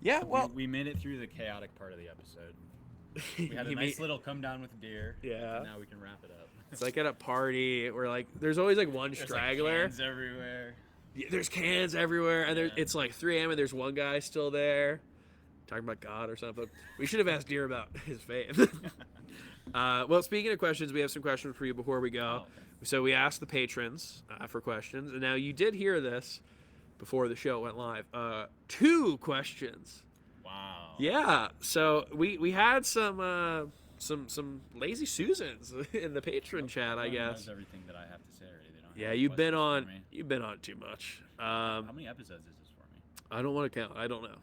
Yeah, well, we made it through the chaotic part of the episode. We had a you nice mean- little come down with deer. Yeah. And now we can wrap it up. It's like at a party where like there's always like one There's straggler. Like cans everywhere. Yeah, there's cans everywhere, and Yeah. it's like 3 a.m. and there's one guy still there, talking about God or something. We should have asked Deer about his faith. Well, speaking of questions, we have some questions for you before we go. Oh, okay. So we asked the patrons for questions, and now you did hear this before the show went live. 2 questions. Wow. Yeah. So we had some lazy Susans in the patron chat, I Everyone knows guess. everything that I have to say already. They don't have Yeah, any you've been questions on. for me. You've been on too much. How many episodes is this for me? I don't want to count. I don't know.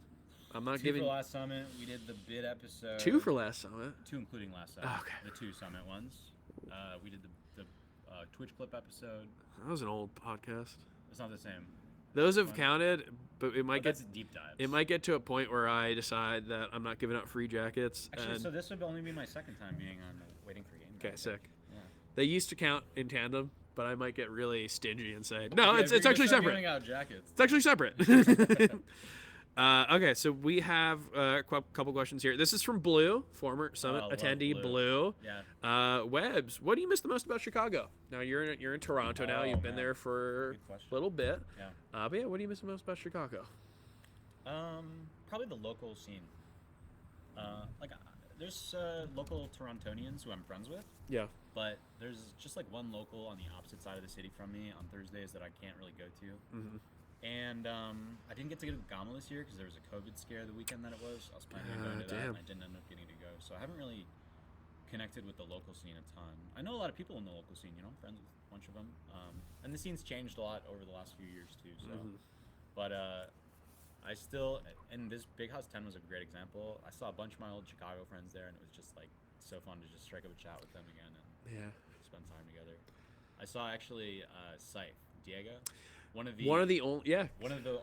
I'm not 2 giving for last summit. We did the bid episode. 2 for last summit. 2 including last summit. Okay. The 2 summit ones. We did the Twitch clip episode. That was an old podcast. It's not the same. Those have Fun. counted, but it might But get that's deep dives. it might get to a point where I decide that I'm not giving out free jackets. Actually, and, so this would only be my second time being on Waiting for Game. okay, Night. sick. Yeah. They used to count in tandem, but I might get really stingy and say, no, Yeah, it's we're gonna actually start separate. giving out jackets. It's actually separate. Okay, so we have a couple questions here. This is from Blue, former Summit love attendee Blue. Blue. Yeah. Webbs, what do you miss the most about Chicago? Now you're in Toronto now. Oh, You've been man. there for Good question. a little bit. Yeah. But yeah, what do you miss the most about Chicago? Probably the local scene. There's local Torontonians who I'm friends with. Yeah. But there's just like one local on the opposite side of the city from me on Thursdays that I can't really go to. Mm-hmm. And I didn't get to go to Gama this year because there was a COVID scare the weekend that it was. I was planning on going to that, and I didn't end up getting to go. So I haven't really connected with the local scene a ton. I know a lot of people in the local scene. I'm friends with a bunch of them. And the scene's changed a lot over the last few years too. So, but I still, and this Big House 10 was a great example. I saw a bunch of my old Chicago friends there, and it was just like so fun to just strike up a chat with them again and spend time together. I saw actually Scythe, Diego. One of the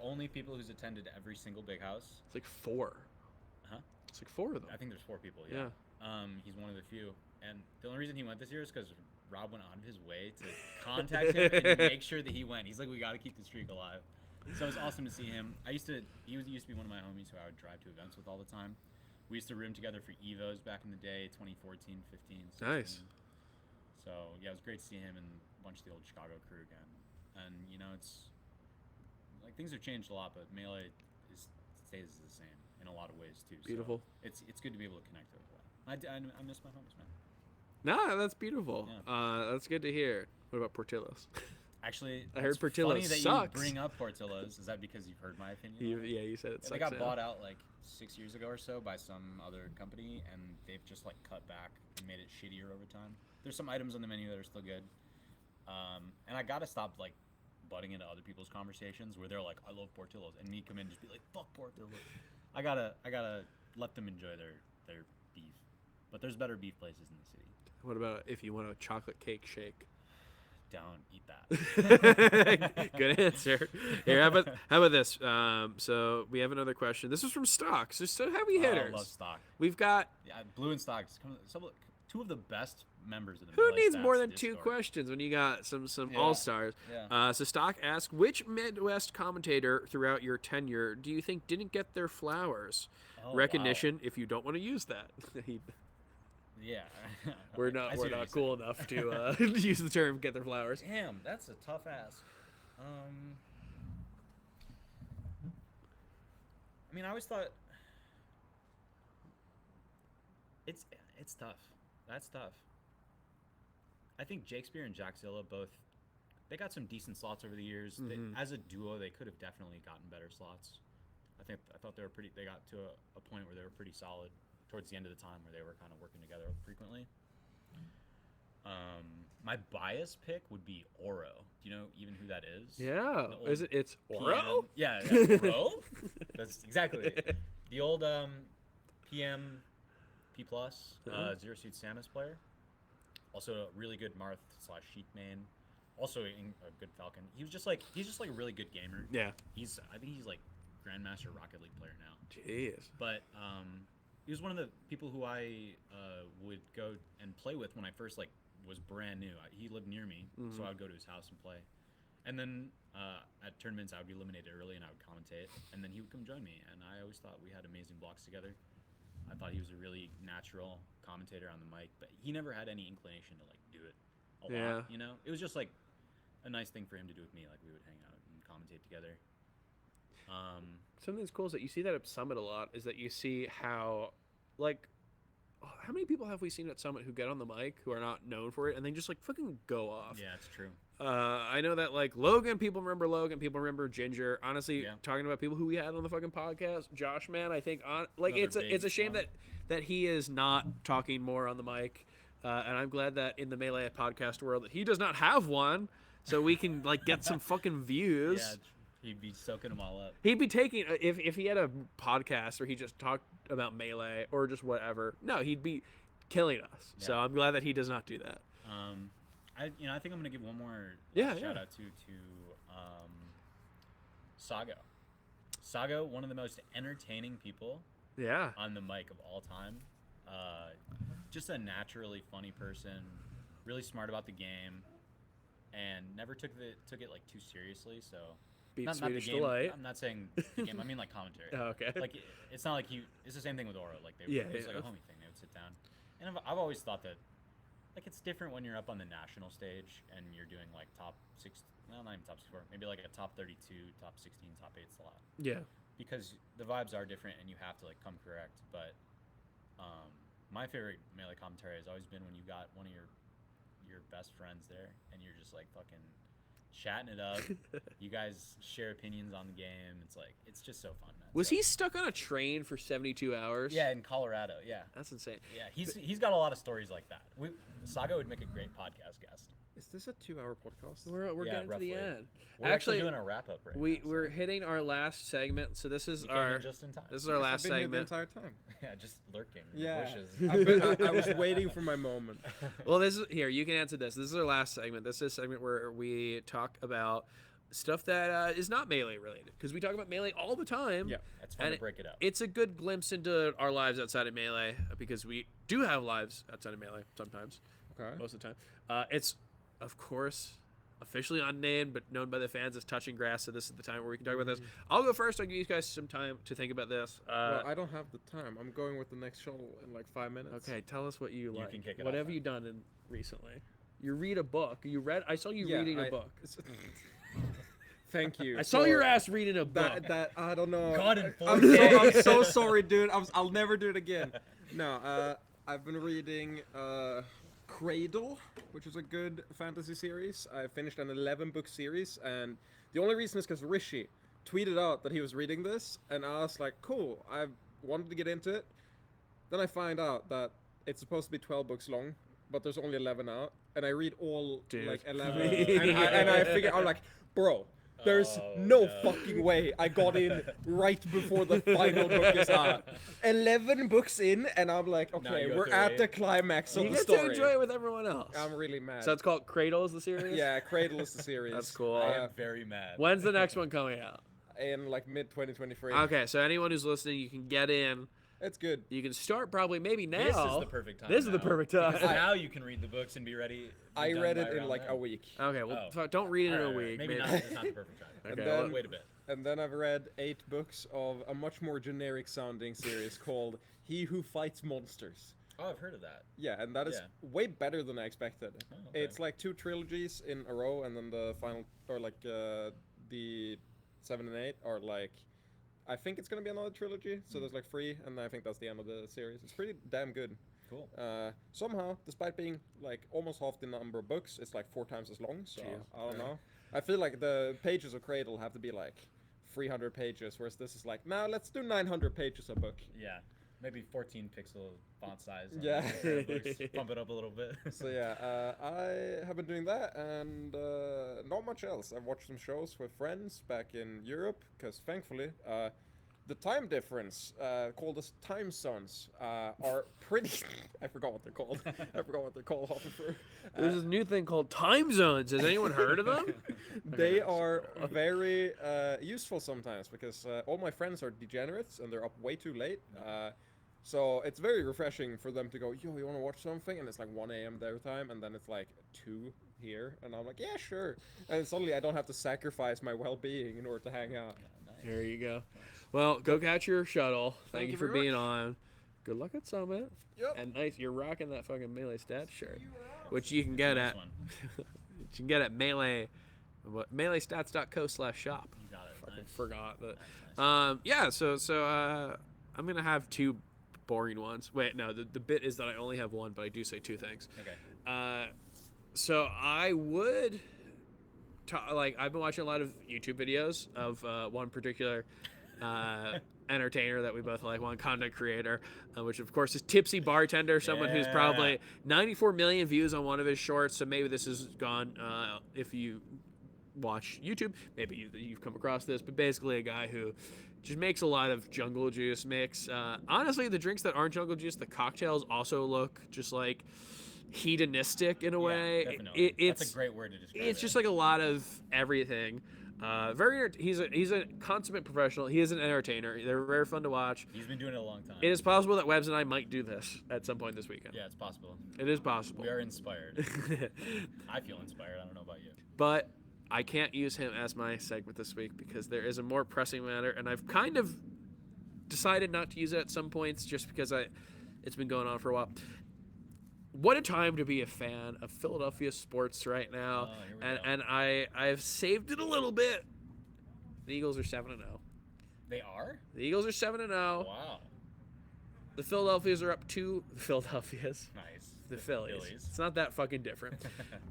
only people who's attended every single Big House. It's like 4. Huh? It's like 4 of them. I think there's 4 people. Yeah. He's one of the few, and the only reason he went this year is because Rob went out of his way to contact him and make sure that he went. He's like, we got to keep the streak alive. So it was awesome to see him. He used to be one of my homies who I would drive to events with all the time. We used to room together for Evos back in the day, 2014, 15, 16. Nice. So yeah, it was great to see him and a bunch of the old Chicago crew again. And it's like things have changed a lot, but Melee stays the same in a lot of ways too. Beautiful. So it's good to be able to connect with that. I miss my homies, man. No, that's beautiful. Yeah. That's good to hear. What about Portillo's? Actually, I heard Portillo's funny that sucks. You bring up Portillo's. Is that because you've heard my opinion? You said it sucks. They got now. bought out like 6 years ago or so by some other company, and they've just like cut back and made it shittier over time. There's some items on the menu that are still good, and I gotta stop like butting into other people's conversations where they're like, "I love Portillo's," and me come in and just be like, "Fuck Portillo's." I gotta let them enjoy their beef, but there's better beef places in the city. What about if you want a chocolate cake shake? Don't eat that. Good answer. Here, how about this? So we have another question. This is from Stock. So heavy hitters. I love Stock. We've got Blue and Stock. Two of the best members of the. Who needs more than 2 questions when you got some all stars? Yeah. So Stock asks, which Midwest commentator throughout your tenure do you think didn't get their flowers? Recognition if you don't want to use that. Yeah. We're not cool enough to use the term "get their flowers." Damn, that's a tough ask. I mean, I always thought it's tough. That's tough. I think Shakespeare and Jackzilla both they got some decent slots over the years. As a duo, they could have definitely gotten better slots. I thought they were pretty. They got to a point where they were pretty solid towards the end of the time, where they were kind of working together frequently. My bias pick would be Oro. Do you know even who that is? Yeah. Is it? It's Oro? Yeah. Oro. That's exactly it. The old PM P plus Zero Suit Samus player. Also a really good Marth/Sheik main. Also a good Falcon. He's just like a really good gamer. Yeah. I think he's like Grandmaster Rocket League player now. Jeez. But he was one of the people who I would go and play with when I first was brand new. He lived near me, so I would go to his house and play. And then at tournaments, I would be eliminated early, and I would commentate. And then he would come join me, and I always thought we had amazing blocks together. I thought he was a really natural commentator on the mic, but he never had any inclination to do it a lot. It was just like a nice thing for him to do with me. Like we would hang out and commentate together. Something that's cool is that you see that at Summit a lot. Is that you see how how many people have we seen at Summit who get on the mic who are not known for it and they just fucking go off? Yeah, it's true. I know that Logan, people remember Ginger. Honestly, talking about people who we had on the fucking podcast, Josh, man, I think it's a shame that he is not talking more on the mic, and I'm glad that in the Melee podcast world that he does not have one, so we can get some fucking views. Yeah, he'd be soaking them all up. He'd be taking if he had a podcast or he just talked about Melee or just whatever. No, he'd be killing us. Yeah. So I'm glad that he does not do that. I think I'm gonna give one more shout out to Sago. Sago, one of the most entertaining people on the mic of all time. Just a naturally funny person, really smart about the game, and never took it like too seriously. So Beat not the Swedish game. Delight. I'm not saying the game. I mean like commentary. Oh, okay. Like it's not like it's the same thing with Oro. Like it was like a homie thing. They would sit down, and I've always thought that like it's different when you're up on the national stage and you're doing like top 6. Well, not even top 64. Maybe like a top 32, top 16, top 8's a lot. Yeah. Because the vibes are different and you have to like come correct. But my favorite Melee commentary has always been when you got one of your best friends there and you're just like fucking chatting it up. You guys share opinions on the game. It's just so fun, man. Was he stuck on a train for 72 hours? Yeah, in Colorado. Yeah, That's insane. yeah. He's got a lot of stories like that. Saga would make a great podcast guest. Is this a 2-hour podcast? We're Yeah, getting roughly. to the end. We're actually doing a wrap up right now. We're hitting our last segment. So this is You came our in just in time. this is our last I've been here the segment. entire time. Yeah, just lurking. in the Yeah, bushes. I was waiting for my moment. Well, this is here. You can answer this. This is our last segment. This is a segment where we talk about stuff that is not Melee related because we talk about Melee all the time. Yeah. It's fun to break it up. It's a good glimpse into our lives outside of Melee because we do have lives outside of Melee sometimes. Okay. Most of the time. It's, of course, officially unnamed but known by the fans as Touching Grass, so this is the time where we can talk about this. I'll go first. I'll give you guys some time to think about this. Well, I don't have the time. I'm going with the next show in like 5 minutes. Okay, tell us what you like. can kick it what off have then. you done recently? You read a book. I saw you Yeah, reading a book. Thank you. I saw your ass reading a book. That I don't know. God in I'm so sorry, dude. I'll never do it again. No, I've been reading Cradle, which is a good fantasy series. I finished an 11-book series, and the only reason is because Rishi tweeted out that he was reading this, and I was like, cool. I wanted to get into it. Then I find out that it's supposed to be 12 books long, but there's only 11 out, and I read all Dude. like 11, and I figure I'm like, bro. There's no fucking way I got in right before the final book is out. 11 books in, and I'm like, okay, go we're through at it. the climax of You the get story. to enjoy it with everyone else. I'm really mad. So it's called Cradle is the series? Yeah, Cradle is the series. That's cool. I am very mad. When's the next one coming out? In like mid-2023. Okay, so anyone who's listening, you can get in. It's good. You can start probably maybe now. This is the perfect time. This is the perfect time. Because now you can read the books and be ready. I done read by it in around like then. a week. Okay, well, Oh. don't read it in a Alright, week. Maybe not. It's not the perfect time. Okay, And then- Wait a bit. And then I've read 8 books of a much more generic sounding series called He Who Fights Monsters. Oh, I've heard of that. Yeah, and that is way better than I expected. Oh, okay. It's like 2 trilogies in a row, and then the final, or like the 7 and 8 are like, I think it's gonna be another trilogy. So there's like 3, and I think that's the end of the series. It's pretty damn good. Cool. Somehow, despite being like almost half the number of books, it's like 4 times as long. So Jeez. I don't know. I feel like the pages of Cradle have to be like 300 pages, whereas this is like, now let's do 900 pages a book. Yeah. Maybe 14 pixel font size. on Yeah. the books. Pump it up a little bit. So yeah, I have been doing that, and not much else. I've watched some shows with friends back in Europe, because thankfully, the time difference, called as time zones, are pretty. I forgot what they're called. I forgot what they're called. Officer. There's this new thing called time zones. Has anyone heard of them? They are very useful sometimes because all my friends are degenerates and they're up way too late. So it's very refreshing for them to go, yo, you want to watch something? And it's like 1 a.m. their time, and then it's like 2 here. And I'm like, yeah, sure. And suddenly I don't have to sacrifice my well-being in order to hang out. There you go. Well, go catch your shuttle. Thank you for very being on. Good luck at Summit. Yep. And nice, you're rocking that fucking Melee Stats shirt, which you can get Nice at one. which you can get at Melee, meleestats.co/shop. You got it. Fucking Nice. forgot that. Nice. Yeah. So I'm gonna have 2 boring ones. Wait, no. The bit is that I only have one, but I do say 2 things. Okay. So I would. I've been watching a lot of YouTube videos of one particular entertainer that we both like, one content creator, which of course is Tipsy Bartender, someone who's probably 94 million views on one of his shorts. So maybe this is gone if you watch YouTube. Maybe you've come across this, but basically a guy who just makes a lot of jungle juice mix. Honestly, the drinks that aren't jungle juice, the cocktails also look just like hedonistic in a way. Definitely. It's That's a great word to describe it's it. just like a lot of everything. He's a consummate professional. He is an entertainer. They're very fun to watch. He's been doing it a long time. It is possible that Webbs and I might do this at some point this weekend. Yeah, it's possible. It is possible. We are inspired. I feel inspired. I don't know about you. but I can't use him as my segment this week because there is a more pressing matter, and I've kind of decided not to use it at some points just because it's been going on for a while. What a time to be a fan of Philadelphia sports right now, and I've saved it a little bit. The Eagles are 7-0. They are? The Eagles are 7-0. Wow. The Philadelphias are up 2. The Philadelphias. Nice. The Phillies. It's not that fucking different.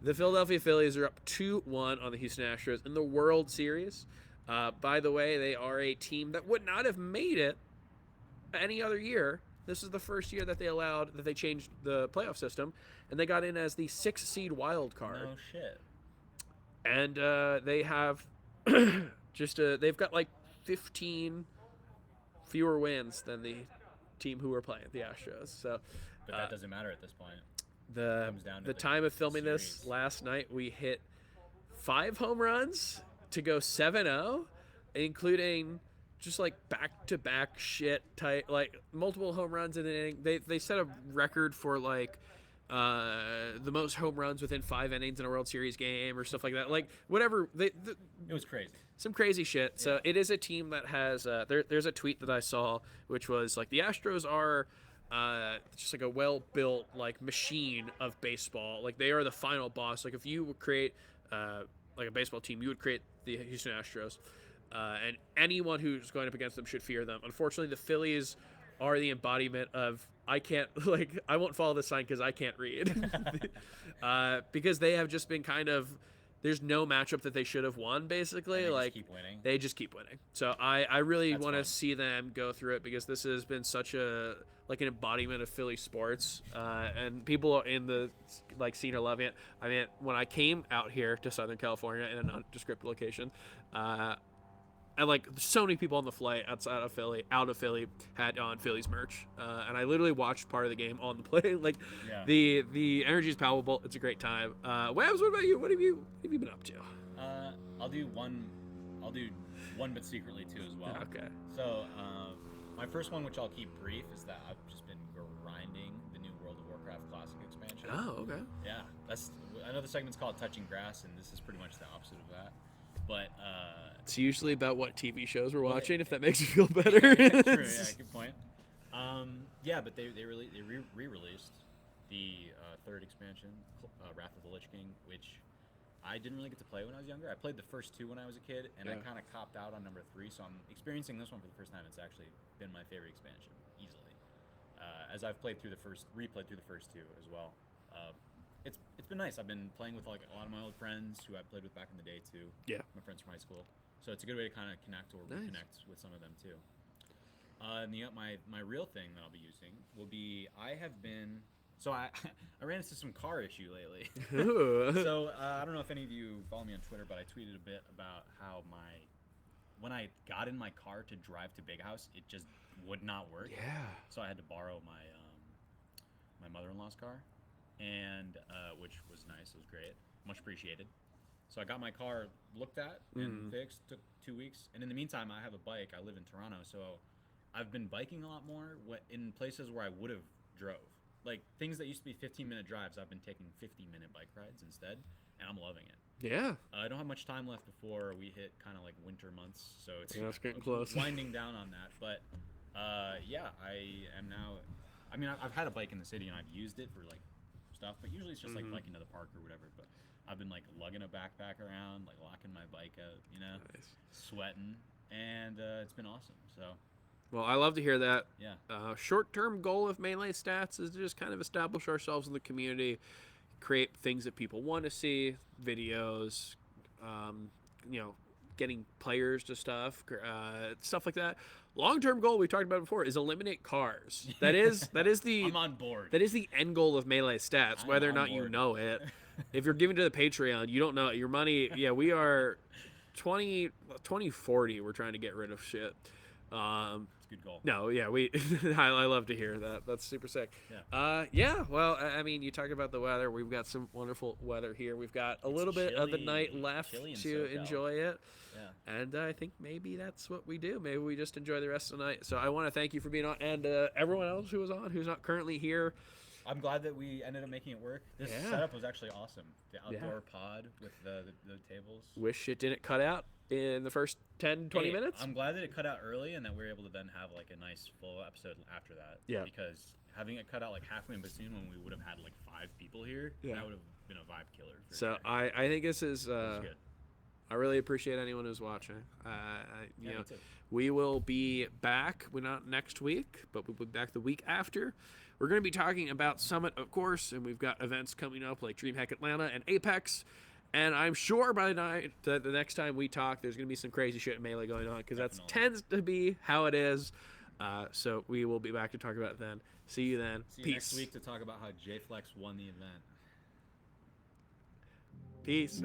The Philadelphia Phillies are up 2-1 on the Houston Astros in the World Series. By the way, they are a team that would not have made it any other year. This is the first year that they changed the playoff system, and they got in as the 6th seed wild card. No shit. And they have they've got like 15 fewer wins than the team who were playing, the Astros. So, but that doesn't matter at this point. The time of filming this last night, we hit 5 home runs to go 7-0, including just like back-to-back shit type, like multiple home runs in an inning. They set a record for like the most home runs within 5 innings in a World Series game or stuff like that. Like whatever. It was crazy. Some crazy shit. Yeah. So it is a team that has. There's a tweet that I saw which was like the Astros are just like a well-built like machine of baseball. Like they are the final boss. Like if you would create like a baseball team, you would create the Houston Astros. And anyone who's going up against them should fear them. Unfortunately, the Phillies are the embodiment of I won't follow this sign because I can't read. Because they have just been kind of, there's no matchup that they should have won, basically. They just keep winning. So I really want to see them go through it because this has been such an embodiment of Philly sports. And people in the scene are loving it. I mean, when I came out here to Southern California in a nondescript location, and so many people on the flight out of Philly had on Phillies merch, and I literally watched part of the game on the plane. The energy is palpable. It's a great time. Wabs, what about you? What have you been up to? I'll do one but secretly too as well. Okay. So my first one, which I'll keep brief, is that I've just been grinding the new World of Warcraft Classic expansion. Oh, okay. Yeah, I know the segment's called Touching Grass, and this is pretty much the opposite of that. But it's usually about what TV shows we're watching, if that makes you feel better. True, yeah, good point. But they re-released the 3rd expansion, Wrath of the Lich King, which I didn't really get to play when I was younger. I played the first 2 when I was a kid, and I kind of copped out on number 3, so I'm experiencing this one for the first time. It's actually been my favorite expansion, easily. As I've replayed through the first 2 as well. It's been nice. I've been playing with a lot of my old friends who I played with back in the day too. Yeah. My friends from high school. So it's a good way to kind of connect or reconnect with some of them too. And my real thing that I'll be using will be I ran into some car issue lately. So I don't know if any of you follow me on Twitter, but I tweeted a bit about how when I got in my car to drive to Big House, it just would not work. Yeah. So I had to borrow my mother-in-law's car. And which was nice. It was great, much appreciated. So I got my car looked at and fixed. Took 2 weeks, and in the meantime, I have a bike. I live in Toronto, so I've been biking a lot more in places where I would have drove. Like things that used to be 15-minute drives, I've been taking 50-minute bike rides instead, and I'm loving it. Yeah. I don't have much time left before we hit kind of like winter months, so it's getting close. Winding down on that, but I am now. I mean, I've had a bike in the city and I've used it for stuff, but usually it's just biking to the park or whatever. But I've been lugging a backpack around, locking my bike out, nice. Sweating, and it's been awesome. So, well, I love to hear that. Yeah. Short-term goal of Melee Stats is to just kind of establish ourselves in the community, create things that people want to see, videos, getting players to stuff like that. Long-term goal we talked about before is eliminate cars. That is the I'm on board. That is the end goal of Melee Stats, whether or not you know it. If you're giving to the Patreon, you don't know it. Your money. Yeah, we are 2040. We're trying to get rid of shit. It's a good goal. No, yeah, I love to hear that. That's super sick. Yeah. Well, I mean, you talk about the weather. We've got some wonderful weather here. We've got a little bit of the night left to enjoy it. Yeah. And I think maybe that's what we do. Maybe we just enjoy the rest of the night. So I want to thank you for being on, and everyone else who was on, who's not currently here. I'm glad that we ended up making it work. This Yeah. setup was actually awesome. The Yeah. outdoor pod with the tables. Wish it didn't cut out in the first 10, 20 Hey, minutes. I'm glad that it cut out early and that we were able to then have like a nice full episode after that. Yeah. Because having it cut out like halfway in between when we would have had like 5 people here, Yeah. that would have been a vibe killer. For So sure. I think this is. It was good. I really appreciate anyone who's watching. You Yeah, know, me too. we will be back. We're not next week, but we'll be back the week after. We're going to be talking about Summit, of course, and we've got events coming up like DreamHack Atlanta and Apex. And I'm sure by the next time we talk, there's going to be some crazy shit in Melee going on because that Definitely. tends to be how it is. So we will be back to talk about it then. See you then. See you Peace. next week to talk about how JFlex won the event. Peace.